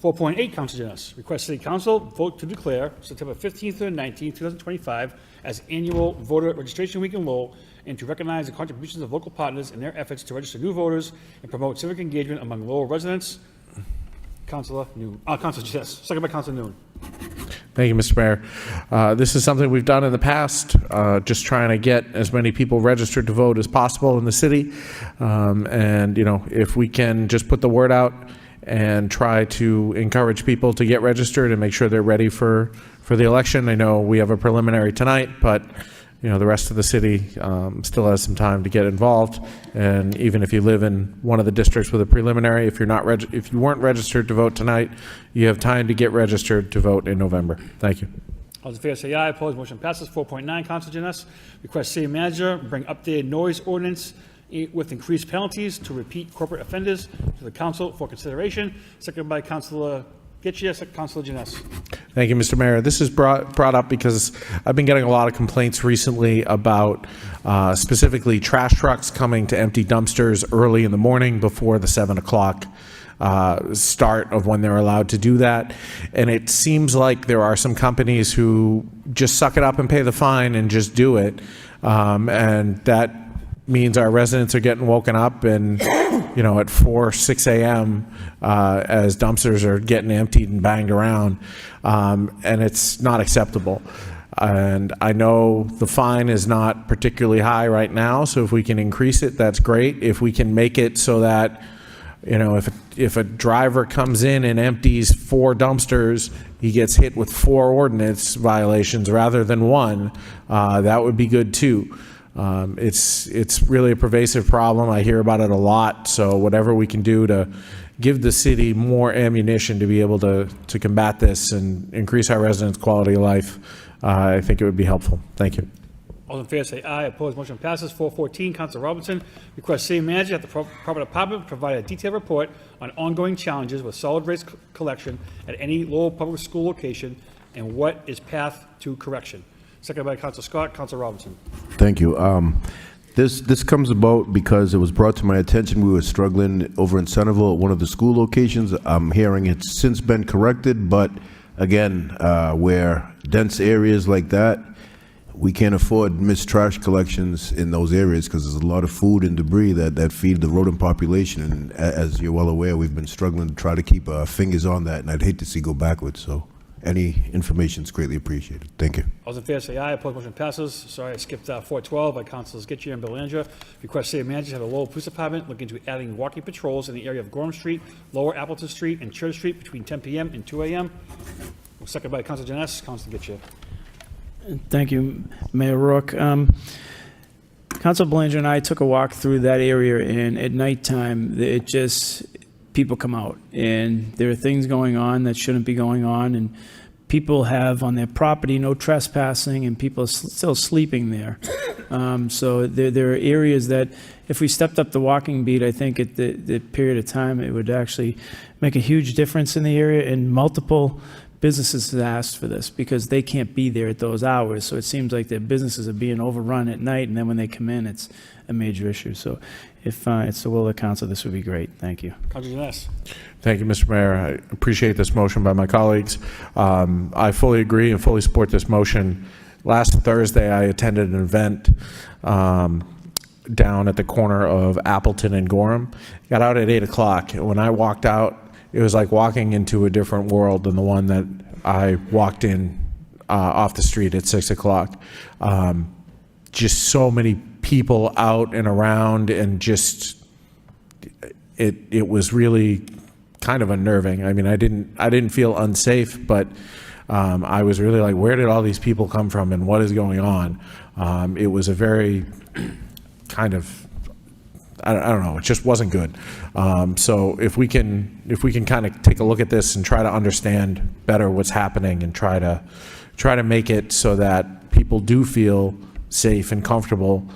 4.8, Council Janice. Request City Council vote to declare September 15th and 19th, 2025 as annual voter registration week in Lowell and to recognize the contributions of local partners in their efforts to register new voters and promote civic engagement among Lowell residents. Councilor Janice. Second by Councilor Noon. Thank you, Mr. Mayor. This is something we've done in the past, just trying to get as many people registered to vote as possible in the city. And, you know, if we can just put the word out and try to encourage people to get registered and make sure they're ready for the election. I know we have a preliminary tonight, but you know the rest of the city still has some time to get involved. And even if you live in one of the districts with a preliminary, if you weren't registered to vote tonight, you have time to get registered to vote in November. Thank you. All in favor say aye. Opposed, motion passes. 4.9, Council Janice. Request city manager bring updated noise ordinance with increased penalties to repeat corporate offenders to the council for consideration. Seconded by Councilor Getchia. Councilor Janice. Thank you, Mr. Mayor. This is brought up because I've been getting a lot of complaints recently about specifically trash trucks coming to empty dumpsters early in the morning before the 7 o'clock start of when they're allowed to do that. And it seems like there are some companies who just suck it up and pay the fine and just do it. And that means our residents are getting woken up and, you know, at 6 a.m. As dumpsters are getting emptied and banged around. And it's not acceptable. And I know the fine is not particularly high right now, so if we can increase it, that's great. If we can make it so that, you know, if a driver comes in and empties 4 dumpsters, he gets hit with 4 ordinance violations rather than 1, that would be good too. It's really a pervasive problem. I hear about it a lot. So whatever we can do to give the city more ammunition to be able to combat this and increase our residents' quality of life, I think it would be helpful. Thank you. All in favor say aye. Opposed, motion passes. 4.14, Councilor Robinson. Request city manager at the proper department provide a detailed report on ongoing challenges with solid waste collection at any Lowell public school location and what is path to correction. Seconded by Councilor Scott. Councilor Robinson. Thank you. This comes about because it was brought to my attention we were struggling over in Centerville at one of the school locations. I'm hearing it's since been corrected, but again, where dense areas like that, we can't afford missed trash collections in those areas because there's a lot of food and debris that feed the rodent population. And as you're well aware, we've been struggling to try to keep our fingers on that, and I'd hate to see go backwards. So any information is greatly appreciated. Thank you. All those in favor say aye. Opposed, motion passes. Sorry, I skipped 4.12 by Councilors Getchia and Belanger. Request city manager to have the Lowell Police Department look into adding walking patrols in the area of Gorham Street, Lower Appleton Street, and Church Street between 10 p.m. and 2 a.m. Second by Councilor Janice. Councilor Getchia. Thank you, Mayor Rourke. Council Belanger and I took a walk through that area, and at nighttime, people come out, and there are things going on that shouldn't be going on, and people have on their property no trespassing, and people are still sleeping there. So there are areas that, if we stepped up the walking beat, I think at the period of time, it would actually make a huge difference in the area, and multiple businesses have asked for this because they can't be there at those hours. So it seems like their businesses are being overrun at night, and then when they come in, it's a major issue. So if it's the will of the council, this would be great. Thank you. Councilor Janice. Thank you, Mr. Mayor. I appreciate this motion by my colleagues. I fully agree and fully support this motion. Last Thursday, I attended an event down at the corner of Appleton and Gorham. Got out at 8 o'clock. And when I walked out, it was like walking into a different world than the one that I walked in off the street at 6 o'clock. Just so many people out and around, and just it was really kind of unnerving. I mean, I didn't feel unsafe, but I was really like, where did all these people come from and what is going on? It was a very kind of, I don't know, it just wasn't good. So if we can kind of take a look at this and try to understand better what's happening and try to make it so that people do feel safe and comfortable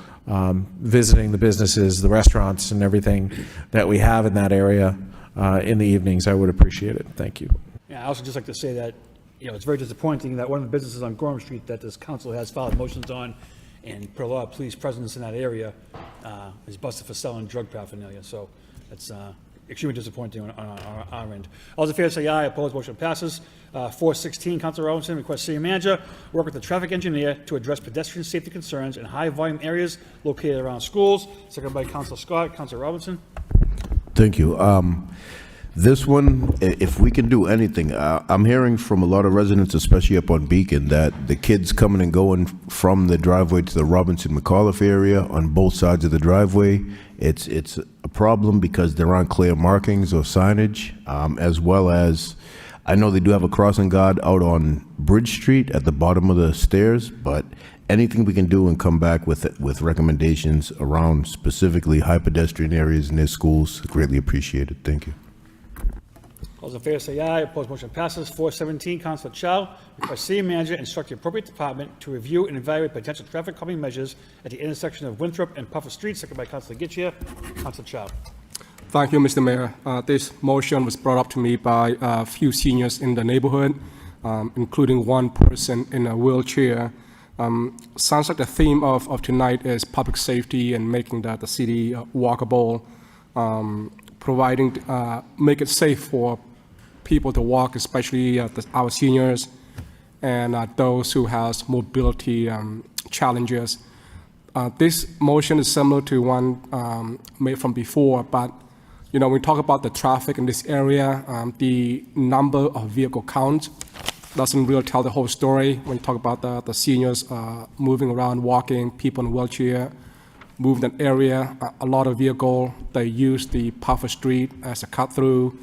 visiting the businesses, the restaurants, and everything that we have in that area in the evenings, I would appreciate it. Thank you. Yeah, I also just like to say that, it's very disappointing that one of the businesses on Gorham Street that this council has filed motions on and put a lot of police presence in that area is busted for selling drug paraphernalia. So that's extremely disappointing on our end. All those in favor say aye. Opposed, motion passes. 416, Councilor Robinson requests city manager work with the traffic engineer to address pedestrian safety concerns in high-volume areas located around schools. Seconded by Councilor Scott. Councilor Robinson. Thank you. This one, if we can do anything, I'm hearing from a lot of residents, especially up on Beacon, that the kids coming and going from the driveway to the Robinson McAuliffe area on both sides of the driveway, it's a problem because there aren't clear markings or signage, as well as I know they do have a crossing guard out on Bridge Street at the bottom of the stairs, but anything we can do and come back with recommendations around specifically high pedestrian areas near schools, greatly appreciated. Thank you. All those in favor say aye. Opposed, motion passes. 417, Councilor Chow requests city manager instruct the appropriate department to review and evaluate potential traffic calming measures at the intersection of Winthrop and Puffer Street. Second by Councilor Gitchia. Councilor Chow. Thank you, Mr. Mayor. This motion was brought up to me by a few seniors in the neighborhood, including one person in a wheelchair. Sounds like the theme of tonight is public safety and making the city walkable, make it safe for people to walk, especially our seniors and those who has mobility challenges. This motion is similar to one made from before, but when we talk about the traffic in this area, the number of vehicle count doesn't really tell the whole story. When you talk about the seniors moving around, walking, people in wheelchair, moving an area, a lot of vehicle, they use the Puffer Street as a cut through.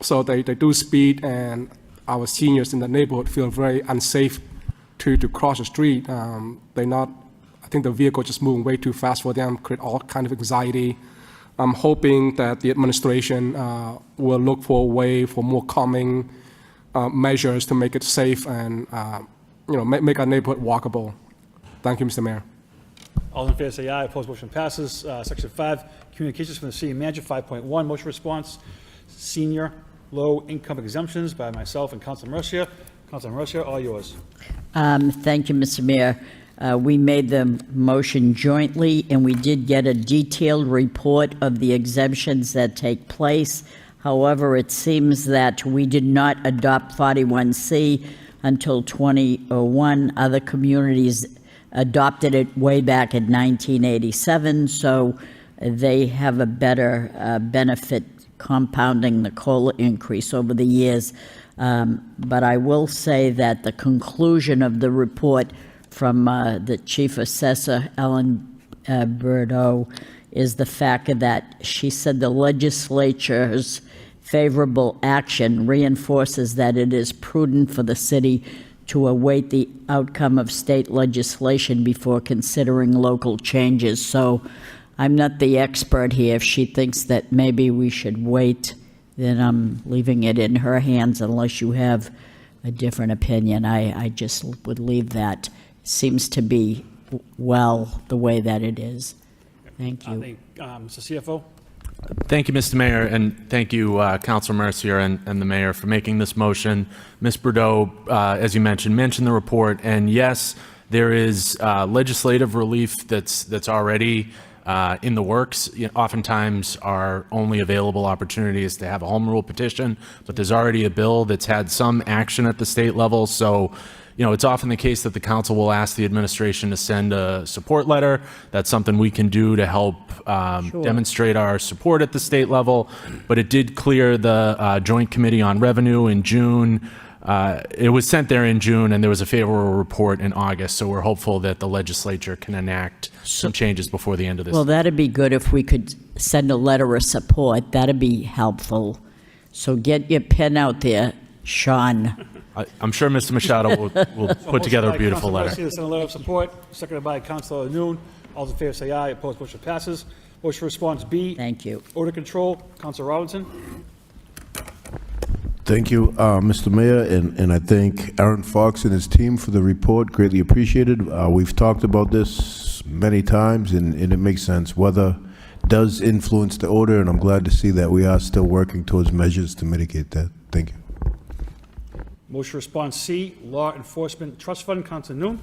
So they do speed, and our seniors in the neighborhood feel very unsafe to cross the street. I think the vehicle just moving way too fast for them, create all kind of anxiety. I'm hoping that the administration will look for a way for more calming measures to make it safe and make our neighborhood walkable. Thank you, Mr. Mayor. All in favor say aye. Opposed, motion passes. Section 5, communications from the city manager. 5.1, motion response, senior low-income exemptions by myself and Councilor Mercia. Councilor Mercia, all yours. Thank you, Mr. Mayor. We made the motion jointly, and we did get a detailed report of the exemptions that take place. However, it seems that we did not adopt 41C until 2001. Other communities adopted it way back in 1987, so they have a better benefit compounding the COLA increase over the years. But I will say that the conclusion of the report from the Chief Assessor, Ellen Bordeaux, is the fact that she said the legislature's favorable action reinforces that it is prudent for the city to await the outcome of state legislation before considering local changes. So I'm not the expert here. If she thinks that maybe we should wait, then I'm leaving it in her hands unless you have a different opinion. I just would leave that. Seems to be well the way that it is. Thank you. Mr. CFO. Thank you, Mr. Mayor, and thank you, Councilor Mercier and the Mayor for making this motion. Ms. Bordeaux, as you mentioned the report, and yes, there is legislative relief that's already in the works. Oftentimes, our only available opportunity is to have a home rule petition, but there's already a bill that's had some action at the state level, so it's often the case that the council will ask the administration to send a support letter. That's something we can do to help demonstrate our support at the state level. But it did clear the Joint Committee on Revenue in June. It was sent there in June, and there was a favorable report in August. So we're hopeful that the legislature can enact some changes before the end of this. Well, that'd be good if we could send a letter of support. That'd be helpful. So get your pen out there, Sean. I'm sure Mr. Machado will put together a beautiful letter. Motion by Councilor Mercia to send a letter of support, seconded by Councilor Noon. All in favor say aye. Opposed, motion passes. Motion for response B. Thank you. Odor control, Councilor Robinson. Thank you, Mr. Mayor, and I thank Aaron Fox and his team for the report. Greatly appreciated. We've talked about this many times, and it makes sense. Weather does influence the odor, and I'm glad to see that we are still working towards measures to mitigate that. Thank you. Motion for response C, Law Enforcement Trust Fund, Councilor Noon.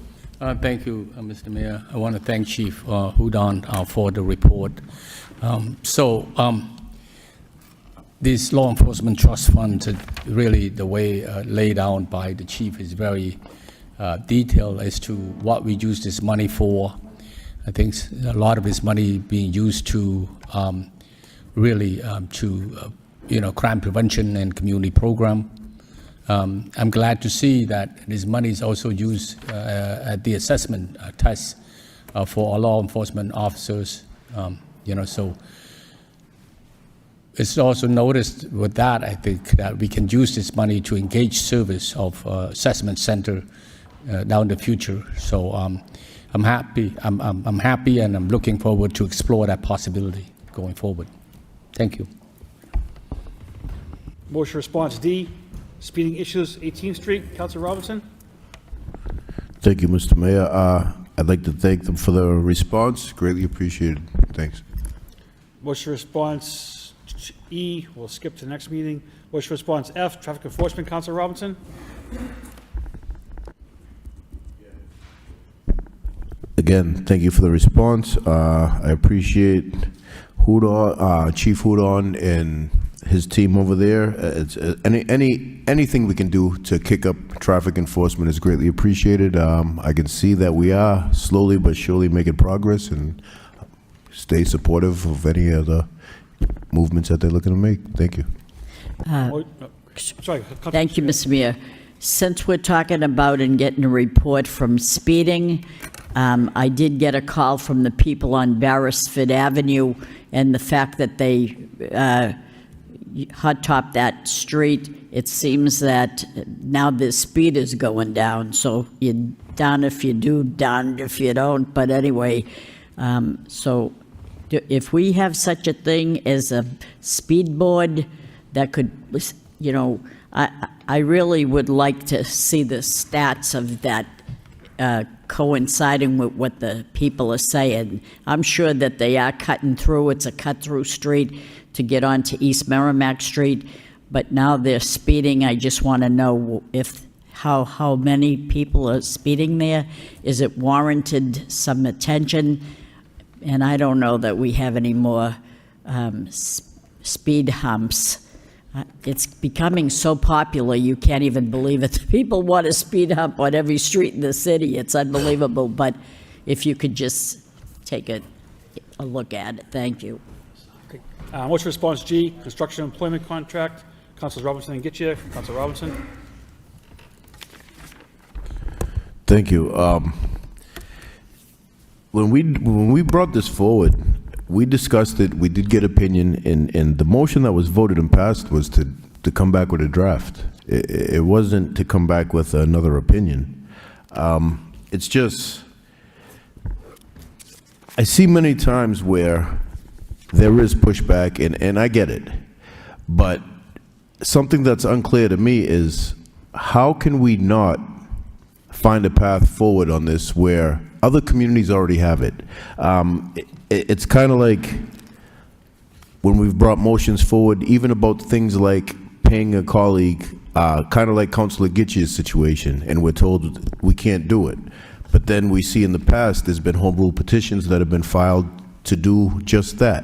Thank you, Mr. Mayor. I want to thank Chief Hudon for the report. This law enforcement trust fund, really the way laid out by the chief is very detailed as to what we use this money for. I think a lot of this money being used to crime prevention and community program. I'm glad to see that this money is also used at the assessment test for our law enforcement officers. So it's also noticed with that, I think, that we can use this money to engage service of assessment center down the future. So I'm happy. I'm happy, and I'm looking forward to explore that possibility going forward. Thank you. Motion response D, speeding issues, 18th Street, Councilor Robinson. Thank you, Mr. Mayor. I'd like to thank them for the response. Greatly appreciated. Thanks. Motion response E, we'll skip to the next meeting. Motion response F, traffic enforcement, Councilor Robinson. Again, thank you for the response. I appreciate Chief Hudon and his team over there. It's anything we can do to kick up traffic enforcement is greatly appreciated. I can see that we are slowly but surely making progress, and stay supportive of any of the movements that they're looking to make. Thank you. Thank you, Mr. Mayor. Since we're talking about and getting a report from speeding, I did get a call from the people on Barrisford Avenue and the fact that they hot top that street. It seems that now the speed is going down, so you're down if you do, down if you don't. But anyway, so if we have such a thing as a speed board that could, I really would like to see the stats of that coinciding with what the people are saying. I'm sure that they are cutting through. It's a cut-through street to get onto East Merrimack Street, but now they're speeding. I just want to know how many people are speeding there. Is it warranted some attention? And I don't know that we have any more speed humps. It's becoming so popular, you can't even believe it. People want a speed hump on every street in the city. It's unbelievable. But if you could just take a look at it. Thank you. Motion response G, construction employment contract, Councilors Robinson and Getchia. Councilor Robinson. Thank you. When we brought this forward, we discussed it. We did get opinion, and the motion that was voted and passed was to come back with a draft. It wasn't to come back with another opinion. It's just, I see many times where there is pushback, and I get it. But something that's unclear to me is, how can we not find a path forward on this where other communities already have it? It's kind of like when we've brought motions forward, even about things like paying a colleague, kind of like Councilor Gitchia's situation, and we're told we can't do it. But then we see in the past there's been home rule petitions that have been filed to do just that.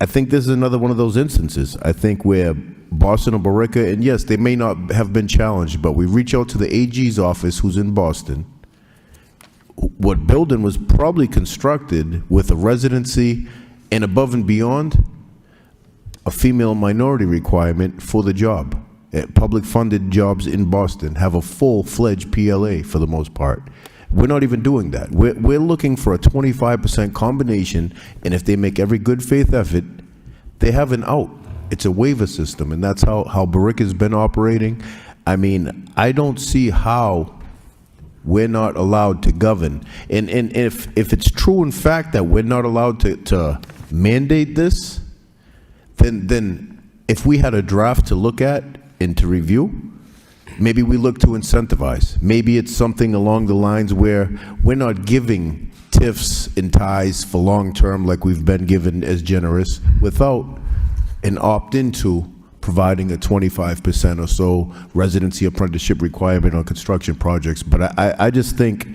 I think this is another one of those instances. I think where Boston or Barica, and yes, they may not have been challenged, but we reach out to the AG's office who's in Boston. What building was probably constructed with a residency and above and beyond a female minority requirement for the job. Public funded jobs in Boston have a full-fledged PLA for the most part. We're not even doing that. We're looking for a 25% combination, and if they make every good faith effort, they have an out. It's a waiver system, and that's how Barica's been operating. I mean, I don't see how we're not allowed to govern. And if it's true in fact that we're not allowed to mandate this, then if we had a draft to look at and to review, maybe we look to incentivize. Maybe it's something along the lines where we're not giving TIFs and ties for long-term like we've been given as generous without an opt-in to providing a 25% or so residency apprenticeship requirement on construction projects. But I just think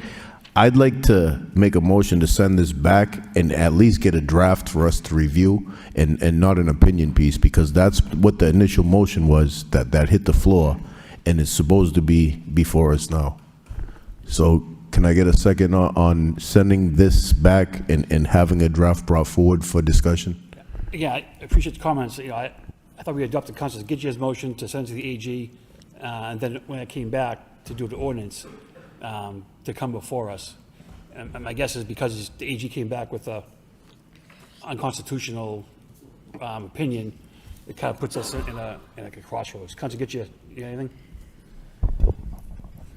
I'd like to make a motion to send this back and at least get a draft for us to review and not an opinion piece, because that's what the initial motion was that hit the floor and is supposed to be before us now. So can I get a second on sending this back and having a draft brought forward for discussion? Yeah, I appreciate the comments. You know, I thought we adopted Councilor Gidge's motion to send to the AG, and then when it came back to do the ordinance, to come before us. And my guess is because the AG came back with a unconstitutional opinion, it kind of puts us in a crossroads. Councilor Gidge, you got anything?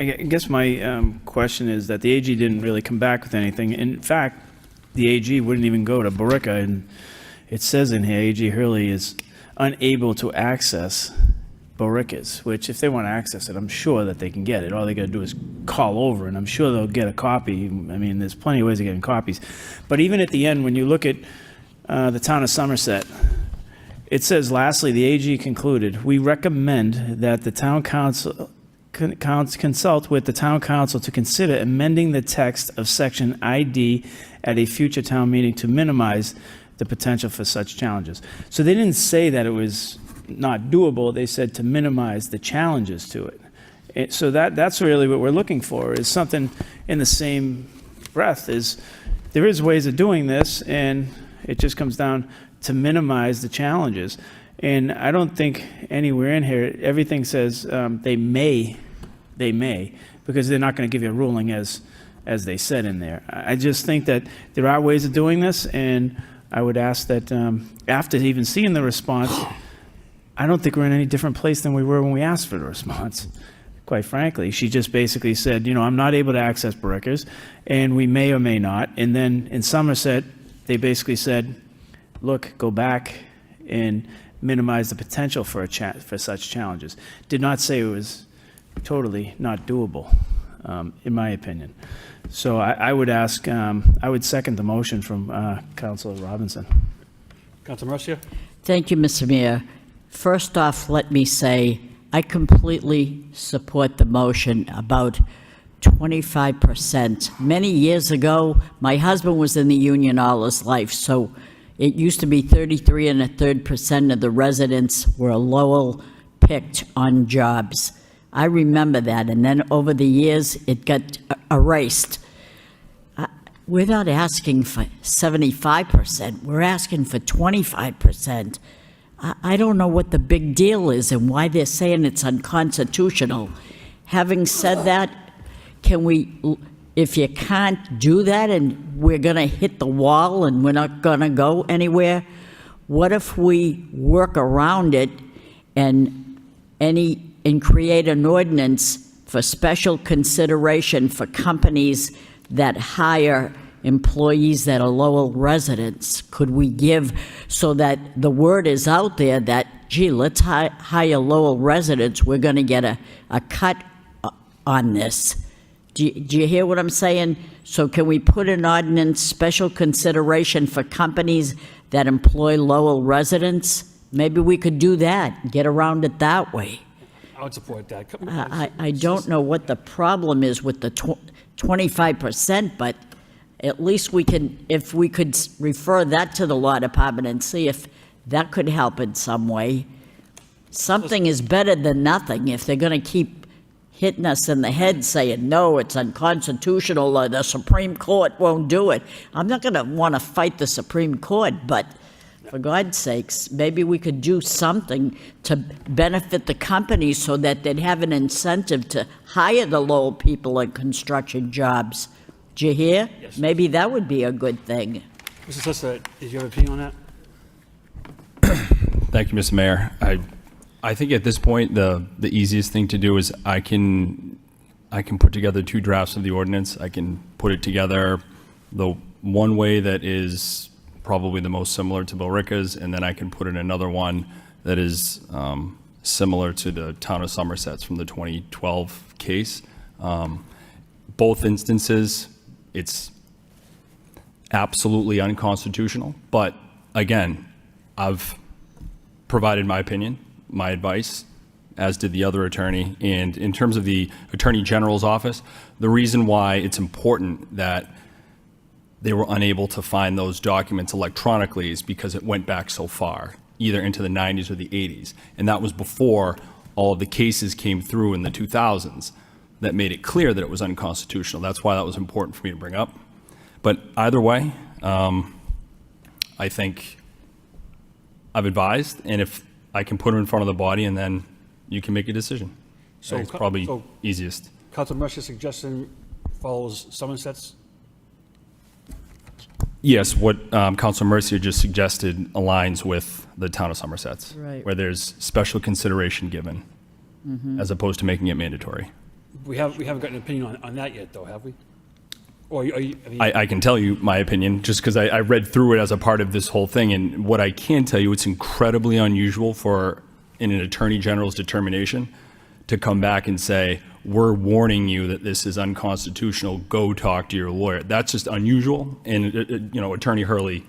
I guess my question is that the AG didn't really come back with anything. In fact, the AG wouldn't even go to Barica, and it says in here, AG Hurley is unable to access Barica's, which if they want to access it, I'm sure that they can get it. All they got to do is call over, and I'm sure they'll get a copy. I mean, there's plenty of ways of getting copies. But even at the end, when you look at the town of Somerset, it says, lastly, the AG concluded, we recommend that the town council consult with the town council to consider amending the text of section ID at a future town meeting to minimize the potential for such challenges. So they didn't say that it was not doable. They said to minimize the challenges to it. So that's really what we're looking for, is something in the same breath. Is there is ways of doing this, and it just comes down to minimize the challenges. And I don't think anywhere in here, everything says they may, because they're not going to give you a ruling as they said in there. I just think that there are ways of doing this, and I would ask that after even seeing the response, I don't think we're in any different place than we were when we asked for the response, quite frankly. She just basically said, you know, I'm not able to access Barica's, and we may or may not. And then in Somerset, they basically said, look, go back and minimize the potential for such challenges. Did not say it was totally not doable, in my opinion. So I would ask, I would second the motion from Councilor Robinson. Councilor Mercia? Thank you, Mr. Mayor. First off, let me say I completely support the motion about 25%. Many years ago, my husband was in the union all his life, so it used to be 33 1/3% of the residents were Lowell picked on jobs. I remember that, and then over the years, it got erased. We're not asking for 75%, we're asking for 25%. I don't know what the big deal is and why they're saying it's unconstitutional. Having said that, can we, if you can't do that and we're gonna hit the wall and we're not gonna go anywhere, what if we work around it and create an ordinance for special consideration for companies that hire employees that are Lowell residents? Could we give, so that the word is out there that, gee, let's hire Lowell residents, we're going to get a cut on this. Do you hear what I'm saying? So can we put an ordinance, special consideration for companies that employ Lowell residents? Maybe we could do that, get around it that way. I would support that. I don't know what the problem is with the 25%, but at least we can, if we could refer that to the law department and see if that could help in some way. Something is better than nothing. If they're going to keep hitting us in the head saying, no, it's unconstitutional, or the Supreme Court won't do it. I'm not going to want to fight the Supreme Court, but for God's sakes, maybe we could do something to benefit the companies so that they'd have an incentive to hire the Lowell people in construction jobs. Did you hear? Yes. Maybe that would be a good thing. Mr. Sessa, is your opinion on that? Thank you, Mr. Mayor. I think at this point, the easiest thing to do is I can put together 2 drafts of the ordinance. I can put it together the one way that is probably the most similar to Billerica's, and then I can put in another one that is similar to the town of Somerset's from the 2012 case. Both instances, it's absolutely unconstitutional, but again, I've provided my opinion, my advice, as did the other attorney. And in terms of the Attorney General's office, the reason why it's important that they were unable to find those documents electronically is because it went back so far, either into the 90s or the 80s. And that was before all of the cases came through in the 2000s that made it clear that it was unconstitutional. That's why that was important for me to bring up. But either way, I think I've advised, and if I can put them in front of the body, and then you can make a decision. So it's probably easiest. Councilor Mercer's suggestion follows Somerset's. Yes, what Councilor Mercier just suggested aligns with the town of Somerset's, Right. where there's special consideration given, as opposed to making it mandatory. We haven't gotten an opinion on that yet, though, have we? Or are you, I mean, I can tell you my opinion just because I read through it as a part of this whole thing. And what I can tell you, it's incredibly unusual for in an attorney general's determination to come back and say, we're warning you that this is unconstitutional, go talk to your lawyer. That's just unusual. And, Attorney Hurley,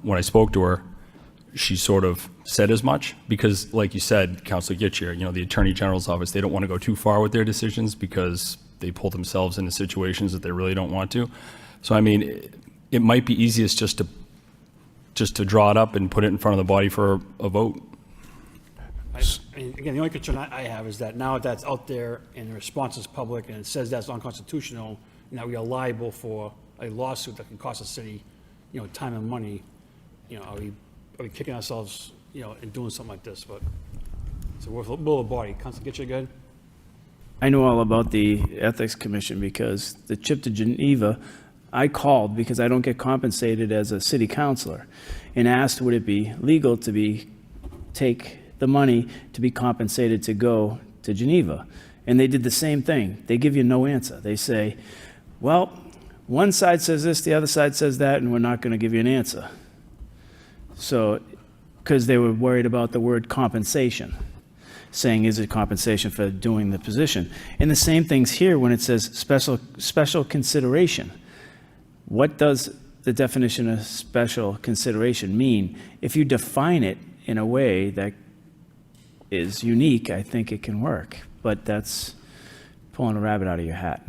when I spoke to her, she sort of said as much because, like you said, Councilor Gitcher, the attorney general's office, they don't want to go too far with their decisions because they pull themselves into situations that they really don't want to. So, I mean, it might be easiest just to draw it up and put it in front of the body for a vote. I mean, again, the only concern I have is that now that's out there and the response is public and it says that's unconstitutional, and that we are liable for a lawsuit that can cost the city, time and money. Are we kicking ourselves, in doing something like this? But it's a worthwhile body. Councilor Gitcher, good. I know all about the Ethics Commission because the trip to Geneva, I called because I don't get compensated as a city councilor and asked would it be legal to take the money to be compensated to go to Geneva. And they did the same thing. They give you no answer. They say, well, one side says this, the other side says that, and we're not going to give you an answer. So, because they were worried about the word compensation, saying is it compensation for doing the position. And the same thing's here when it says special consideration. What does the definition of special consideration mean? If you define it in a way that is unique, I think it can work. But that's pulling a rabbit out of your hat.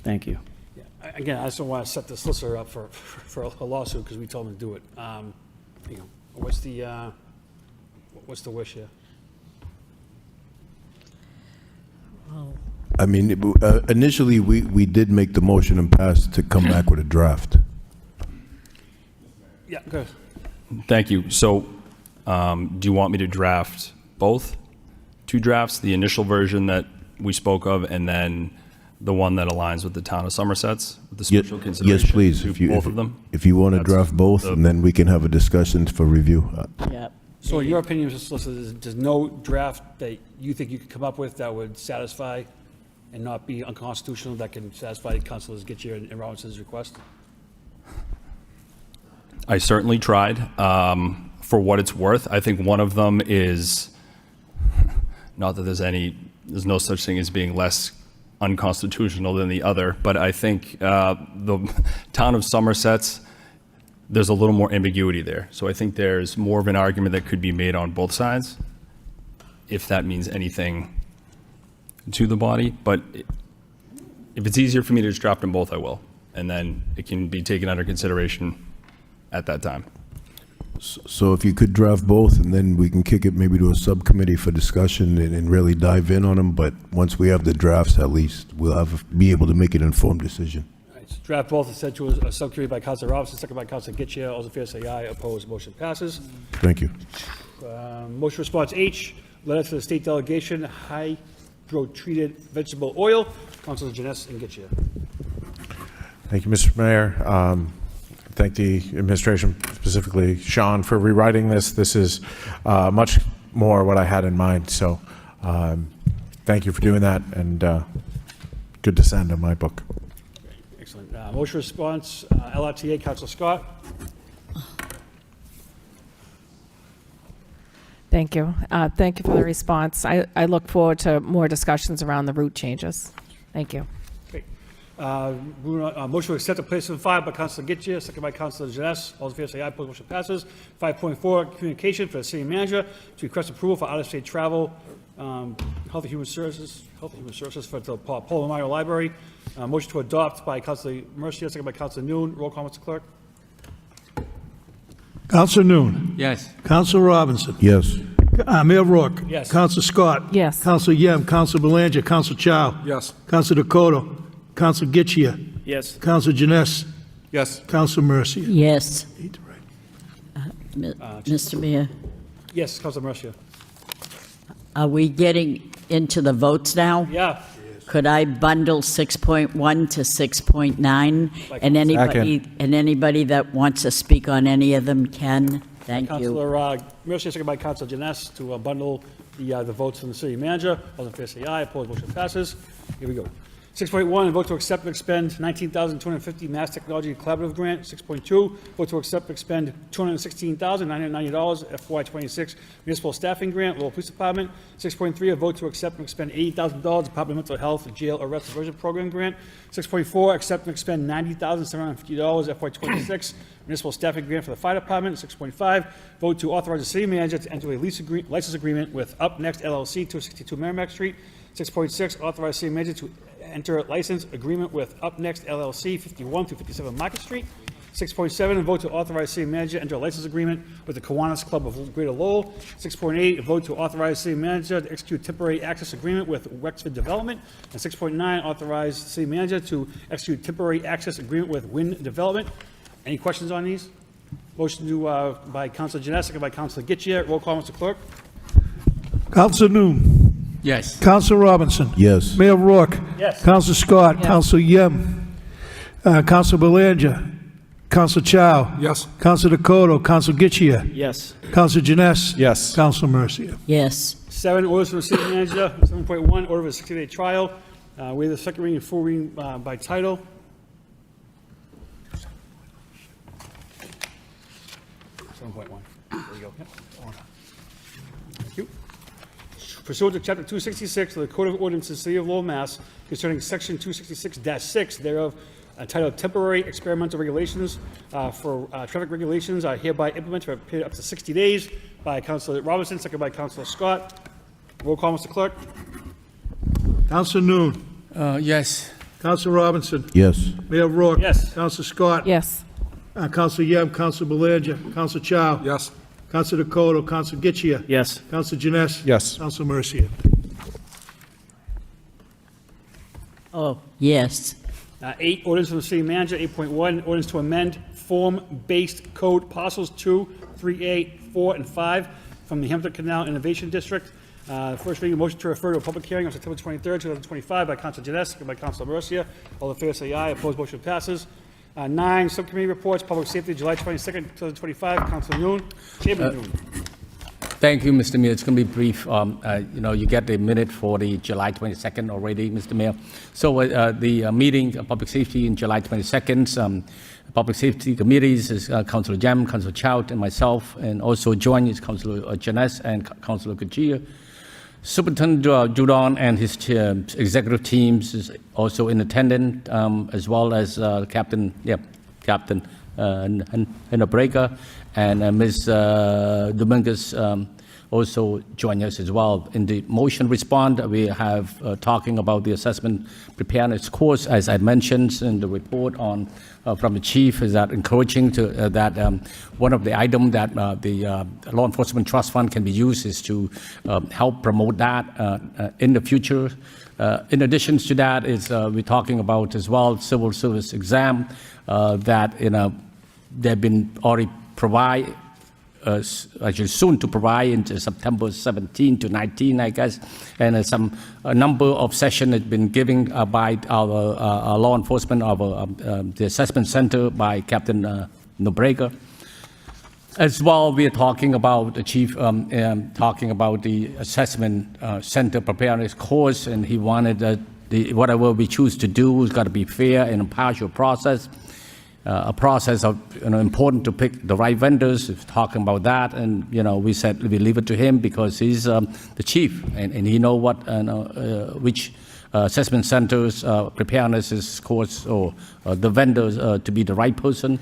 Thank you. Yeah. Again, I just don't want to set the solicitor up for a lawsuit because we told him to do it. What's the wish here? I mean, initially, we did make the motion and pass to come back with a draft. Yeah, good. Thank you. So, do you want me to draft both? 2 drafts, the initial version that we spoke of, and then the one that aligns with the town of Somerset's, with the special consideration? Yes, please. Both of them? If you want to draft both, and then we can have a discussion for review. Yep. So in your opinion, Mr. Solicitor, there's no draft that you think you could come up with that would satisfy and not be unconstitutional, that can satisfy Councilors Gitcher and Robinson's request? I certainly tried. For what it's worth, I think one of them is, not that there's no such thing as being less unconstitutional than the other, but I think the town of Somerset's, there's a little more ambiguity there. So I think there's more of an argument that could be made on both sides, if that means anything to the body. But if it's easier for me to just draft them both, I will. And then it can be taken under consideration at that time. So if you could draft both, and then we can kick it maybe to a subcommittee for discussion and really dive in on them. But once we have the drafts, at least we'll be able to make an informed decision. All right, so draft both is sent to a subcommittee by Councilor Robinson, second by Councilor Gitcher. All those in favor say aye. Opposed, motion passes. Thank you. Motion response H, letter to the state delegation, hydro-treated vegetable oil. Councilor Janess and Gitcher. Thank you, Mr. Mayor. Thank the administration, specifically Sean, for rewriting this. This is much more what I had in mind. So thank you for doing that, and good to send in my book. Excellent. Motion response, LRTA, Councilor Scott. Thank you. Thank you for the response. I look forward to more discussions around the route changes. Thank you. Okay. Moving on, motion to accept the place on file by Councilor Getchia, second by Councilor Janess. All in favor say aye. Opposed, motion passes. 5.4, communication for the city manager to request approval for out-of-state travel, Health and Human Services for the Paul Memorial Library. Motion to adopt by Councilor Mercia, second by Councilor Noon. Roll call, Mr. Clerk. Councilor Noon. Yes. Councilor Robinson. Yes. Mayor Rourke. Yes. Councilor Scott. Yes. Councilor Yem. Councilor Belanger. Councilor Chow. Yes. Councilor Dakota. Councilor Getchia. Yes. Councilor Janess. Yes. Councilor Mercia. Yes. Mr. Mayor, Yes, Councilor Mercia. are we getting into the votes now? Yeah. Could I bundle 6.1 to 6.9? And anybody that wants to speak on any of them can? Thank you. Councilor Mercia, second by Councilor Janess to bundle the votes from the city manager. All in favor say aye. Opposed, motion passes. Here we go. 6.1, vote to accept and expend $19,250 Mass Technology Collaborative Grant. 6.2, vote to accept and expend $216,990 FY26 Municipal Staffing Grant, Lowell Police Department. 6.3, a vote to accept and expend $80,000 Department of Mental Health Jail Arrest Diversion Program Grant. 6.4, accept and expend $90,750 FY26 Municipal Staffing Grant for the Fire Department. 6.5, vote to authorize the city manager to enter a license agreement with Up Next LLC, 262 Merrimack Street. 6.6, authorize city manager to enter a license agreement with Up Next LLC, 51 through 57 Market Street. 6.7, vote to authorize city manager to enter a license agreement with the Kiwanis Club of Greater Lowell. 6.8, vote to authorize city manager to execute temporary access agreement with Wexford Development. And 6.9, authorize city manager to execute temporary access agreement with Wynn Development. Any questions on these? Motion to by Councilor Janess, second by Councilor Getchia. Roll call, Mr. Clerk. Councilor Noon. Yes. Councilor Robinson. Yes. Mayor Rourke. Yes. Councilor Scott. Yes. Councilor Yem. Councilor Belanger. Councilor Chow. Yes. Councilor Dakota. Councilor Getchia. Yes. Councilor Janess. Yes. Councilor Mercia. Yes. 7, orders from the city manager. 7.1, order of a 60-day trial. Waive the second reading and full reading by title. 7.1. There you go. Yep. Thank you. Pursuant to Chapter 266 of the Code of Ordinances of the City of Lowell, Mass, concerning Section 266-6 thereof, entitled Temporary Experimental Regulations for Traffic Regulations, are hereby implemented for a period up to 60 days by Councilor Robinson, second by Councilor Scott. Roll call, Mr. Clerk. Councilor Noon. Yes. Councilor Robinson. Yes. Mayor Rourke. Yes. Councilor Scott. Yes. Councilor Yem. Councilor Belanger. Councilor Chow. Yes. Councilor Dakota. Councilor Getchia. Yes. Councilor Janess. Yes. Councilor Mercia. Oh, yes. 8, orders from the city manager. 8.1, orders to amend form-based code parcels 2, 3A, 4, and 5 from the Hampton Canal Innovation District. First reading, motion to refer to a public hearing on September 23rd, 2025 by Councilor Janess, second by Councilor Mercia. All in favor say aye. Opposed, motion passes. 9, subcommittee reports, public safety, July 22nd, 2025. Councilor Noon. Chairman Noon. Thank you, Mr. Mayor. It's going to be brief. You get the minute for the July 22nd already, Mr. Mayor. So the meeting, Public Safety, in July 22nd, Public Safety Committees is Councilor Jem, Councilor Chout, and myself, and also joined is Councilor Janess and Councilor Kajia. Superintendent Judon and his executive teams is also in attendance, as well as Captain Breaker and Ms. Dominguez also join us as well. In the motion respond, we have talking about the assessment preparedness course, as I mentioned in the report on from the chief, is that encouraging to that one of the items that the Law Enforcement Trust Fund can be used is to help promote that in the future. In addition to that, is we're talking about as well civil service exam that they've been already provide. Actually soon to provide in September 17 to 19, I guess, and a number of sessions has been given by our law enforcement of the assessment center by Captain Nobrega. As well, we are talking about the chief, talking about the assessment center preparedness course, and he wanted whatever we choose to do is got to be fair and impartial process. A process of important to pick the right vendors. Talking about that, and we said we leave it to him because he's the chief, and he know what which assessment centers preparedness course or the vendors to be the right person.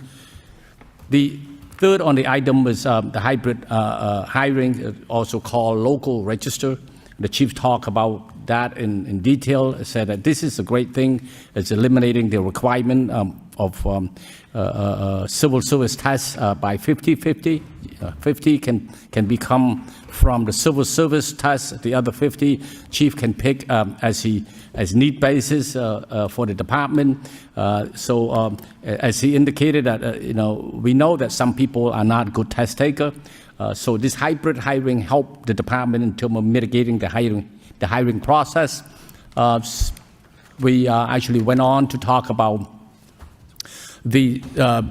The third on the item is the hybrid hiring, also called local register. The chief talked about that in detail, said that this is a great thing. It's eliminating the requirement of civil service tests by 50-50. 50 can become from the civil service test. The other 50, chief can pick as need basis for the department. So as he indicated that we know that some people are not good test taker. So this hybrid hiring helped the department in terms of mitigating the hiring process. We actually went on to talk about the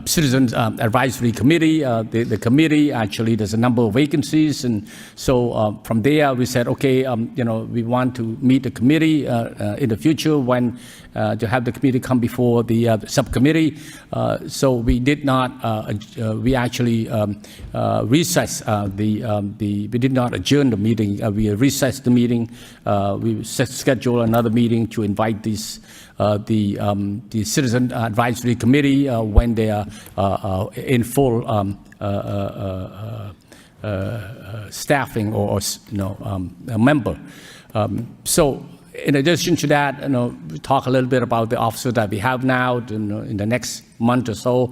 Citizens Advisory Committee. The committee, actually, there's a number of vacancies. And so from there, we said, okay, we want to meet the committee in the future when to have the committee come before the subcommittee. So we did not, we actually recessed we did not adjourn the meeting. We recessed the meeting. We scheduled another meeting to invite these the Citizen Advisory Committee when they are in full staffing or a member. So in addition to that, we talk a little bit about the officers that we have now. In the next month or so,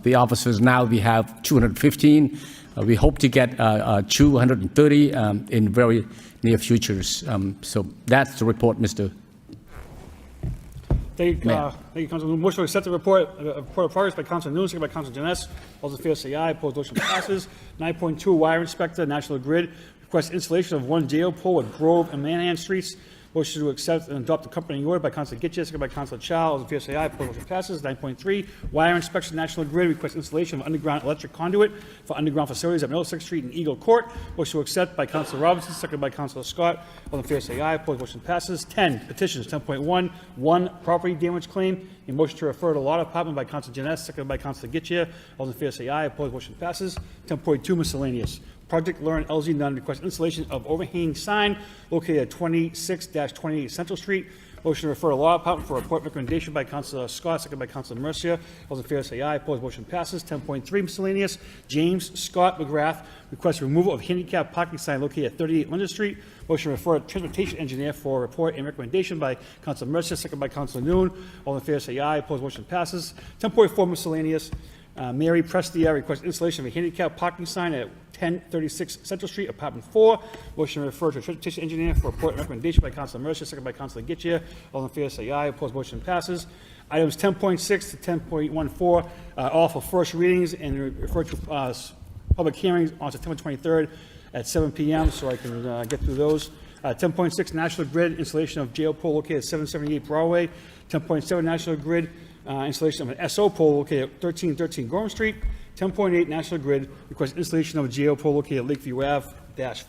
the officers now we have 215. We hope to get 230 in very near futures. So that's the report, Mr. Thank you, Councilor. Motion to accept the report of progress by Councilor Noon, second by Councilor Janess. All those in favor say aye. Opposed, motion passes. 9.2, Wire Inspector, National Grid, request installation of one jail pole at Grove and Manahan Streets. Motion to accept and adopt the accompanying order by Councilor Gitche, second by Councilor Chow. All those in favor say aye. Opposed, motion passes. 9.3, Wire Inspection, National Grid, request installation of underground electric conduit for underground facilities at Middlesex Street and Eagle Court. Motion to accept by Councilor Robinson, second by Councilor Scott. All in favor say aye. Opposed, motion passes. 10, petitions. 10.1, one property damage claim. A motion to refer to Law Department by Councilor Janess, second by Councilor Gitche. All in favor say aye. Opposed, motion passes. 10.2, miscellaneous. Project Learn LZ Nunn request installation of overhanging sign located at 26-28 Central Street. Motion to refer to Law Department for report recommendation by Councilor Scott, second by Councilor Mercia. All in favor say aye. Opposed, motion passes. 10.3 miscellaneous. James Scott McGrath requests removal of handicap parking sign located at 38 London Street. Motion to refer to transportation engineer for report and recommendation by Councilor Mercia, second by Councilor Noon. All in favor say aye. Opposed, motion passes. 10.4 miscellaneous. Mary Prestia requests installation of a handicap parking sign at 1036 Central Street, Apartment 4. Motion to refer to transportation engineer for report and recommendation by Councilor Mercia, second by Councilor Gitche. All in favor say aye. Opposed, motion passes. Items 10.6 to 10.14, all for first readings and refer to public hearings on September 23rd at 7 p.m. so I can get through those. 10.6, National Grid, installation of jail pole located at 778 Broadway. 10.7, National Grid, installation of an SO pole located at 1313 Gorham Street. 10.8, National Grid requests installation of a GAO pole located at Lakeview Ave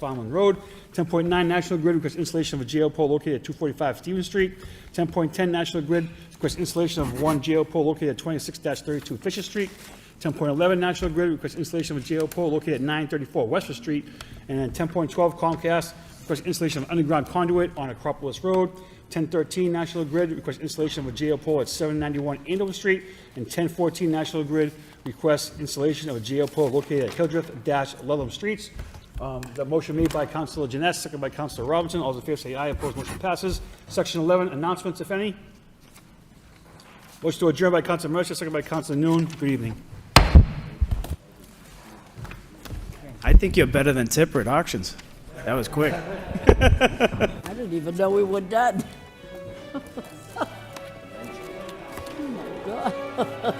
Farmland Road. 10.9, National Grid requests installation of a GAO pole located at 245 Stevens Street. 10.10, National Grid requests installation of one GAO pole located at 26-32 Fisher Street. 10.11, National Grid requests installation of a GAO pole located at 934 Westford Street. And then 10.12, Comcast requests installation of underground conduit on Acropolis Road. 10.13, National Grid requests installation of a GAO pole at 791 Andover Street. And 10.14, National Grid requests installation of a GAO pole located at Hildreth-Lelham Streets. The motion made by Councilor Janess, second by Councilor Robinson. All those in favor say aye. Opposed, motion passes. Section 11, announcements, if any. Motion to adjourn by Councilor Mercer, second by Councilor Noon. Good evening. I think you're better than Tipper at auctions. That was quick. I didn't even know we were done. Oh, my God.